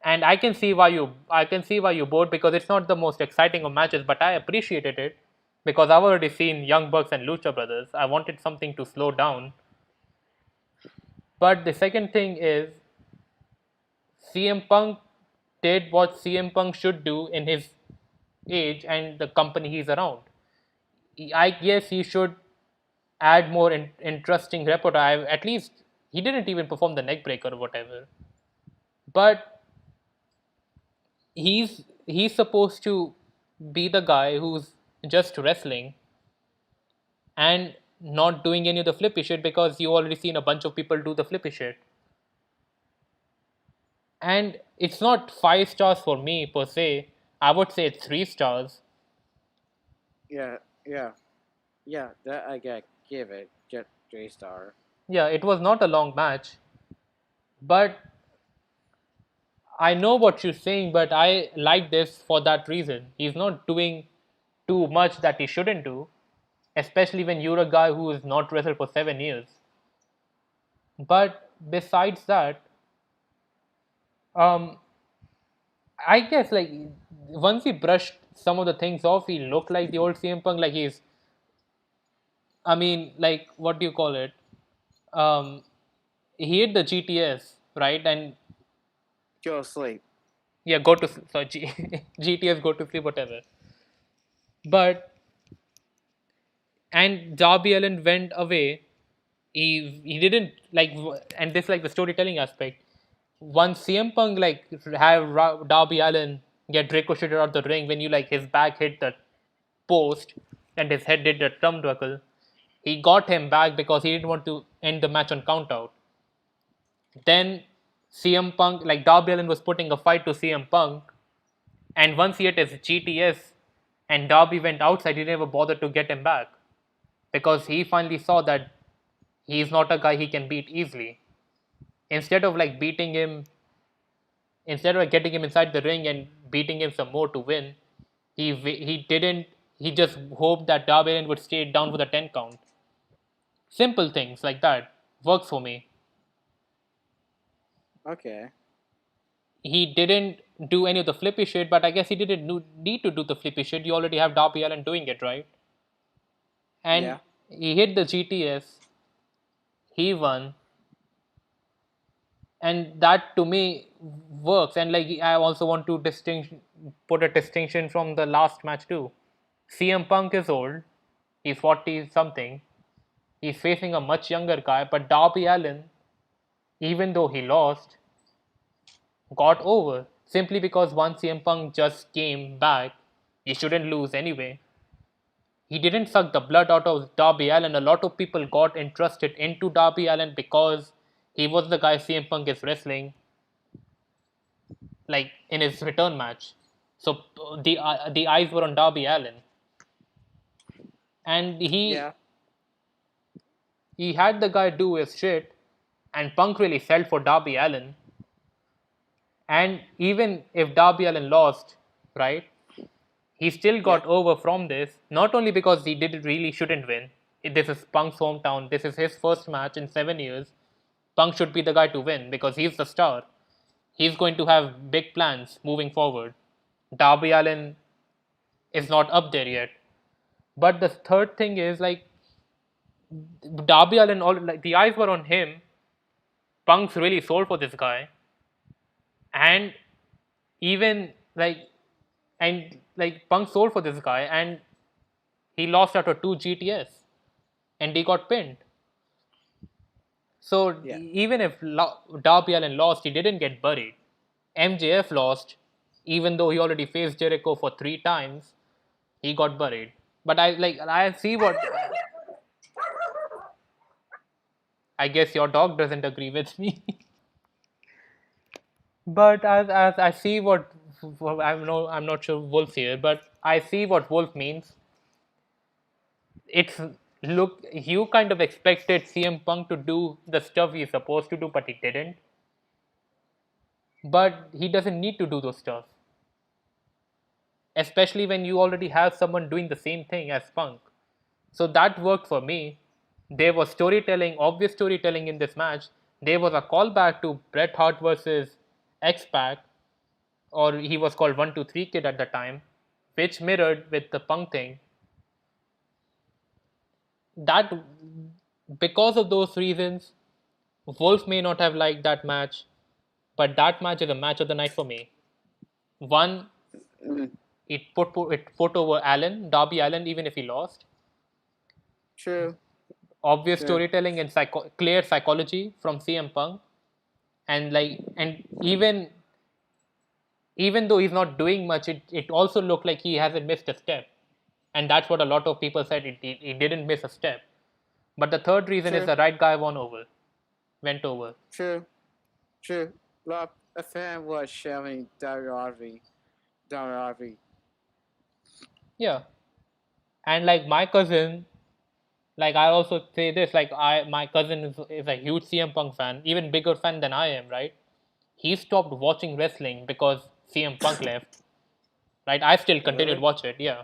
and I can see why you bored because it's not the most exciting of matches, but I appreciated it because I've already seen Young Bucks and Lucha Brothers. I wanted something to slow down. But the second thing is CM Punk did what CM Punk should do in his age and the company he's around. I guess he should add more interesting repertoire. At least he didn't even perform the neck breaker or whatever. But he's supposed to be the guy who's just wrestling and not doing any of the flippy shit because you already seen a bunch of people do the flippy shit. And it's not 5 stars for me per se. I would say it's 3 stars. yeah, yeah, yeah. That I gotta give it just 3 star. Yeah, it was not a long match, but I know what you're saying, but I like this for that reason. He's not doing too much that he shouldn't do, especially when you're a guy who is not wrestled for 7 years. But besides that, um, I guess like once he brushed some of the things off, he looked like the old CM Punk. Like he's, I mean, like what do you call it? Um, he hit the GTS, right? And Go sleep. yeah, go to so GTS, go to sleep, whatever. But and Darby Allin went away. He didn't like, and this like the storytelling aspect. Once CM Punk like have Darby Allin get ricocheted out the ring when you like his back hit the post and his head did the turnbuckle, he got him back because he didn't want to end the match on count out. Then CM Punk like Darby Allin was putting a fight to CM Punk, and once he hit his GTS and Darby went outside, he never bothered to get him back because he finally saw that he's not a guy he can beat easily. Instead of like beating him, instead of getting him inside the ring and beating him some more to win, he didn't. He just hoped that Darby Allin would stay down for the 10 count. Simple things like that works for me. Okay. He didn't do any of the flippy shit, but I guess he didn't need to do the flippy shit. You already have Darby Allin doing it, right? And Yeah. he hit the GTS, He won, and that to me works. And like I also want to put a distinction from the last match too. CM Punk is old, he's 40 something, he's facing a much younger guy, but Darby Allin, even though he lost, got over simply because once CM Punk just came back, he shouldn't lose anyway. He didn't suck the blood out of Darby Allin. A lot of people got interested into Darby Allin because he was the guy CM Punk is wrestling, like in his return match. So the eyes were on Darby Allin, and Yeah. he had the guy do his shit, and Punk really felt for Darby Allin. And even if Darby Allin lost, right, he still Yeah. got over from this. Not only because he did really shouldn't win. This is Punk's hometown. This is his first match in 7 years. Punk should be the guy to win because he's the star. He's going to have big plans moving forward. Darby Allin is not up there yet. But the third thing is like Darby Allin, all like the eyes were on him. Punk's really sold for this guy, and even Punk sold for this guy, and he lost after two GTS, and he got pinned. So Yeah. even if Darby Allin lost, he didn't get buried. MJF lost, even though he already faced Jericho for 3 times, he got buried. But I see what I guess your dog doesn't agree with me. But as I see what I'm not sure Wolf here, but I see what Wolf means. It's look you kind of expected CM Punk to do the stuff he's supposed to do, but he didn't. But he doesn't need to do those stuff, especially when you already have someone doing the same thing as Punk. So that worked for me. There was storytelling, obvious storytelling in this match. There was a callback to Bret Hart versus X Pac, or he was called 123 Kid at the time, which mirrored with the Punk thing. That because of those reasons, Wolf may not have liked that match, but that match is a match of the night for me. One, Mm, it put over Allen, Darby Allen, even if he lost. true. Obvious True. storytelling and clear psychology from CM Punk, and even though he's not doing much, it also looked like he hasn't missed a step, and that's what a lot of people said. He didn't miss a step. But the third reason is True. the right guy went over. True. True. Look, a fan was showing WRV. WRV. Yeah, and like my cousin, like I also say this, like my cousin is a huge CM Punk fan, even bigger fan than I am, right? He stopped watching wrestling because CM Punk left, right? I still continued to Really? watch it, yeah.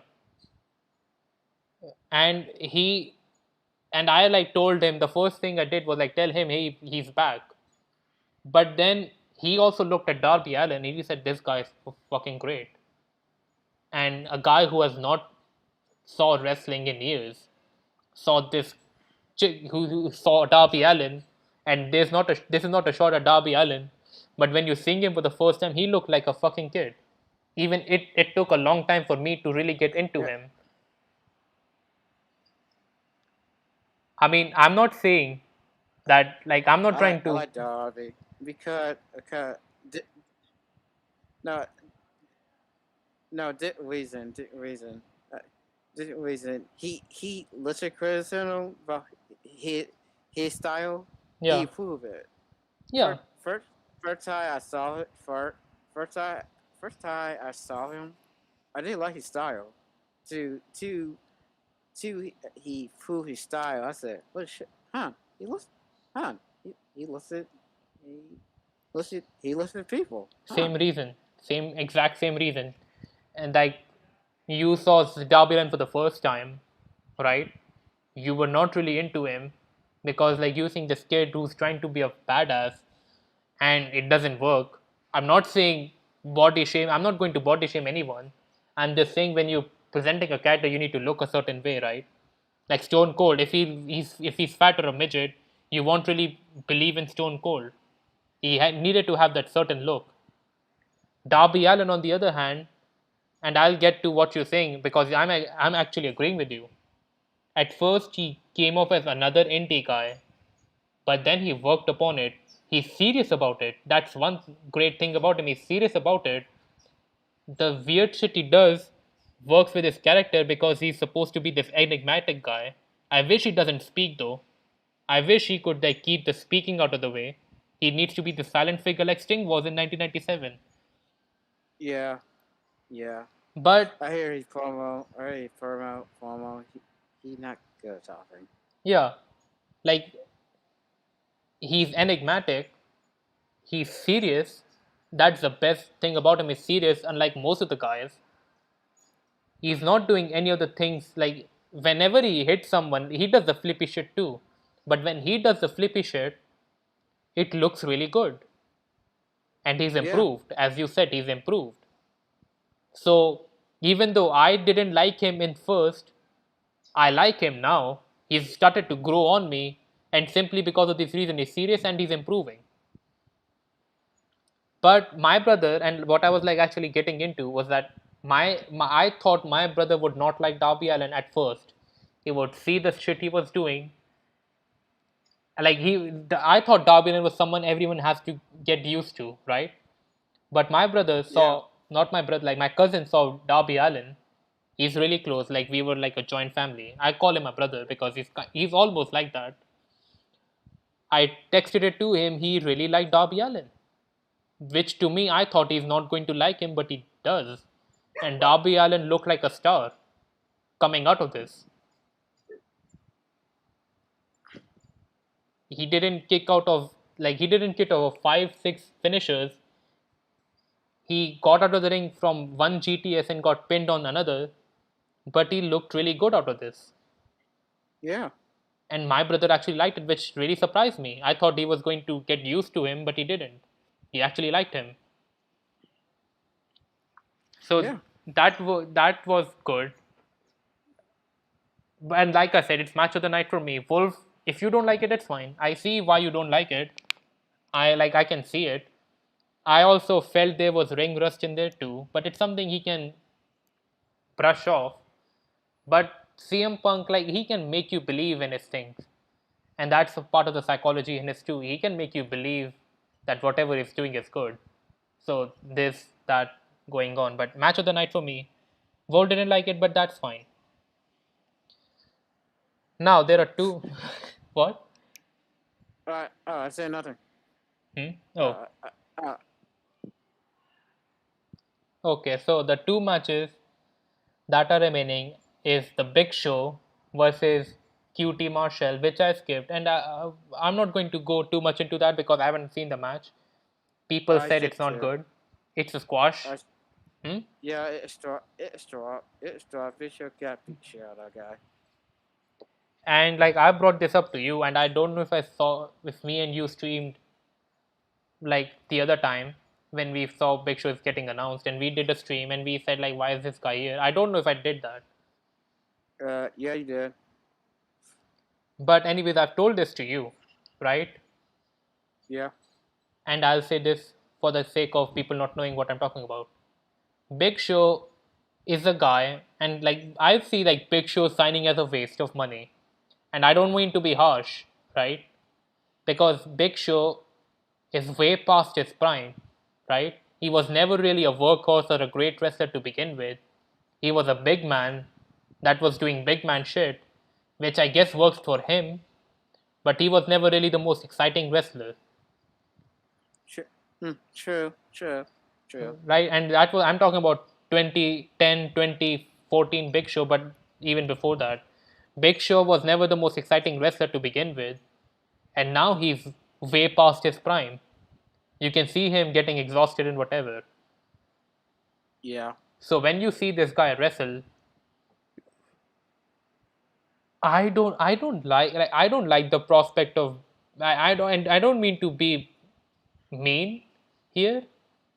And I like told him the first thing I did was like tell him, hey, he's back. But then he also looked at Darby Allin and he said, this guy is fucking great. And a guy who has not saw wrestling in years saw this chick who saw Darby Allin, and this is not a shot at Darby Allin, but when you sing him for the first time, he looked like a fucking kid. Even it took a long time for me to really get into Yeah. him. I mean, I'm not saying that like I'm not trying I to. like WRV because no no didn't reason didn't reason he listened criticism about his his style. He Yeah, improved it. yeah, First first time I saw it first time first time I saw him, I didn't like his style. To he proved his style. I said, "What shit? Huh? He looks, huh? He listed he listed people, huh?" same reason, same exact same reason, and like you saw Darby Allin for the first time, right? You were not really into him because like you think this kid who's trying to be a badass and it doesn't work. I'm not saying body shame. I'm not going to body shame anyone. I'm just saying when you're presenting a character, you need to look a certain way, right? Like Stone Cold, if he's fat or a midget, You won't really believe in Stone Cold. He needed to have that certain look. Darby Allin, on the other hand, and I'll get to what you're saying because I'm actually agreeing with you. At first, he came off as another indie guy, but then he worked upon it. He's serious about it. That's one great thing about him. He's serious about it. The weird shit he does works with his character because he's supposed to be this enigmatic guy. I wish he doesn't speak though. I wish he could like keep the speaking out of the way. He needs to be the silent figure like Sting was in 1997. Yeah, yeah. But I hear he's promo. I hear he's promo. He not good talking. yeah, like he's enigmatic, he's serious. That's the best thing about him. He's serious, unlike most of the guys. He's not doing any of the things like whenever he hits someone, he does the flippy shit too. But when he does the flippy shit, it looks really good. And he's Yeah, improved. As you said, he's improved. So even though I didn't like him in first, I like him now. He's started to grow on me, and simply because of this reason, he's serious and he's improving. But my brother, and what I was like actually getting into was that I thought my brother would not like Darby Allin at first. He would see the shit he was doing. Like I thought Darby Allin was someone everyone has to get used to, right? But my brother yeah, saw, not my brother, like my cousin saw Darby Allin. He's really close. Like we were like a joint family. I call him my brother because he's almost like that. I texted it to him. He really liked Darby Allin, which to me I thought he's not going to like him, but he does. And Darby Allin looked like a star coming out of this. He didn't kick out of he didn't kick out of 5, 6 finishers. He got out of the ring from one GTS and got pinned on another, but he looked really good out of this. yeah, And my brother actually liked it, which really surprised me. I thought he was going to get used to him, but he didn't. He actually liked him. So yeah, that was good. And like I said, it's match of the night for me. Wolf, if you don't like it, it's fine. I see why you don't like it. I can see it. I also felt there was ring rust in there too, but it's something he can brush off. But CM Punk, like he can make you believe in his things, and that's a part of the psychology in his too. He can make you believe that whatever he's doing is good. So there's that going on. But match of the night for me. Vol didn't like it, but that's fine. Now there are two. What? I say nothing. Oh, Uh, uh, uh, okay. So the two matches that are remaining is the Big Show versus QT Marshall, which I skipped, and I'm not going to go too much into that because I haven't seen the match. People I said it's skipped not too. good. It's a squash. I, Hmm? yeah, it's draw. Fisher got beat shit out of that guy. And like I brought this up to you, and I don't know if me and you streamed like the other time when we saw Big Show is getting announced, and we did a stream, and we said like, why is this guy here? I don't know if I did that, Yeah, you did. but anyways, I've told this to you, right? Yeah, And I'll say this for the sake of people not knowing what I'm talking about. Big Show is a guy, and like I see like Big Show signing as a waste of money, and I don't mean to be harsh, right? Because Big Show is way past his prime, right? He was never really a workhorse or a great wrestler to begin with. He was a big man that was doing big man shit, which I guess works for him, but he was never really the most exciting wrestler, true, true, true, true. right? And that was I'm talking about 2010, 2014 Big Show, but even before that, Big Show was never the most exciting wrestler to begin with, and now he's way past his prime. You can see him getting exhausted and whatever. Yeah, So when you see this guy wrestle, I don't like the prospect of I don't mean to be mean here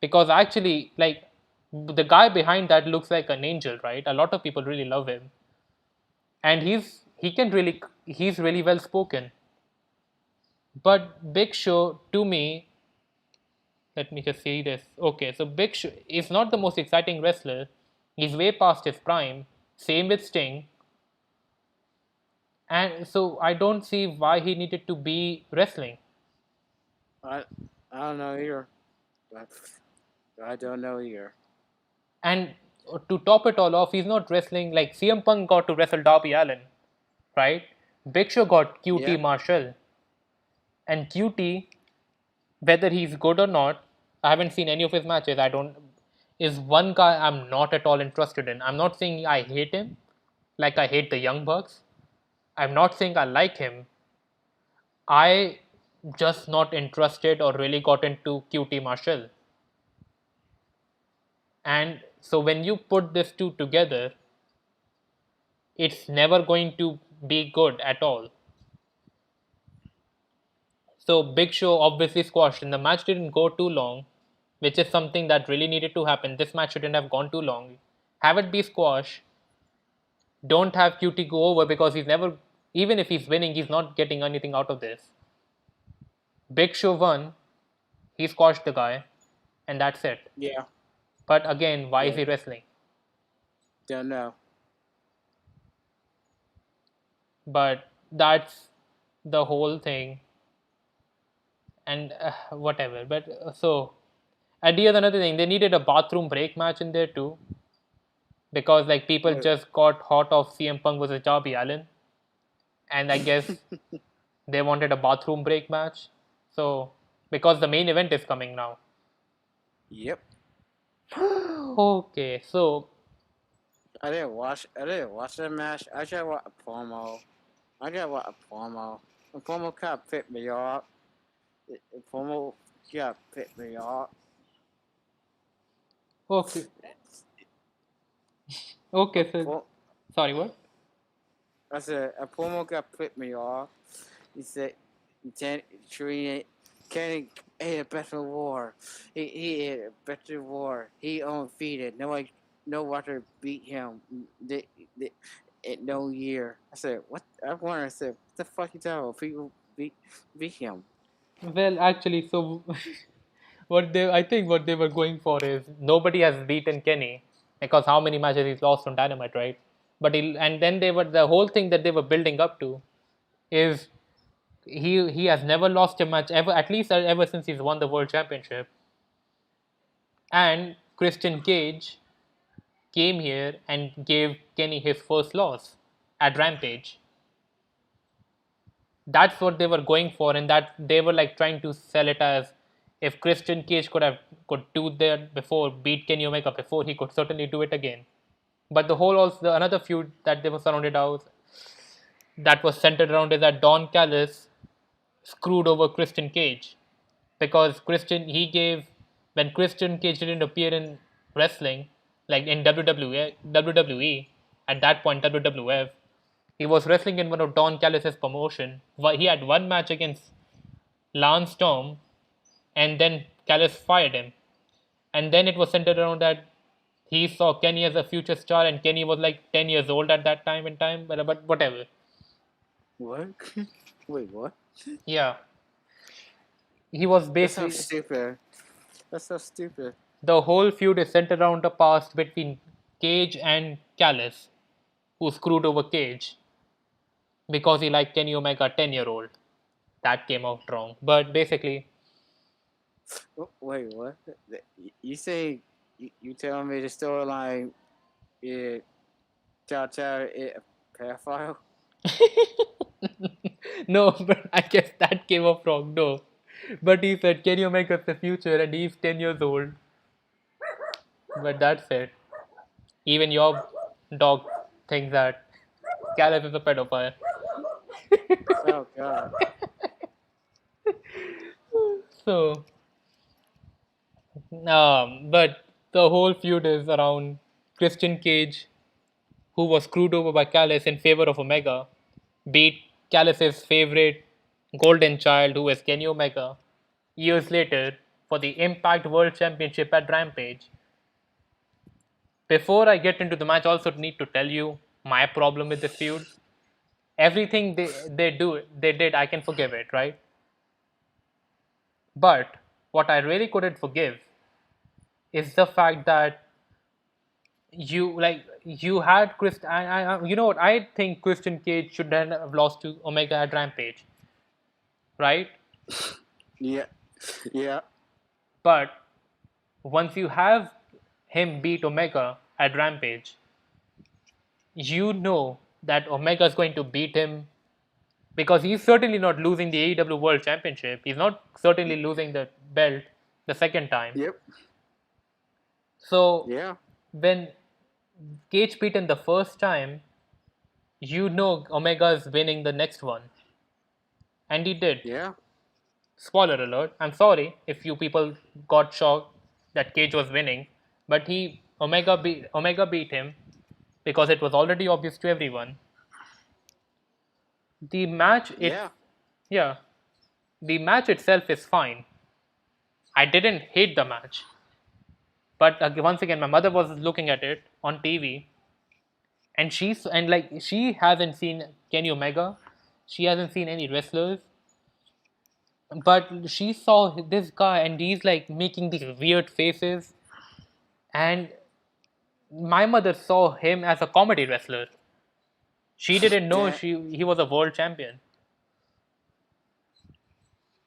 because actually like the guy behind that looks like an angel, right? A lot of people really love him, and he's really well spoken. But Big Show, to me, let me just see this. Okay, so Big Show is not the most exciting wrestler. He's way past his prime. Same with Sting. And so I don't see why he needed to be wrestling. I I don't know either. But I don't know either. And to top it all off, he's not wrestling like CM Punk got to wrestle Darby Allin, right? Big Show got QT Yeah. Marshall. And QT, whether he's good or not, I haven't seen any of his matches. I don't. Is one guy I'm not at all interested in. I'm not saying I hate him, like I hate the Young Bucks. I'm not saying I like him. I just not interested or really got into QT Marshall. And so when you put these two together, it's never going to be good at all. So Big Show obviously squashed, and the match didn't go too long, which is something that really needed to happen. This match shouldn't have gone too long. Have it be squash. Don't have QT go over because he's never, even if he's winning, he's not getting anything out of this. Big Show won. He squashed the guy, and that's it. Yeah. But again, why is Yeah. he wrestling? Don't know. But that's the whole thing, and whatever. But so, and here's another thing: they needed a bathroom break match in there too, because like people Wait. just got hot of CM Punk versus Darby Allin, and I guess they wanted a bathroom break match. So because the main event is coming now. Yep. Okay, so I didn't watch. I didn't watch that match. I just watched a promo. I just watched a promo. The promo kind of picked me up. The promo kind of picked me up. okay, okay, so Pro- sorry, what? I said a promo got picked me off. He said, Kenny ate a better war. He ate a better war. He undefeated. No one beat him. In no year. I said, what? I wonder. I said, what the fuck you talking about? People beat him. Well, actually, so what they I think what they were going for is nobody has beaten Kenny because how many matches he's lost on Dynamite, right? But and then they were the whole thing that they were building up to is he has never lost a match ever, at least ever since he's won the world championship. And Christian Cage came here and gave Kenny his first loss at Rampage. That's what they were going for, and that they were like trying to sell it as if Christian Cage could do that before, beat Kenny Omega before, he could certainly do it again. But the whole also another feud that they were surrounded out that was centered around is that Don Callis screwed over Christian Cage because Christian he gave when Christian Cage didn't appear in wrestling like in WWE at that point WWF, he was wrestling in one of Don Callis' promotion. He had one match against Lance Storm, and then Callis fired him. And then it was centered around that he saw Kenny as a future star, and Kenny was like 10 years old at that time in time, but whatever. What? Wait, what? Yeah, he was That sounds basically stupid. That's so stupid. the whole feud is centered around the past between Cage and Callis, who screwed over Cage because he liked Kenny Omega 10-year-old. That came out wrong. But basically, Wait, what? You say you telling me the storyline? Yeah, Chow is a pedophile. no, but I guess that came up wrong. No. But he said Kenny Omega's the future and he's 10 years old. But that's it. Even your dog thinks that Caleb is a pedophile. Oh God. So, but the whole feud is around Christian Cage, who was screwed over by Callis in favor of Omega, beat Callis' favorite golden child, who is Kenny Omega, years later for the Impact World Championship at Rampage. Before I get into the match, I also need to tell you my problem with this feud. Everything they did, I can forgive it, right? But what I really couldn't forgive is the fact that you had Chris. You know what? I think Christian Cage should then have lost to Omega at Rampage, right? Yeah. Yeah. But once you have him beat Omega at Rampage, you know that Omega is going to beat him because he's certainly not losing the AEW World Championship. He's not certainly losing the belt the second time. Yep. So Yeah. when Cage beat him the first time, you know Omega is winning the next one, and he did. Yeah. Spoiler alert. I'm sorry if you people got shocked that Cage was winning, but Omega beat him because it was already obvious to everyone. The match it Yeah. yeah, the match itself is fine. I didn't hate the match, but once again, my mother was looking at it on TV, and she hasn't seen Kenny Omega, she hasn't seen any wrestlers, but she saw this guy, and he's like making these weird faces, and my mother saw him as a comedy wrestler. She didn't know Yeah. he was a world champion.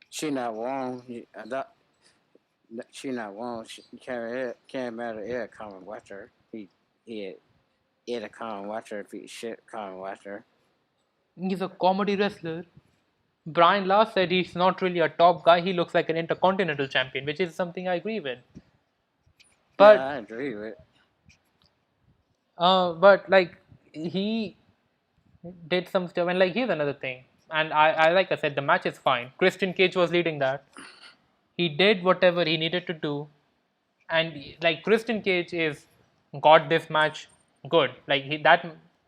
She not wrong. She not wrong. She can't matter. It come watch her. He it a come watch her. If he shit come watch her. He's a comedy wrestler. Brian Last said he's not really a top guy. He looks like an intercontinental champion, which is something I agree with. Yeah, But I agree with. but like he did some stuff, and like here's another thing. And I like I said, the match is fine. Christian Cage was leading that. He did whatever he needed to do, and like Christian Cage is got this match good. Like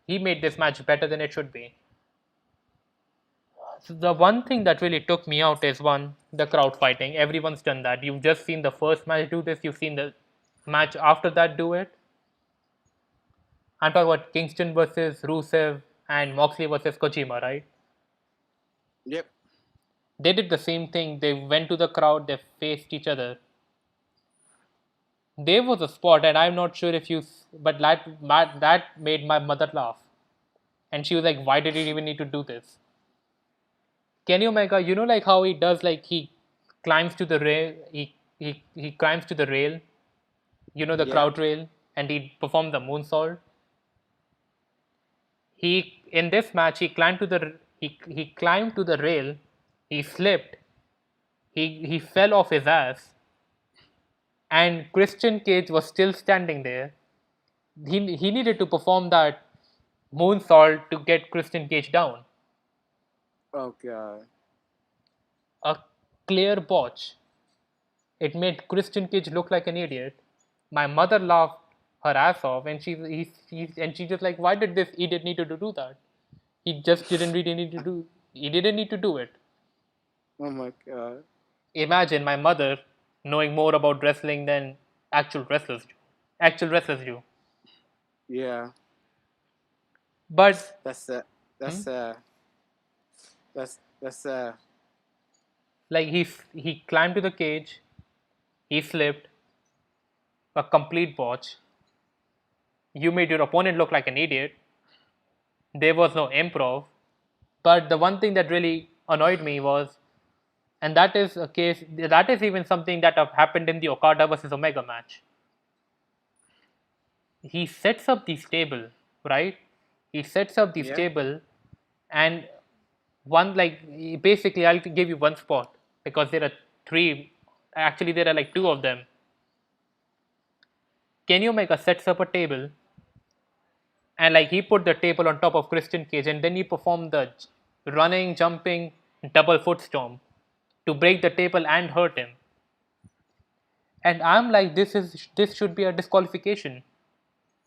he made this match better than it should be. So the one thing that really took me out is one, the crowd fighting. Everyone's done that. You've just seen the first match do this. You've seen the match after that do it. I'm talking about Kingston versus Rusev and Moxley versus Kojima, right? Yep. They did the same thing. They went to the crowd. They faced each other. There was a spot, and I'm not sure if but that made my mother laugh, and she was like, "Why did you even need to do this?" Kenny Omega, you know, like how he does, like he climbs to the rail, he climbs to the rail, you know, the Yeah. crowd rail, and he performed the moonsault. He in this match he climbed to the rail, he slipped, he fell off his ass, and Christian Cage was still standing there. He needed to perform that moonsault to get Christian Cage down. Oh god. A clear botch. It made Christian Cage look like an idiot. My mother laughed her ass off, and she just like, why did this idiot need to do that? He just didn't really need to do. He didn't need to do it. Oh my god. Imagine my mother knowing more about wrestling than actual wrestlers do. Actual wrestlers do. Yeah. But That's uh. hmm, That's that's like he climbed to the cage, he slipped, a complete botch. You made your opponent look like an idiot. There was no improv. But the one thing that really annoyed me was, and that is a case, that is even something that have happened in the Okada versus Omega match. He sets up the stable, right? He sets up the yeah. stable, and one like basically, I'll give you one spot because there are three. Actually, there are like two of them. Kenny Omega sets up a table, and like he put the table on top of Christian Cage, and then he performed the running, jumping, double foot storm to break the table and hurt him. And I'm like, this should be a disqualification.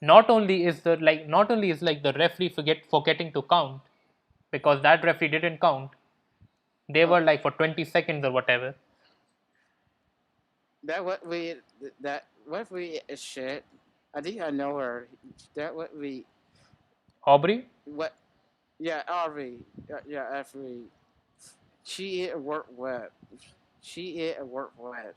Not only is like the referee forgetting to count because that referee didn't count. They Oh, were like for 20 seconds or whatever. that what we shit. I think I know her. That what we Aubrey, what yeah Aubrey yeah Aubrey. She worked well. She is a work for it.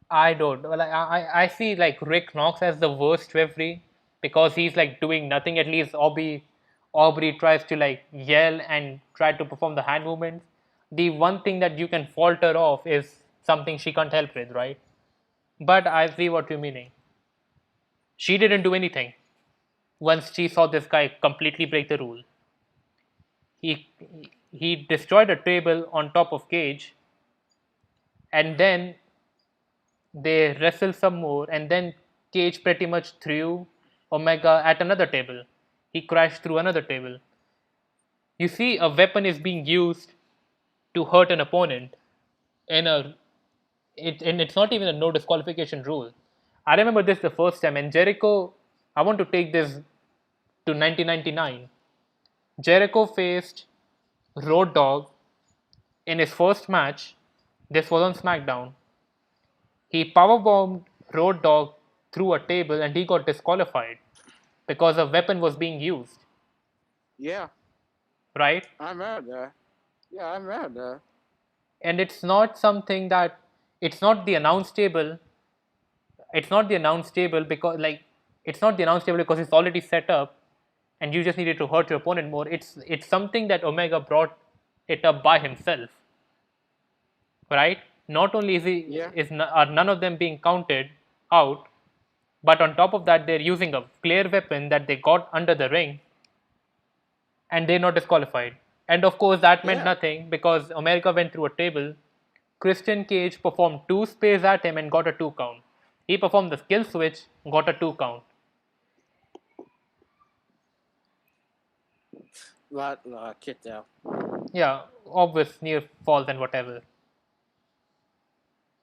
I don't. Well, I see like Rick Knox as the worst referee because he's like doing nothing. At least Aubrey tries to like yell and try to perform the hand movements. The one thing that you can fault her off is something she can't help with, right? But I see what you're meaning. She didn't do anything once she saw this guy completely break the rule. He he destroyed a table on top of Cage, and then they wrestled some more, and then Cage pretty much threw Omega at another table. He crashed through another table. You see, a weapon is being used to hurt an opponent in and it's not even a no disqualification rule. I remember this the first time, and Jericho. I want to take this to 1999. Jericho faced Road Dogg in his first match. This was on SmackDown. He powerbombed Road Dogg through a table and he got disqualified because a weapon was being used, Yeah, right? I remember that. Yeah, I remember that. And it's not something that it's not the announce table. It's not the announce table because like it's not the announce table because it's already set up and you just needed to hurt your opponent more. It's something that Omega brought it up by himself, right? Not only Yeah, are none of them being counted out, but on top of that, they're using a clear weapon that they got under the ring, and they're not disqualified. And of course, that meant yeah, nothing because America went through a table. Christian Cage performed two spears at him and got a 2 count. He performed the skill switch, got a 2 count. lot kicked out. Yeah, obvious near falls and whatever.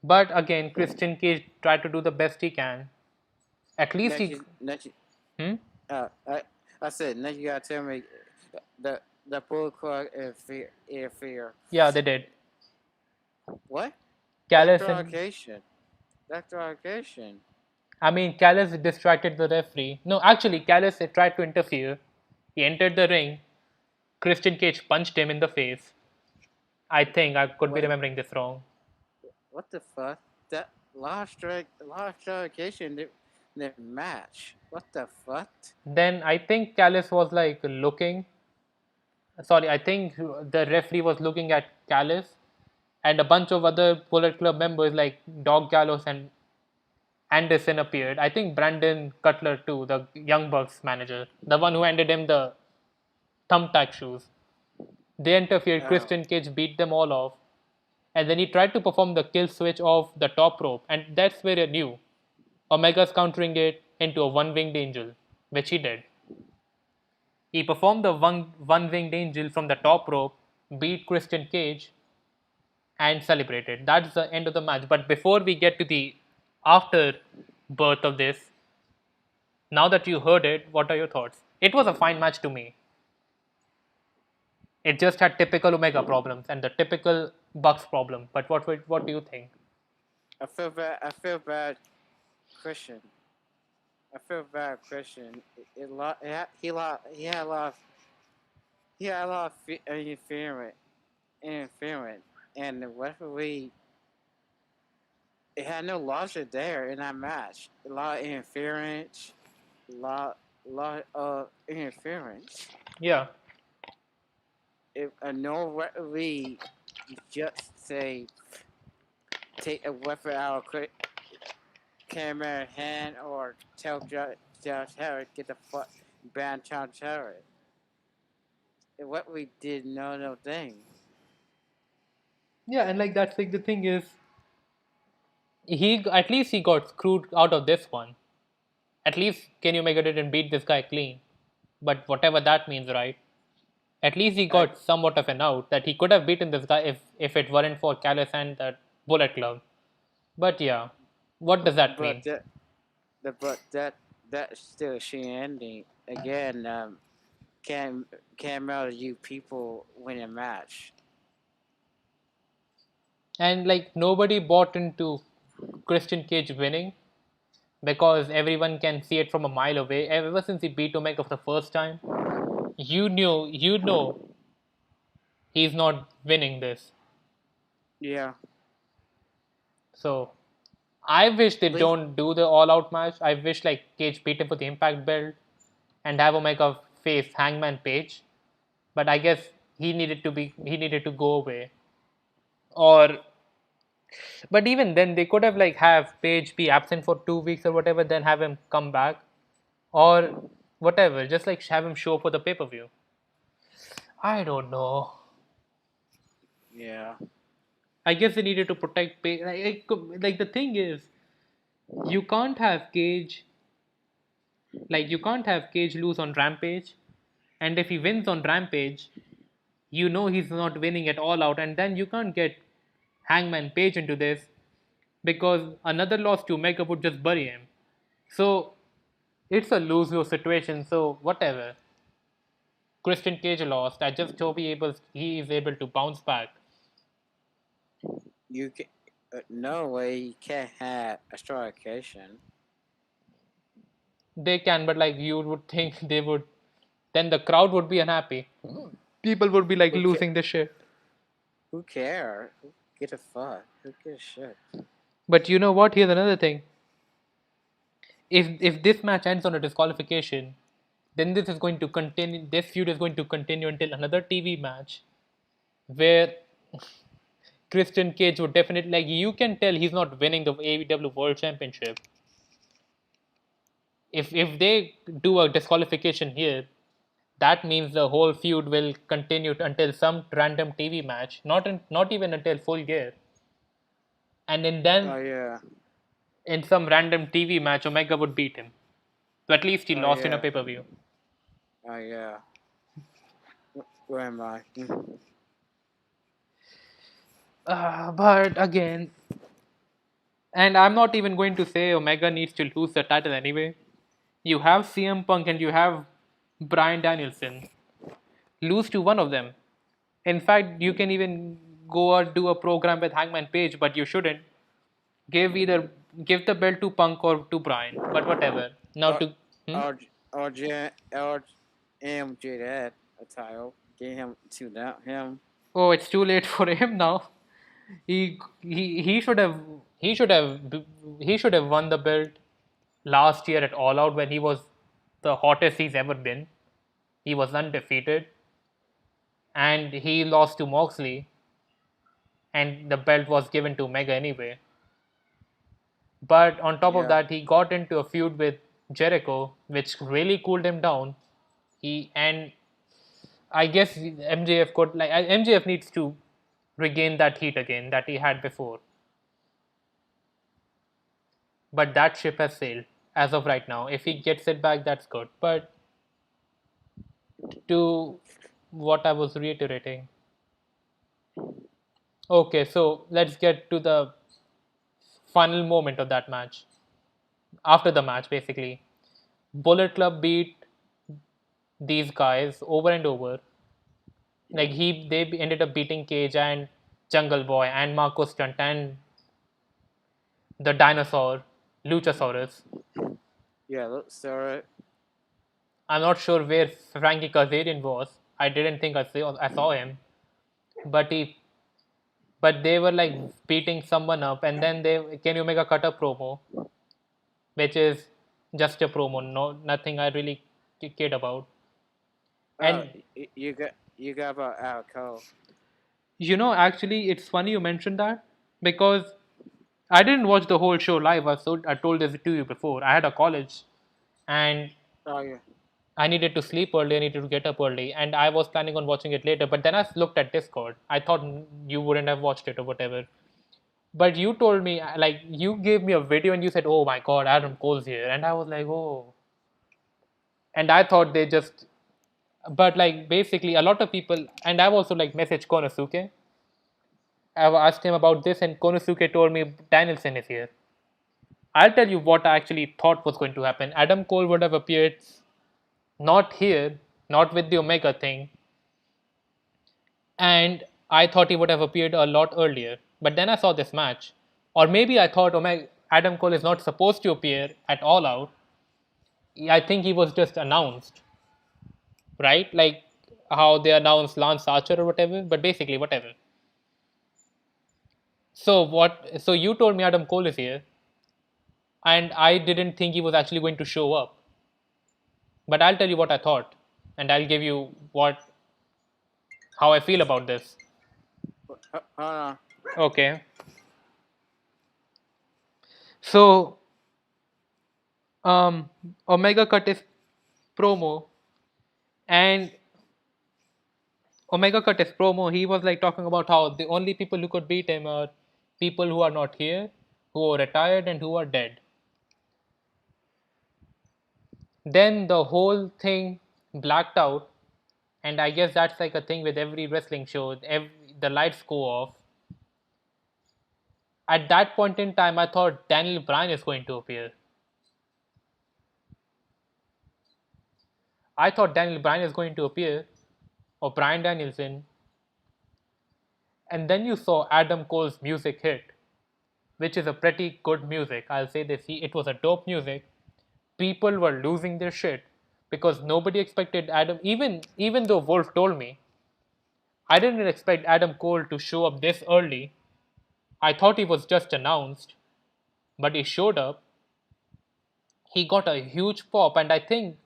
But again, Christian Cage tried to do the best he can. At least he. Next, Hmm? uh, I, I said, now you gotta tell me the bull clock interfere. Yeah, they did. What? That's Callis and provocation. That's provocation. I mean, Callis distracted the referee. No, actually, Callis tried to interfere. He entered the ring. Christian Cage punched him in the face. I think I could be What? remembering this wrong. What the fuck? That lost provocation didn't match. What the fuck? Then I think Callis was like looking. Sorry, I think the referee was looking at Callis, and a bunch of other Bullet Club members like Dog Gallows and Anderson appeared. I think Brandon Cutler too, the Young Bucks manager, the one who handed him the thumbtack shoes. They interfered. Oh, Christian Cage beat them all off, and then he tried to perform the kill switch off the top rope, and that's where I knew Omega's countering it into a one-winged angel, which he did. He performed the one-winged angel from the top rope, beat Christian Cage, and celebrated. That's the end of the match. But before we get to the after birth of this, now that you heard it, what are your thoughts? It was a fine match to me. It just had typical Omega problems and the typical Bucks problem. But what do you think? I feel bad. I feel bad, Christian. I feel bad, Christian. He had a lot. He had a lot of interference, and the referee. It had no logic there in that match. A lot of interference. Lot of interference. Yeah, If a no referee just say take a weapon out of camera hand or tell Josh Harris get the fuck ban Josh Harris. What we did no thing. yeah, and like that's like the thing is, he at least he got screwed out of this one. At least Kenny Omega didn't beat this guy clean. But whatever that means, right? At least he I got somewhat of an out that he could have beaten this guy if it weren't for Callis and that Bullet Club. But yeah, what does that but mean? that still she ending again. Can't matter you people win a match. And like nobody bought into Christian Cage winning because everyone can see it from a mile away. Ever since he beat Omega for the first time, you know he's not winning this. Yeah. So I wish they Lee. don't do the all-out match. I wish like Cage beat him for the Impact belt and have Omega face Hangman Page. But I guess he needed to go away. Or but even then they could have like have Page be absent for 2 weeks or whatever, then have him come back. Or whatever, just like have him show up for the pay-per-view. I don't know. Yeah. I guess they needed to protect Page. Like the thing is, you can't have Cage you can't have Cage lose on Rampage, and if he wins on Rampage, you know he's not winning at all out, and then you can't get Hangman Page into this because another loss to Omega would just bury him. So it's a lose-lose situation. So whatever. Christian Cage lost. I just hope he is able to bounce back. You can. No way. You can't have a strikecation. They can, but like you would think they would, then the crowd would be unhappy. People would be like Who ca- losing their shit. Who care? Who get a fuck? Who gives a shit? But you know what? Here's another thing. If this match ends on a disqualification, then this is going to continue. This feud is going to continue until another TV match, where Christian Cage would definitely like you can tell he's not winning the AEW World Championship. If they do a disqualification here, that means the whole feud will continue until some random TV match, not even until Full Gear. And Oh then yeah. in some random TV match, Omega would beat him. So at least he Oh lost in a yeah. pay-per-view. Oh yeah. Where am I? But again, and I'm not even going to say Omega needs to lose the title anyway. You have CM Punk and you have Bryan Danielson. Lose to one of them. In fact, you can even go or do a program with Hangman Page, but you shouldn't. Give the belt to Punk or to Bryan, but whatever. Now Or to hmm? or MJ that a title. Get him to that him. Oh, it's too late for him now. He should have he should have he should have won the belt last year at All Out when he was the hottest he's ever been. He was undefeated, and he lost to Moxley, and the belt was given to Mega anyway. But on top of Yeah. that, he got into a feud with Jericho, which really cooled him down. He and I guess MJF needs to regain that heat again that he had before. But that ship has sailed as of right now. If he gets it back, that's good. But to what I was reiterating. Okay, so let's get to the final moment of that match. After the match, basically, Bullet Club beat these guys over and over. Like they ended up beating Cage and Jungle Boy and Marco Stunt and the dinosaur Luchasaurus. Yeah. Look, sir. I'm not sure where Frankie Kazarian was. I didn't think I saw him, but they were like beating someone up, and then Kenny Omega cut a promo, which is just a promo, no nothing I really cared about. Oh, And you got about Al Cole. actually, it's funny you mentioned that because I didn't watch the whole show live. I told this to you before. I had a college, and Oh yeah. I needed to sleep early. I needed to get up early, and I was planning on watching it later. But then I looked at Discord. I thought you wouldn't have watched it or whatever. But you told me, like, you gave me a video and you said, "Oh my God, Adam Cole's here," and I was like, "Oh." And I thought they just, but like basically a lot of people, and I've also like messaged Konosuke. I've asked him about this, and Konosuke told me Danielson is here. I'll tell you what I actually thought was going to happen. Adam Cole would have appeared not here, not with the Omega thing, and I thought he would have appeared a lot earlier. But then I saw this match, or maybe I thought Adam Cole is not supposed to appear at All Out. I think he was just announced, right? Like how they announced Lance Archer or whatever. But basically, whatever. So what? So you told me Adam Cole is here, and I didn't think he was actually going to show up. But I'll tell you what I thought, and I'll give you what how I feel about this. Hold on. Okay. So um, Omega cut his promo, and Omega cut his promo. He was like talking about how the only people who could beat him are people who are not here, who are retired, and who are dead. Then the whole thing blacked out, and I guess that's like a thing with every wrestling show. The lights go off. At that point in time, I thought Daniel Bryan is going to appear. I thought Daniel Bryan is going to appear, or Bryan Danielson, and then you saw Adam Cole's music hit, which is a pretty good music. I'll say this: it was a dope music. People were losing their shit because nobody expected Adam. Even though Wolf told me, I didn't expect Adam Cole to show up this early. I thought he was just announced, but he showed up. He got a huge pop, and I think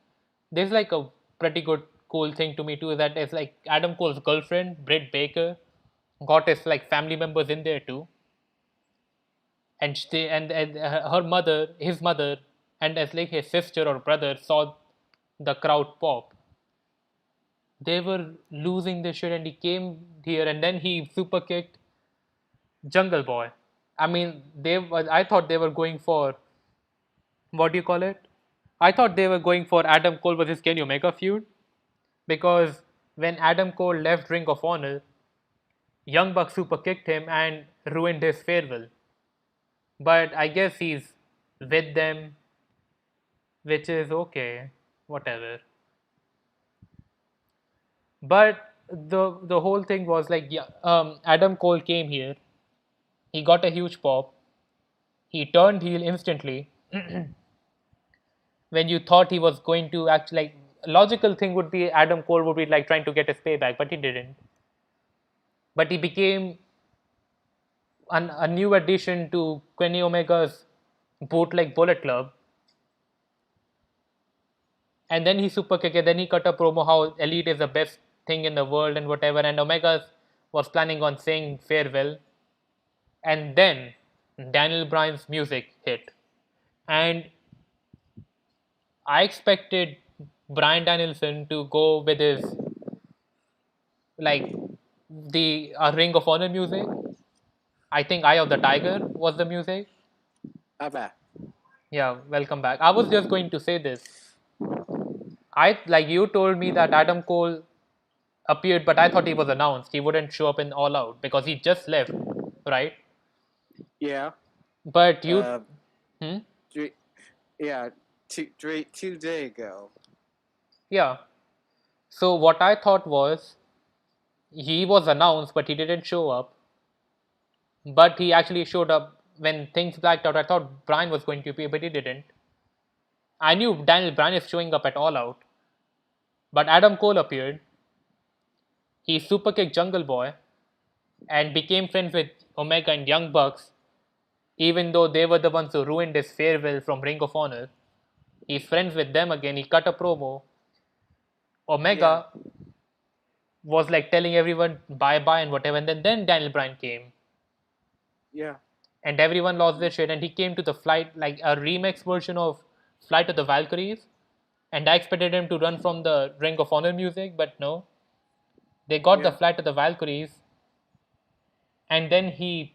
there's like a pretty good cool thing to me too. Is that it's like Adam Cole's girlfriend, Britt Baker, got his like family members in there too, and her mother, his mother, and as like his sister or brother saw the crowd pop. They were losing their shit, and he came here, and then he super kicked Jungle Boy. I mean, I thought they were going for what do you call it? I thought they were going for Adam Cole versus Kenny Omega feud because when Adam Cole left Ring of Honor, Young Bucks super kicked him and ruined his farewell. But I guess he's with them, which is okay, whatever. But the whole thing was like, yeah, Adam Cole came here, he got a huge pop, he turned heel instantly. When you thought he was going to actually like logical thing would be Adam Cole would be like trying to get his payback, but he didn't. But he became a new addition to Kenny Omega's bootleg Bullet Club, and then he super kicked it. Then he cut a promo how Elite is the best thing in the world and whatever. And Omega was planning on saying farewell, and then Daniel Bryan's music hit, and I expected Bryan Danielson to go with his like the Ring of Honor music. I think Eye of the Tiger was the music. How about? Yeah, welcome back. I was just going to say this. I like you told me that Adam Cole appeared, but I thought he was announced. He wouldn't show up in All Out because he just left, right? Yeah. But you, Uh, hmm? three, yeah, 2 days ago. Yeah. So what I thought was he was announced, but he didn't show up. But he actually showed up when things blacked out. I thought Brian was going to appear, but he didn't. I knew Daniel Bryan is showing up at All Out, but Adam Cole appeared. He super kicked Jungle Boy and became friends with Omega and Young Bucks, even though they were the ones who ruined his farewell from Ring of Honor. He's friends with them again. He cut a promo. Yeah. Omega was like telling everyone bye bye and whatever, and then Daniel Bryan came, Yeah. and everyone lost their shit. And he came to the flight like a remix version of Flight of the Valkyries, and I expected him to run from the Ring of Honor music, but no, they got the Yeah. Flight of the Valkyries, and then he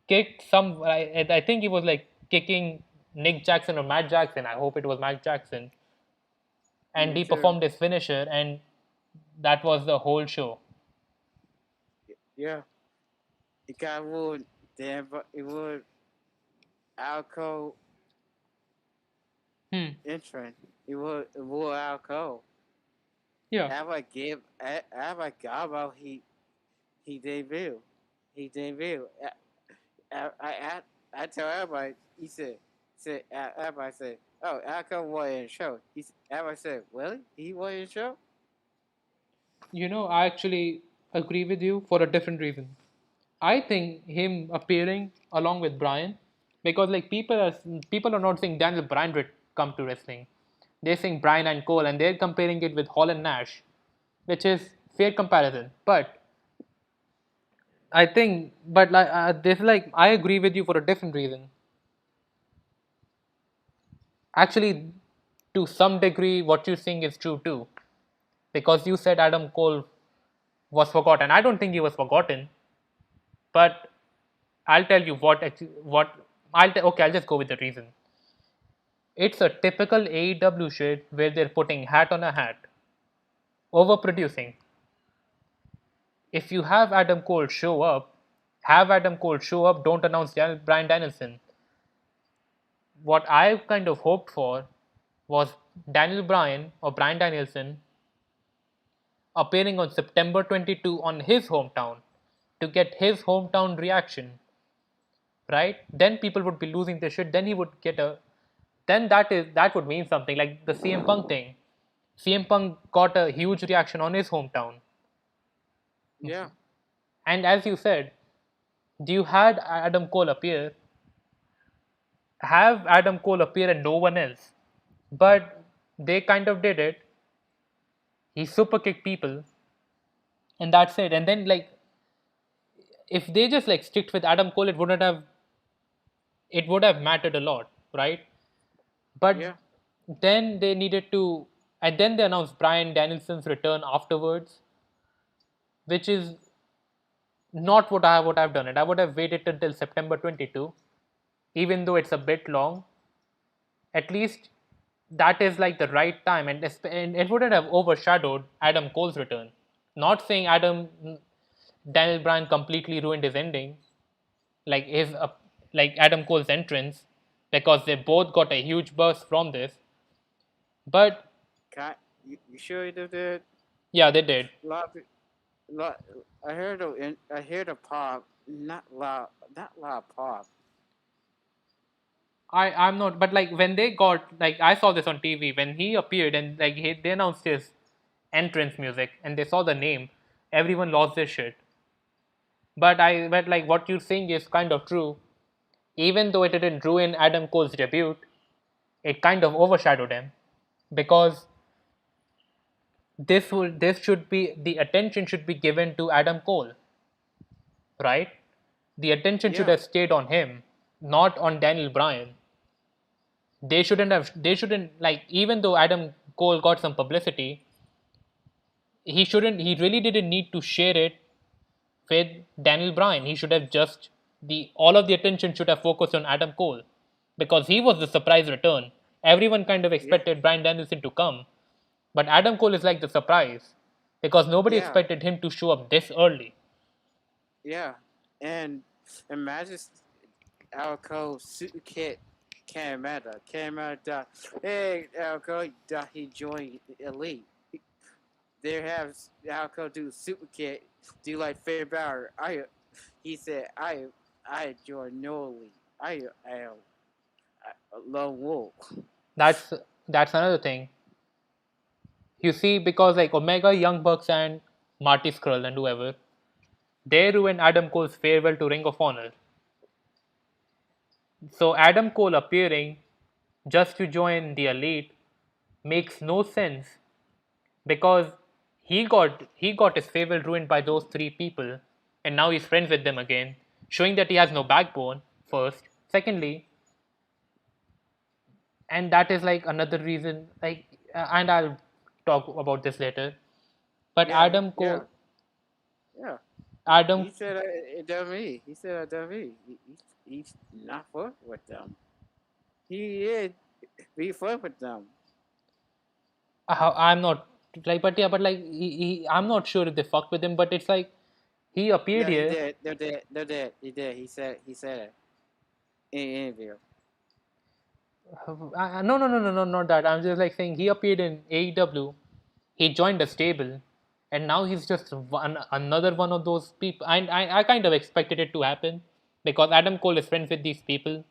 kicked some. I think he was like kicking Nick Jackson or Matt Jackson. I hope it was Matt Jackson, and Me he too. performed his finisher, and that was the whole show. Yeah. It got wood. Then it would alcohol Hmm. entrance. It would alcohol. Yeah. Have I Gabo he debut. He debut. I tell everybody. Everybody said, "Oh, Alco was in the show." Everybody said, "Really? He was in the show?" I actually agree with you for a different reason. I think him appearing along with Bryan, because like people are not saying Daniel Bryan would come to wrestling. They're saying Bryan and Cole, and they're comparing it with Hall and Nash, which is fair comparison. But I think, but like this, like I agree with you for a different reason. Actually, to some degree, what you're saying is true too, because you said Adam Cole was forgotten. I don't think he was forgotten, but I'll tell you what okay. I'll just go with the reason. It's a typical AEW shit where they're putting hat on a hat, overproducing. If you have Adam Cole show up. Don't announce Bryan Danielson. What I kind of hoped for was Daniel Bryan or Bryan Danielson appearing on September 22 on his hometown to get his hometown reaction, right? Then people would be losing their shit. Then he would get a. Then that would mean something like the CM Punk thing. CM Punk got a huge reaction on his hometown, Yeah. and as you said, you had Adam Cole appear, have Adam Cole appear and no one else, but they kind of did it. He super kicked people, and that's it. And then like if they just like sticked with Adam Cole, it would have mattered a lot, right? But Yeah. then they needed to, and then they announced Bryan Danielson's return afterwards, which is not what I would have done. It I would have waited until September 22, even though it's a bit long. At least that is like the right time, and it wouldn't have overshadowed Adam Cole's return. Not saying Daniel Bryan completely ruined his ending, like like Adam Cole's entrance, because they both got a huge buzz from this. But You sure you did that? yeah, they did. Lot, lot, I heard a pop, not loud pop. I'm not, but like when they got like I saw this on TV when he appeared and like they announced his entrance music and they saw the name, everyone lost their shit. But like what you're saying is kind of true. Even though it didn't ruin Adam Cole's debut, it kind of overshadowed him because this should be the attention should be given to Adam Cole, right? The attention should Yeah. have stayed on him, not on Daniel Bryan. They shouldn't like even though Adam Cole got some publicity, he really didn't need to share it with Daniel Bryan. He should have just the all of the attention should have focused on Adam Cole because he was the surprise return. Everyone kind of Yeah. expected Bryan Danielson to come, but Adam Cole is like the surprise because nobody Yeah. expected him to show up this early. Yeah. And imagine Alco Super Kit came out. Hey, Alco, he joined Elite. They have Alco do Super Kit, do like Fair Balor. He said, I joined no Elite. I am a lone wolf. That's that's another thing. You see, because like Omega, Young Bucks, and Marty Skrull and whoever, they ruined Adam Cole's farewell to Ring of Honor. So Adam Cole appearing just to join the Elite makes no sense because he got his farewell ruined by those three people, and now he's friends with them again, showing that he has no backbone. First, secondly, and that is like another reason. Like, and I'll talk about this later. But Yeah, yeah, yeah. Adam, He said it done me. He said it done me. He's not fuck with them. He is be fuck with them. I'm not like, but yeah, but like, I'm not sure if they fucked with him, but it's like he appeared Yeah, he here. did. They're dead. They're dead. He did. He said it in an interview. No, no, no, no, no, not that. I'm just like saying he appeared in AEW. He joined a stable, and now he's just another one of those people. And I kind of expected it to happen because Adam Cole is friends with these people,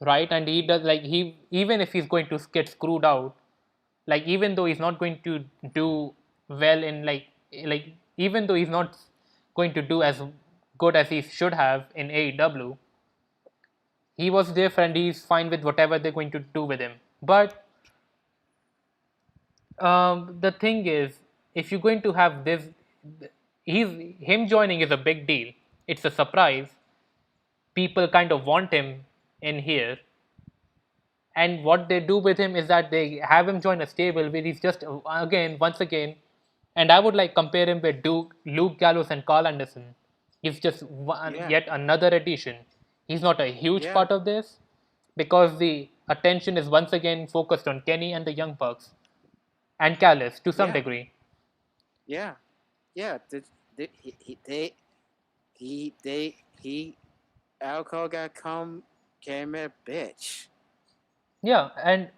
right? And he does like he even if he's going to get screwed out, like even though he's not going to do well in like even though he's not going to do as good as he should have in AEW. He was there and he's fine with whatever they're going to do with him. But the thing is, if you're going to have this, he's him joining is a big deal. It's a surprise. People kind of want him in here, and what they do with him is that they have him join a stable where he's just once again, and I would like compare him with Luke Gallows and Carl Anderson. He's just Yeah. yet another addition. He's not a huge Yeah. part of this because the attention is once again focused on Kenny and the Young Bucks and Callis to some Yeah. degree. Yeah. Yeah. He alcohol got came a bitch. Yeah, and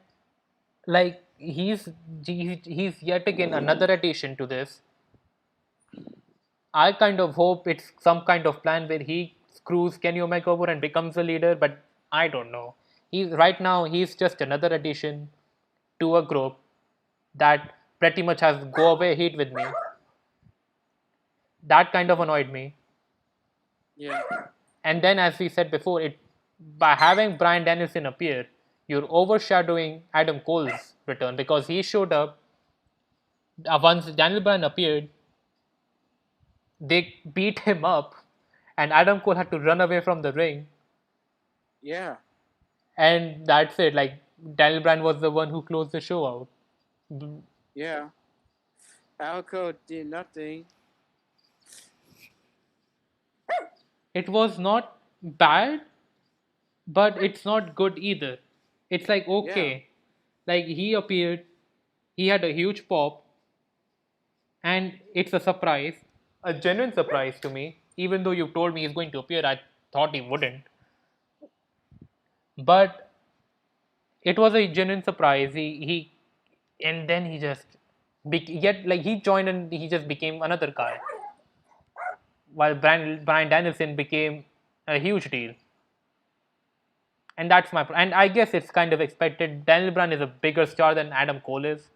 like he's yet again another addition to this. I kind of hope it's some kind of plan where he screws Kenny Omega over and becomes a leader, but I don't know. He's right now he's just another addition to a group that pretty much has go away heat with me. That kind of annoyed me. Yeah. And then, as we said before, it by having Bryan Danielson appear, you're overshadowing Adam Cole's return because he showed up once Daniel Bryan appeared. They beat him up, and Adam Cole had to run away from the ring, Yeah. and that's it. Like Daniel Bryan was the one who closed the show out. Yeah. Alco did nothing. It was not bad, but it's not good either. It's like Yeah. okay, like he appeared, he had a huge pop, and it's a surprise, a genuine surprise to me. Even though you told me he's going to appear, I thought he wouldn't. But it was a genuine surprise. And then he just, yet like he joined and he just became another guy, while Bryan Danielson became a huge deal. And that's my and I guess it's kind of expected. Daniel Bryan is a bigger star than Adam Cole is,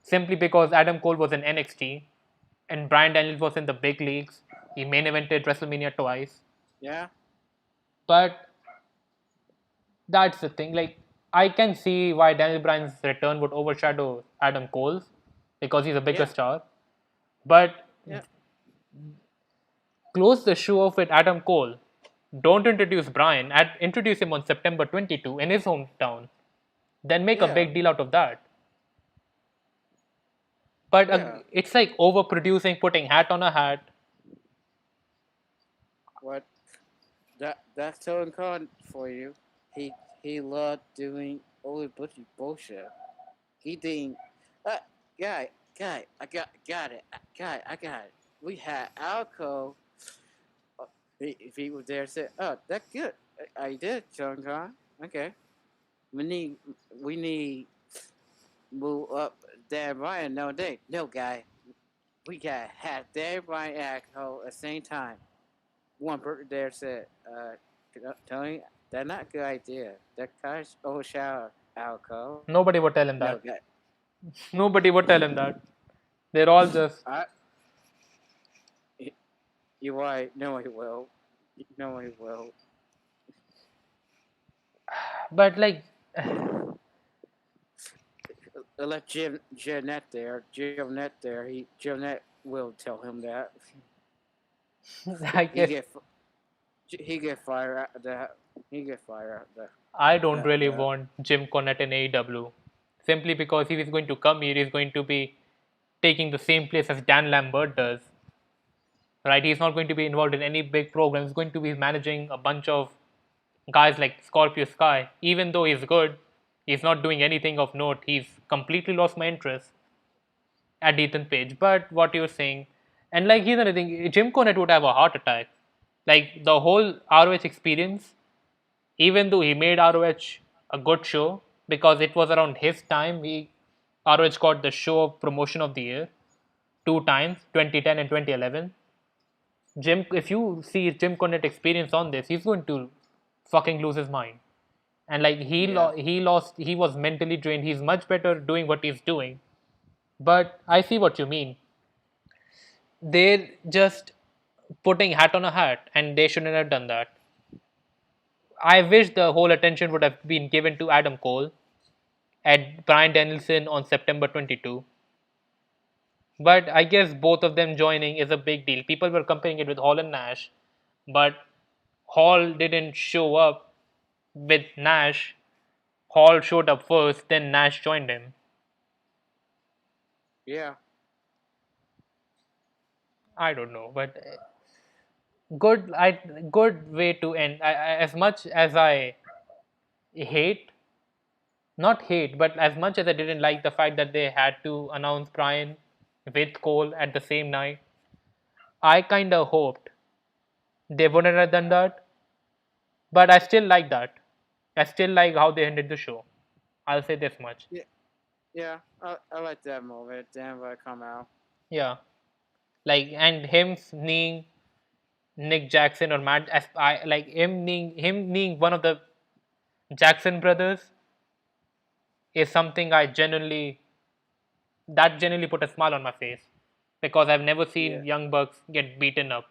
simply because Adam Cole was in NXT and Bryan Daniels was in the big leagues. He main evented WrestleMania twice. Yeah. But that's the thing. Like I can see why Daniel Bryan's return would overshadow Adam Cole's because he's a bigger Yeah. star. But Yeah. close the show off with Adam Cole. Don't introduce Bryan. Introduce him on September 22 in his hometown. Then make a Yeah. big deal out of that. But Yeah. it's like overproducing, putting hat on a hat. What? That's Tony Khan for you. He loved doing old bullshit. He didn't. Uh, guy, got it. I got it. We had Alco. If he was there, said, "Oh, that's good. I did, Tony Khan. Okay. We need move up Dan Ryan. No guy. We got had Dan Ryan Alco at the same time. One person there said, Tony, that's not a good idea. That guy's overshadow Alco. Nobody would tell him No that. guy. Nobody would tell him that. They're all just. You're right. No, he will. No, he will. But like, I left Jeanette there. Jeanette will tell him that. I He guess get fired out of that. He get fired out of that. I don't that- really that. want Jim Cornette in AEW. Simply because if he's going to come here, he's going to be taking the same place as Dan Lambert does. Right? He's not going to be involved in any big program. He's going to be managing a bunch of guys like Scorpio Sky. Even though he's good, he's not doing anything of note. He's completely lost my interest at Ethan Page. But what you're saying, and like here's another thing, Jim Cornette would have a heart attack. Like the whole ROH experience, even though he made ROH a good show because it was around his time, ROH got the show of promotion of the year two times, 2010 and 2011. If you see Jim Cornette experience on this, he's going to fucking lose his mind. And like he was mentally drained. He's much better doing what he's doing. But I see what you mean. They're just putting hat on a hat, and they shouldn't have done that. I wish the whole attention would have been given to Adam Cole and Bryan Danielson on September 22. But I guess both of them joining is a big deal. People were comparing it with Hall and Nash, but Hall didn't show up with Nash. Hall showed up first, then Nash joined him. Yeah. I don't know, but good. Good way to end. As much as I hate, not hate, but as much as I didn't like the fact that they had to announce Bryan with Cole at the same night, I kind of hoped they wouldn't have done that. But I still like that. I still like how they ended the show. I'll say this much. Yeah. Yeah. I like that moment. Damn, I come out. Yeah, like and him kneeing Nick Jackson or Matt, as I like him kneeing one of the Jackson brothers is something I genuinely put a smile on my face because I've never Yeah. seen Young Bucks get beaten up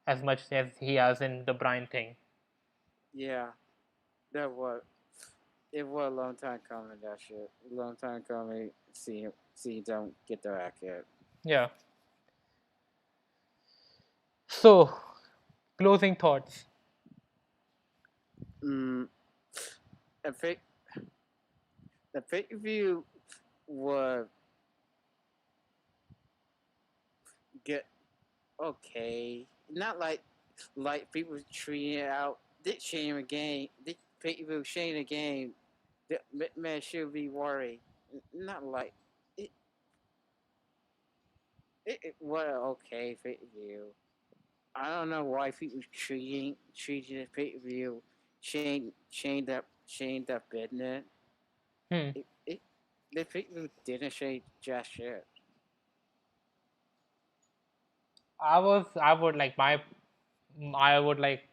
as much as he has in the Bryan thing. Yeah. That was. It was a long time coming. That shit. A long time coming. See them get their act hit. Yeah. So, closing thoughts. Mm. The pay the pay per view was get okay. Not like people treating it out. This shame a game. This pay per view shame a game. The man should be worried. Not like it. It was okay pay per view. I don't know why people treating the pay per view change that business. Hmm. It the pay per view didn't change just shit. I would like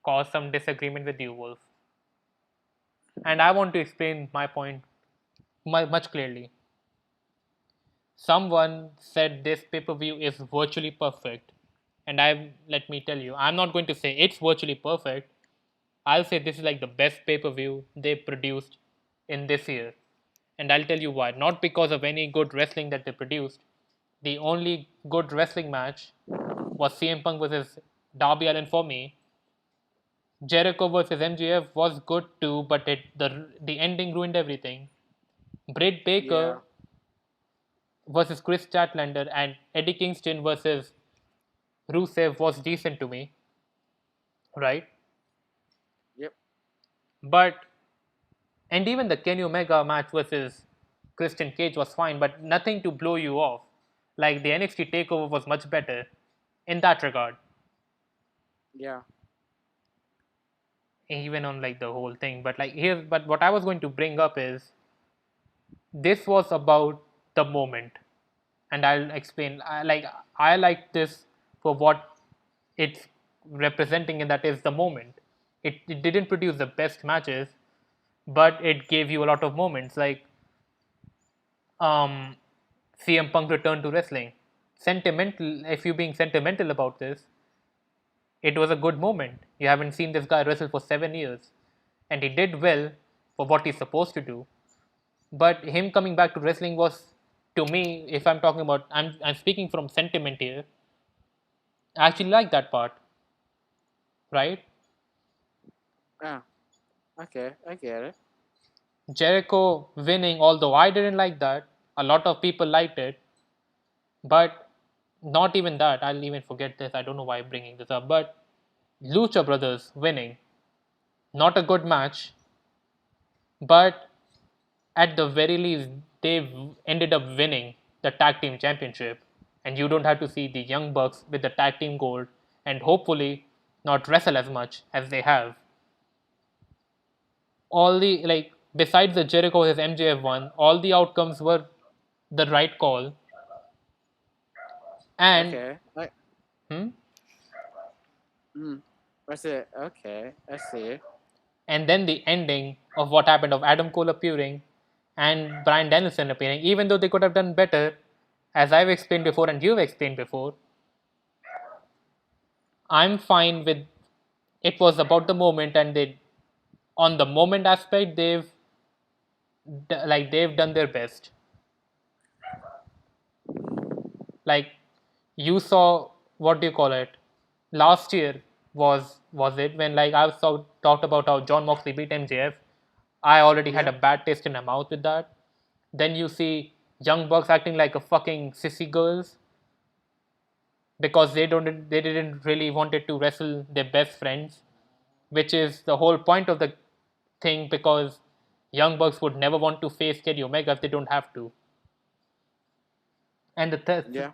cause some disagreement with you, Wolf, and I want to explain my point much clearly. Someone said this pay-per-view is virtually perfect, and I let me tell you, I'm not going to say it's virtually perfect. I'll say this is like the best pay-per-view they produced in this year, and I'll tell you why. Not because of any good wrestling that they produced. The only good wrestling match was CM Punk versus Darby Allin for me. Jericho versus MJF was good too, but the ending ruined everything. Britt Baker Yeah. versus Chris Statlander and Eddie Kingston versus Rusev was decent to me, right? Yep. But and even the Kenny Omega match versus Christian Cage was fine, but nothing to blow you off. Like the NXT Takeover was much better in that regard, Yeah. even on like the whole thing. But what I was going to bring up is this was about the moment, and I'll explain. I like this for what it's representing, and that is the moment. It didn't produce the best matches, but it gave you a lot of moments like um, CM Punk return to wrestling. Sentimental, if you're being sentimental about this, it was a good moment. You haven't seen this guy wrestle for 7 years, and he did well for what he's supposed to do. But him coming back to wrestling was, to me, if I'm talking about, I'm speaking from sentiment here. I actually like that part, right? Ah. Okay. I get it. Jericho winning, although I didn't like that, a lot of people liked it, but not even that. I'll even forget this. I don't know why I'm bringing this up, but Lucha Brothers winning, not a good match, but at the very least, they ended up winning the tag team championship, and you don't have to see the Young Bucks with the tag team gold and hopefully not wrestle as much as they have. All the like besides the Jericho versus MJF one, all the outcomes were the right call, and Okay. hmm, Mm. I said okay. I see. and then the ending of what happened of Adam Cole appearing and Brian Danielson appearing, even though they could have done better, as I've explained before and you've explained before, I'm fine with it was about the moment, and they on the moment aspect they've done their best. Like you saw, what do you call it? Last year was it when like I saw talked about how John Moxley beat MJF. I already had Yeah. a bad taste in my mouth with that. Then you see Young Bucks acting like a fucking sissy girls because they didn't really wanted to wrestle their best friends, which is the whole point of the thing, because Young Bucks would never want to face Kenny Omega if they don't have to. And Yeah.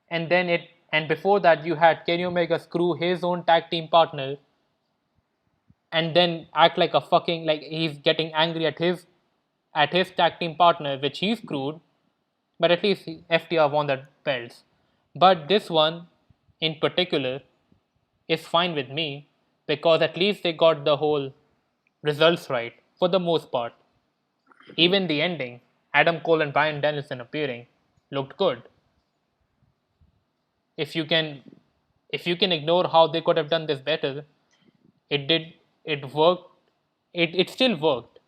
and then it and before that you had Kenny Omega screw his own tag team partner and then act like a fucking like he's getting angry at his tag team partner which he screwed, but at least FTR won the belts. But this one in particular is fine with me because at least they got the whole results right for the most part. Even the ending, Adam Cole and Bryan Danielson appearing, looked good. If you can if you can ignore how they could have done this better, it did it worked. It still worked,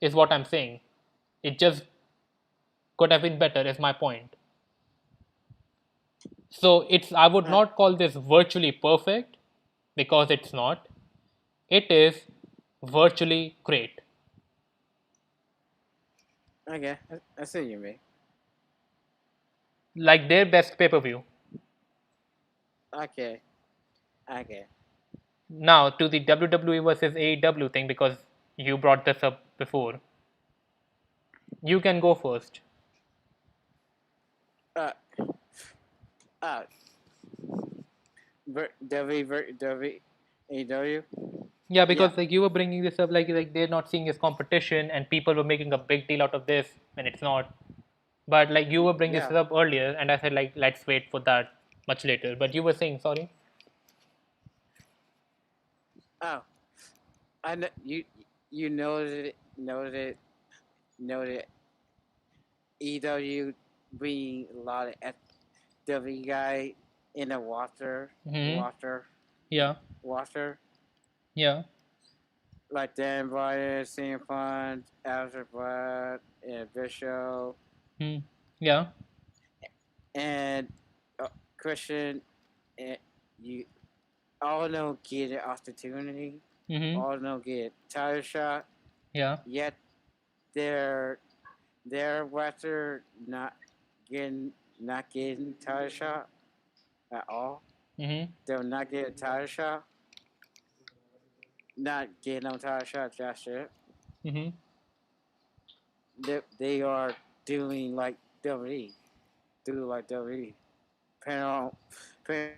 is what I'm saying. It just could have been better, is my point. So it's I would Uh, not call this virtually perfect because it's not. It is virtually great. okay. I see what you mean. Like their best pay-per-view. Okay. Okay. Now to the WWE versus AEW thing, because you brought this up before. You can go first. Uh. Uh. W. AEW. Yeah, Yeah. because like you were bringing this up, like they're not seeing as competition, and people were making a big deal out of this when it's not. But like you were bringing this Yeah. up earlier, and I said like let's wait for that much later. But you were saying sorry. Oh. I know you. You noted EW being a lot of FW guy in the Hmm. water, Yeah, water, yeah, like Dan Bryan, CM Punk, Alistair Black, and Bishop, hmm, yeah, and Christian, and you all don't get an opportunity, hmm, all don't get title shot, yeah, yet they're water getting not getting title shot at all. hmm, They'll not get a title shot, not getting no title shot. That's it. hmm. They are doing like WWE, do like WWE. Panel, panel,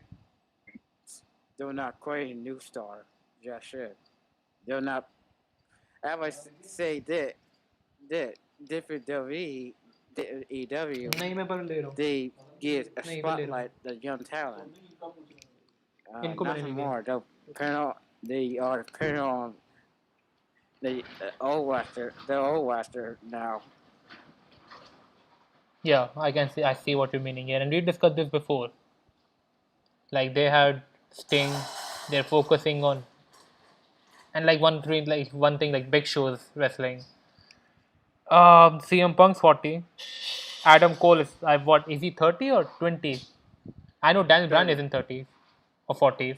they're not creating new star. Just shit. They're not. I would say that different WWE, EW, नहीं मैं पर ले रहा हूँ they get a नहीं मैं ले रहा spotlight the young talent. हूँ इनको मैंने Nothing नहीं दिया more. They'll panel. They are depending on the old Western now. Yeah, I see what you're meaning here, and we discussed this before. Like they had Sting, they're focusing on, and like one thing like Big Show's wrestling. CM Punk's 40. Adam Cole is what is he 30 or 20? I know Daniel Bryan is 30. in 30s or 40s.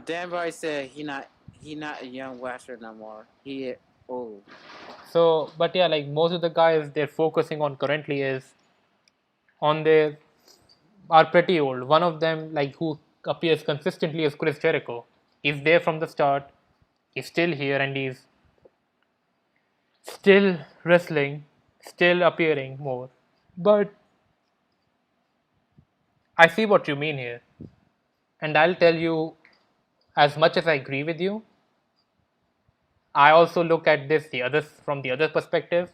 Dan Boy said he not a young Western no more. He old. So, but yeah, like most of the guys they're focusing on currently is on their are pretty old. One of them, like who appears consistently, is Chris Jericho. He's there from the start. He's still here and he's still wrestling, still appearing more. But I see what you mean here. And I'll tell you, as much as I agree with you, I also look at this the other from the other perspective.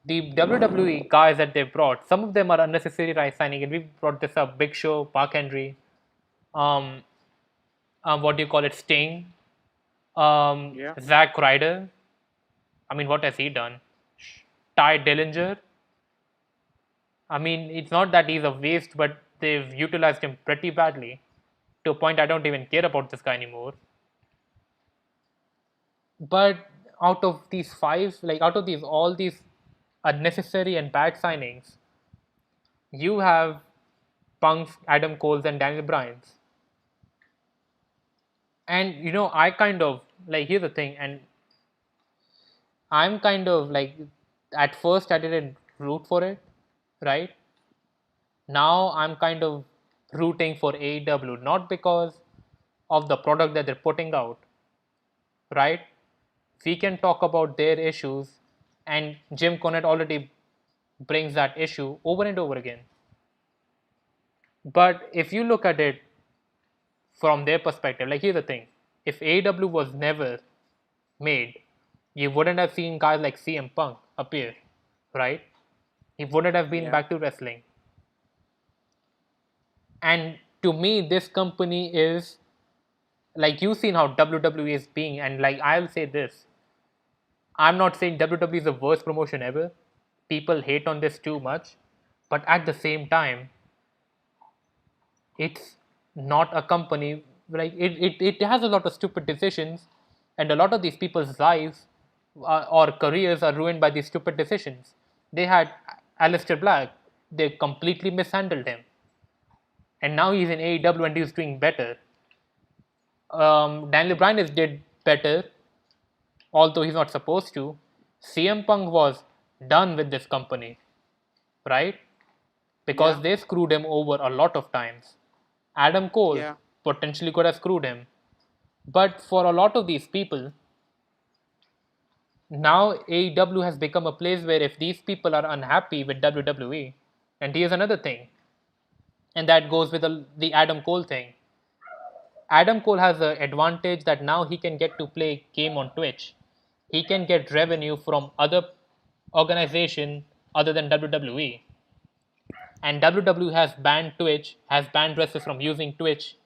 The WWE guys that they brought, some of them are unnecessary right signing, and we brought this up. Big Show, Mark Henry, um, what do you call it, Sting, Yeah. Zack Ryder. I mean, what has he done? Ty Dillinger. I mean, it's not that he's a waste, but they've utilized him pretty badly to a point I don't even care about this guy anymore. But out of these five, like out of these all these unnecessary and bad signings, you have Punk's, Adam Cole's, and Daniel Bryan's. And I kind of like, here's the thing, and I'm kind of like, at first I didn't root for it, right? Now I'm kind of rooting for AEW, not because of the product that they're putting out, right? We can talk about their issues, and Jim Cornette already brings that issue over and over again. But if you look at it from their perspective, like, here's the thing: if AEW was never made, you wouldn't have seen guys like CM Punk appear, right? He wouldn't have been Yeah. back to wrestling. And to me, this company is like, you've seen how WWE is being, and like, I'll say this: I'm not saying WWE is the worst promotion ever. People hate on this too much, but at the same time, it's not a company, like, it has a lot of stupid decisions, and a lot of these people's lives or careers are ruined by these stupid decisions. They had Aleister Black, they completely mishandled him, and now he's in AEW and he's doing better. Daniel Bryan is did better, although he's not supposed to. CM Punk was done with this company, right? Yeah. Because they screwed him over a lot of times. Adam Cole Yeah. potentially could have screwed him. But for a lot of these people, now AEW has become a place where if these people are unhappy with WWE, and here's another thing, and that goes with the Adam Cole thing. Adam Cole has the advantage that now he can get to play game on Twitch. He can get revenue from other organization other than WWE. And WWE has banned Twitch, has banned wrestlers from using Twitch,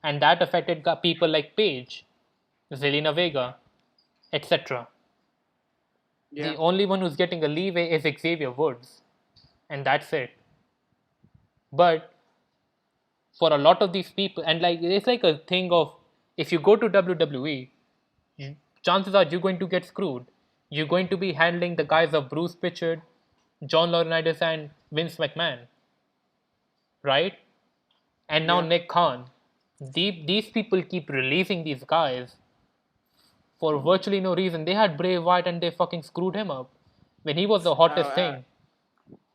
and that affected people like Paige, Zelina Vega, etc. Yeah. The only one who's getting a leeway is Xavier Woods, and that's it. But for a lot of these people, and like, it's like a thing of, if you go to WWE, chances are you're going to get screwed. You're going to be handling the guys of Bruce Pritchard, John Laurinaitis, and Vince McMahon, right? And now Yeah. Nick Khan. These people keep releasing these guys for virtually no reason. They had Bray Wyatt and they fucking screwed him up when he was the Oh, hottest thing.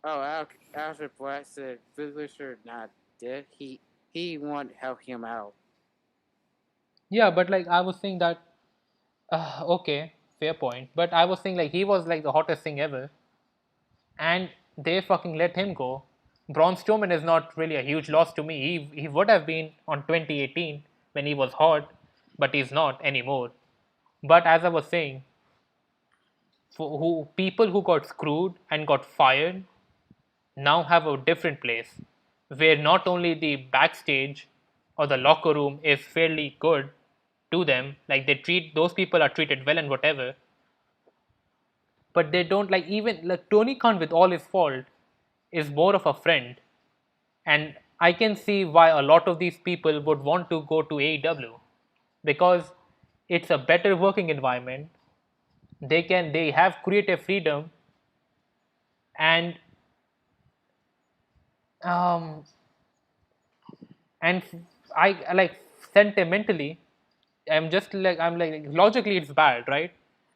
After Black said Fiddler's not dead, he wanted to help him out. Yeah, but like, I was saying that, okay, fair point. But I was saying, like, he was like the hottest thing ever, and they fucking let him go. Braun Strowman is not really a huge loss to me. He would have been on 2018 when he was hot, but he's not anymore. But as I was saying, for who people who got screwed and got fired now have a different place, where not only the backstage or the locker room is fairly good to them, like, they treat those people are treated well and whatever, but they don't, like, even like Tony Khan, with all his fault, is more of a friend, and I can see why a lot of these people would want to go to AEW, because it's a better working environment. They have creative freedom, and um and I like, sentimentally, I'm like, logically it's bad, right?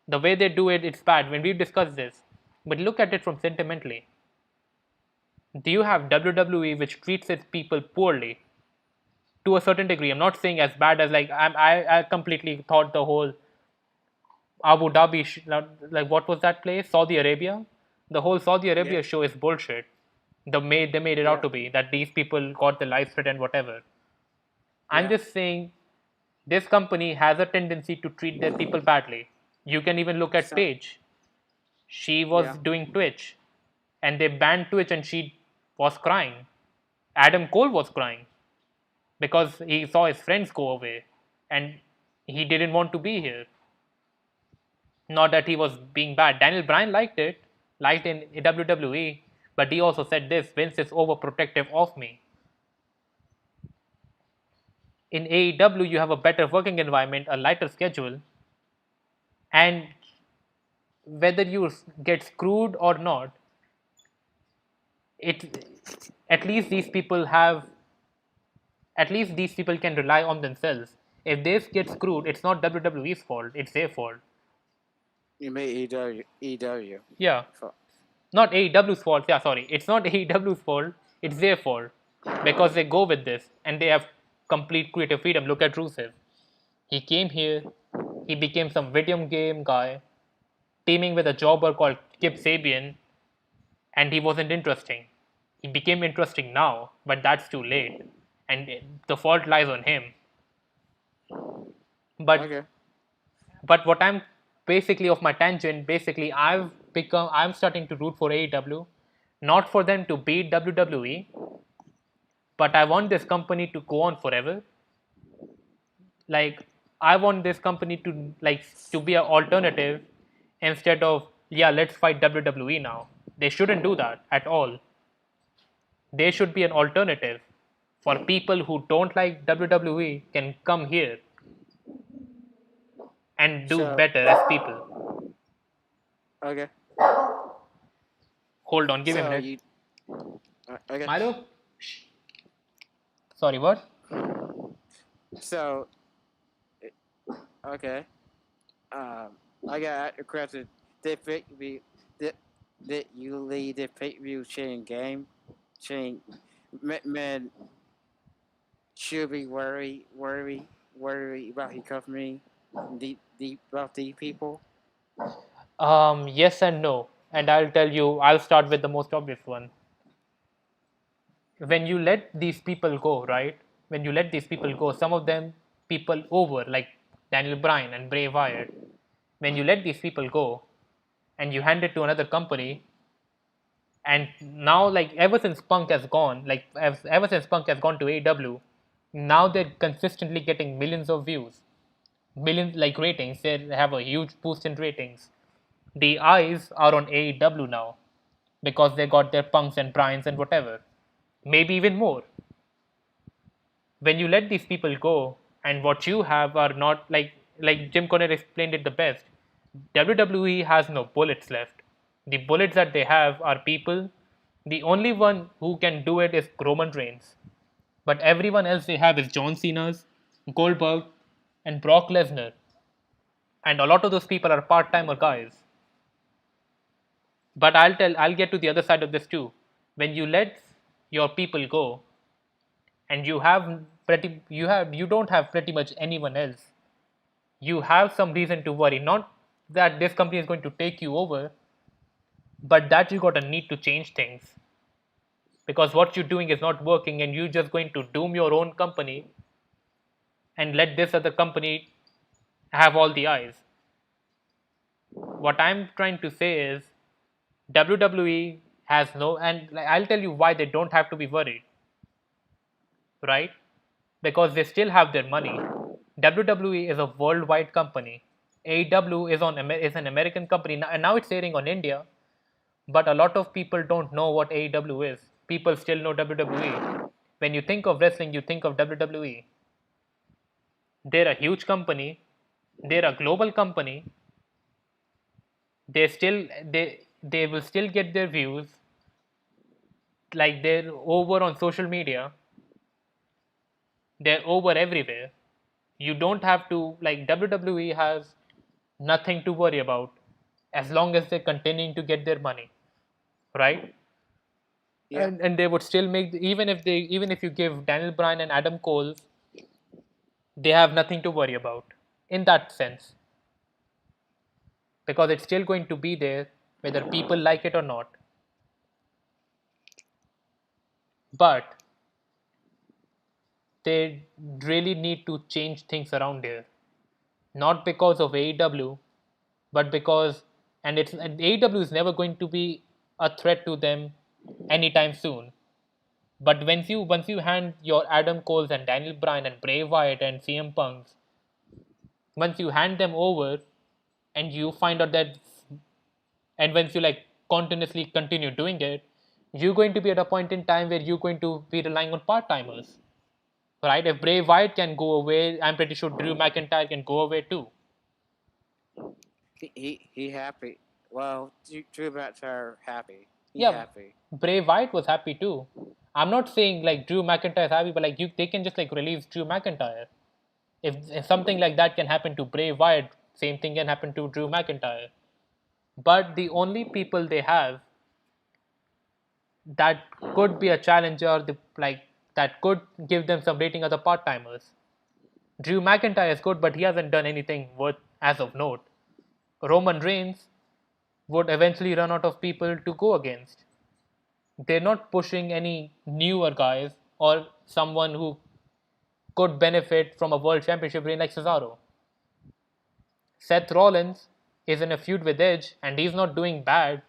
The way they do it, it's bad when we discuss this. But look at it from sentimentally. Do you have WWE, which treats its people poorly to a certain degree? I'm not saying as bad as, like, I completely thought the whole Abu Dhabi like, what was that place? Saudi Arabia. The whole Saudi Yeah. Arabia show is bullshit. They made it out Yeah. to be that these people got their lives threatened, whatever. I'm Yeah. just saying this company has a tendency to treat their people badly. You can even look at So, Paige. She was yeah. doing Twitch, and they banned Twitch, and she was crying. Adam Cole was crying because he saw his friends go away, and he didn't want to be here. Not that he was being bad. Daniel Bryan liked it, liked in WWE, But he also said this: Vince is overprotective of me. In AEW, you have a better working environment, a lighter schedule, and whether you get screwed or not, it at least these people have at least these people can rely on themselves. If they get screwed, it's not WWE's fault; it's their fault. You mean EW? EW. Yeah, Fuck. not AEW's fault. Yeah, sorry, it's not AEW's fault. It's their fault because they go with this and they have complete creative freedom. Look at Rusev. He came here. He became some video game guy, teaming with a jobber called Kip Sabian, and he wasn't interesting. He became interesting now, but that's too late, and the fault lies on him. But Okay. what I'm basically of my tangent, basically I'm starting to root for AEW, not for them to beat WWE, but I want this company to go on forever. Like I want this company to to be an alternative instead of yeah let's fight WWE now. They shouldn't do that at all. There should be an alternative for people who don't like WWE can come here and do So, better as people. okay. Hold on, give me a So minute. you okay. Milo? Sorry, what? So okay. Um, I got a question. Did pay-per-view did you lead the pay-per-view chain game? Chain man should be worry about his company. Deep about the people. Yes and no. And I'll tell you, I'll start with the most obvious one. When you let these people go, right? When you let these people go, some of them people over, like Daniel Bryan and Bray Wyatt, when you let these people go and you hand it to another company, and now like ever since Punk has gone, ever since Punk has gone to AEW, now they're consistently getting millions of views, millions like ratings. They have a huge boost in ratings. The eyes are on AEW now because they got their Punks and Bryans and whatever, maybe even more. When you let these people go and what you have are not like Jim Cornette explained it the best. WWE has no bullets left. The bullets that they have are people. The only one who can do it is Roman Reigns. But everyone else they have is John Cena's, Goldberg, and Brock Lesnar. And a lot of those people are part-timer guys. But I'll get to the other side of this too. When you let your people go, and you don't have pretty much anyone else, you have some reason to worry, not that this company is going to take you over, but that you got a need to change things because what you're doing is not working and you're just going to doom your own company and let this other company have all the eyes. What I'm trying to say is WWE has no, and I'll tell you why they don't have to be worried, right? Because they still have their money. WWE is a worldwide company. AEW is an American company, and now it's airing on India. But a lot of people don't know what AEW is. People still know WWE. When you think of wrestling, you think of WWE. They're a huge company. They're a global company. They will still get their views. Like they're over on social media. They're over everywhere. You don't have to like WWE has nothing to worry about as long as they're continuing to get their money, right? Yeah. And they would still make even if you give Daniel Bryan and Adam Cole, they have nothing to worry about in that sense because it's still going to be there whether people like it or not. But they really need to change things around here, not because of AEW, but because and AEW is never going to be a threat to them anytime soon. But once you hand your Adam Coles and Daniel Bryan and Bray Wyatt and CM Punks, once you hand them over and you find out that and once you like continuously continue doing it, you're going to be at a point in time where you're going to be relying on part timers, right? If Bray Wyatt can go away, I'm pretty sure Drew McIntyre can go away too. He happy. Well, Drew McIntyre happy. He Yeah, happy. Bray Wyatt was happy too. I'm not saying like Drew McIntyre is happy, but like they can just like release Drew McIntyre. If something like that can happen to Bray Wyatt, same thing can happen to Drew McIntyre. But the only people they have that could be a challenger, that could give them some rating are the part timers. Drew McIntyre is good, but he hasn't done anything worth as of note. Roman Reigns would eventually run out of people to go against. They're not pushing any newer guys or someone who could benefit from a world championship reign like Cesaro. Seth Rollins is in a feud with Edge and he's not doing bad,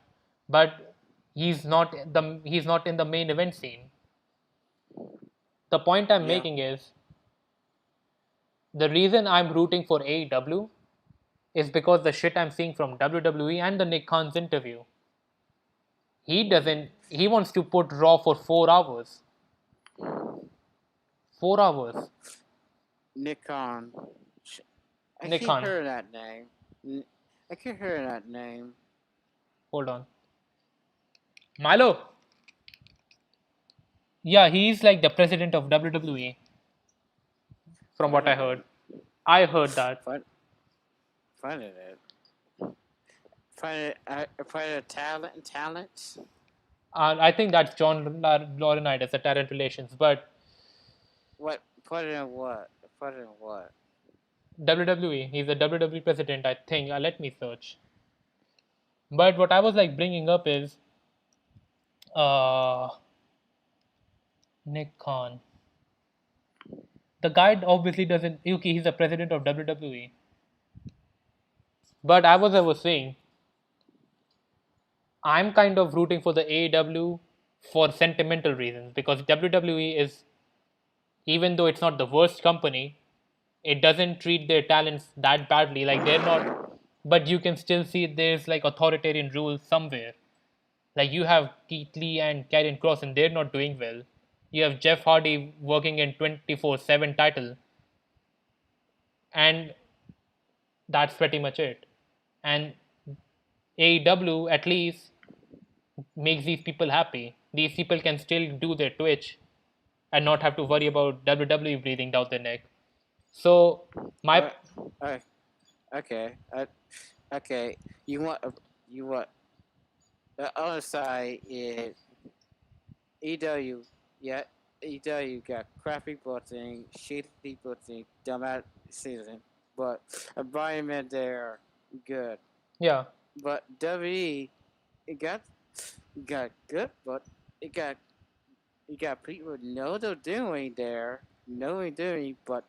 but he's not in the main event scene. The point I'm Yeah. making is the reason I'm rooting for AEW is because the shit I'm seeing from WWE and the Nick Khan's interview. He wants to put Raw for 4 hours. 4 hours. Nick Khan. I Nick keep Khan. hearing that name. I keep hearing that name. Hold on. Milo. Yeah, he's like the president of WWE, from what I Funny heard. it. I heard that. Funny it. Funny talents. I think that's John Laurinaitis, the talent relations. But What? Put it in what? Put it in what? WWE, he's the WWE president, I think. Let me search. But what I was like bringing up is uh, Nick Khan. The guy obviously doesn't. Okay, he's the president of WWE. But I was saying, I'm kind of rooting for the AEW for sentimental reasons because WWE is, even though it's not the worst company, it doesn't treat their talents that badly. Like they're not, but you can still see there's like authoritarian rules somewhere. Like you have Keith Lee and Karrion Kross, and they're not doing well. You have Jeff Hardy working in 24/7 title, and that's pretty much it. And AEW at least makes these people happy. These people can still do their Twitch and not have to worry about WWE breathing down their neck. So my Uh, okay. Okay. You want? You want? The other side is EW. Yeah. EW got crappy booking, shitty booking, dumbass season, but environment there good. yeah, But WWE it got good, but it got people know they're doing there, knowing doing, but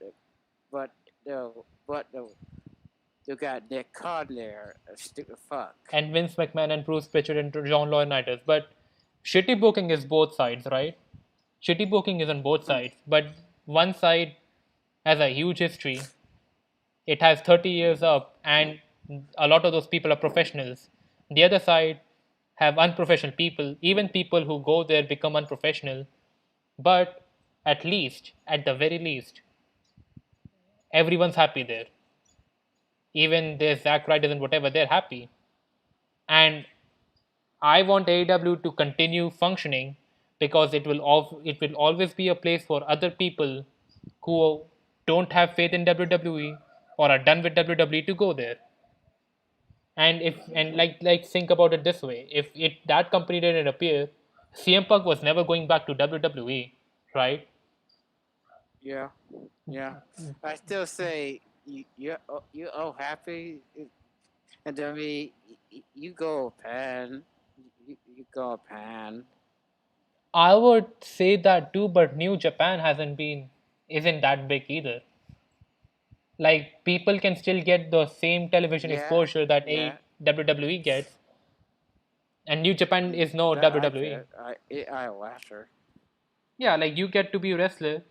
the but they got Nick Khan there, a stupid fuck. and Vince McMahon and Bruce Pritchard and John Laurinaitis. But shitty booking is both sides, right? Shitty booking is on both sides, but one side has a huge history. It has 30 years up, and a lot of those people are professionals. The other side have unprofessional people. Even people who go there become unprofessional. But at least, at the very least, everyone's happy there. Even their Zack Ryder and whatever, they're happy. And I want AEW to continue functioning because it will always be a place for other people who don't have faith in WWE or are done with WWE to go there. And if and like think about it this way: if that company didn't appear, CM Punk was never going back to WWE, right? Yeah, yeah. I still say you all happy, and then you go pan, you go pan. I would say that too, but New Japan isn't that big either. Like people can still get the same television Yeah, exposure that yeah. WWE gets, and New Japan is no That I WWE. get. I Lasher Yeah, like you get to be wrestler,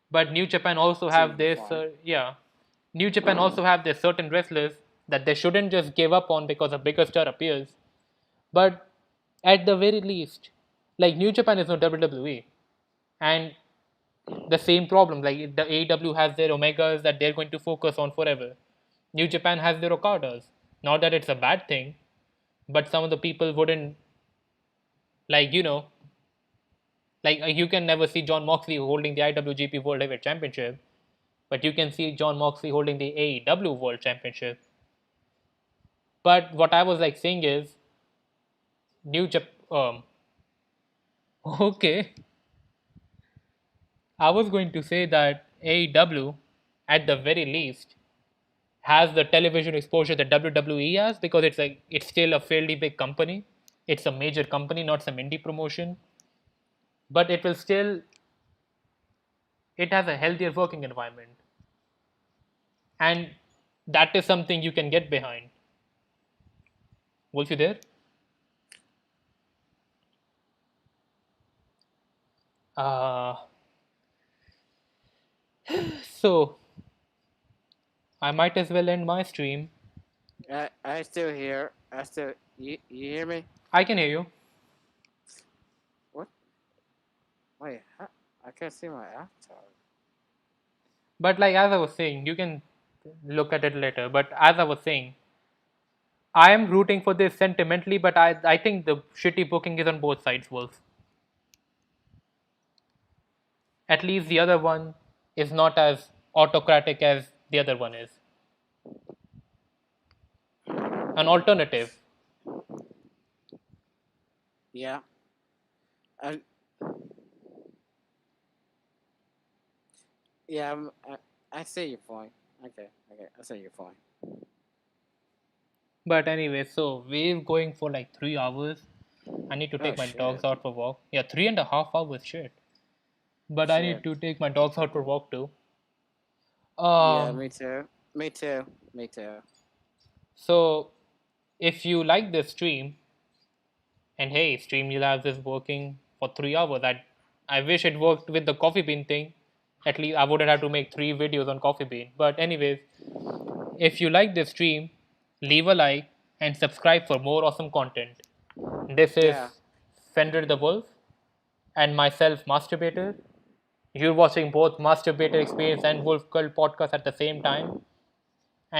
but New Japan also have seemed this. fun. Yeah, New Japan also have their certain wrestlers that they shouldn't just give up on because a bigger star appears. But at the very least, Like New Japan is no WWE, and the same problem. Like the AEW has their Omegas that they're going to focus on forever. New Japan has their Okadas. Not that it's a bad thing, but some of the people wouldn't like you can never see John Moxley holding the IWGP World Heavyweight Championship, but you can see John Moxley holding the AEW World Championship. But what I was like saying is New Japan. Okay, I was going to say that AEW, at the very least, has the television exposure that WWE has because it's still a fairly big company. It's a major company, not some indie promotion. But it has a healthier working environment, and that is something you can get behind. Wolf, you there? Uh, so I might as well end my stream. I still hear. You hear me? I can hear you. What? Wait, I can't see my avatar. But like as I was saying, you can look at it later. But as I was saying, I am rooting for this sentimentally, but I think the shitty booking is on both sides, Wolf. At least the other one is not as autocratic as the other one is. An alternative. Yeah. I, yeah. I see your point. Okay. I see your point. But anyway, so we're going for like 3 hours. I need to Oh take my dogs shit. out for walk. Yeah, 3.5 hours, shit. But I need Shit. to take my dogs out for walk too. Yeah. Um, Me too. Me too. Me too. so if you like this stream, and hey, Streamlabs is working for 3 hours. I wish it worked with the coffee bean thing. At least I wouldn't have to make 3 videos on coffee bean. But anyways, if you like this stream, leave a like and subscribe for more awesome content. This is Yeah. Fenrir the Wolf and myself, Masturbator. You're watching both Masturbator Experience and Wolf Cult podcast at the same time.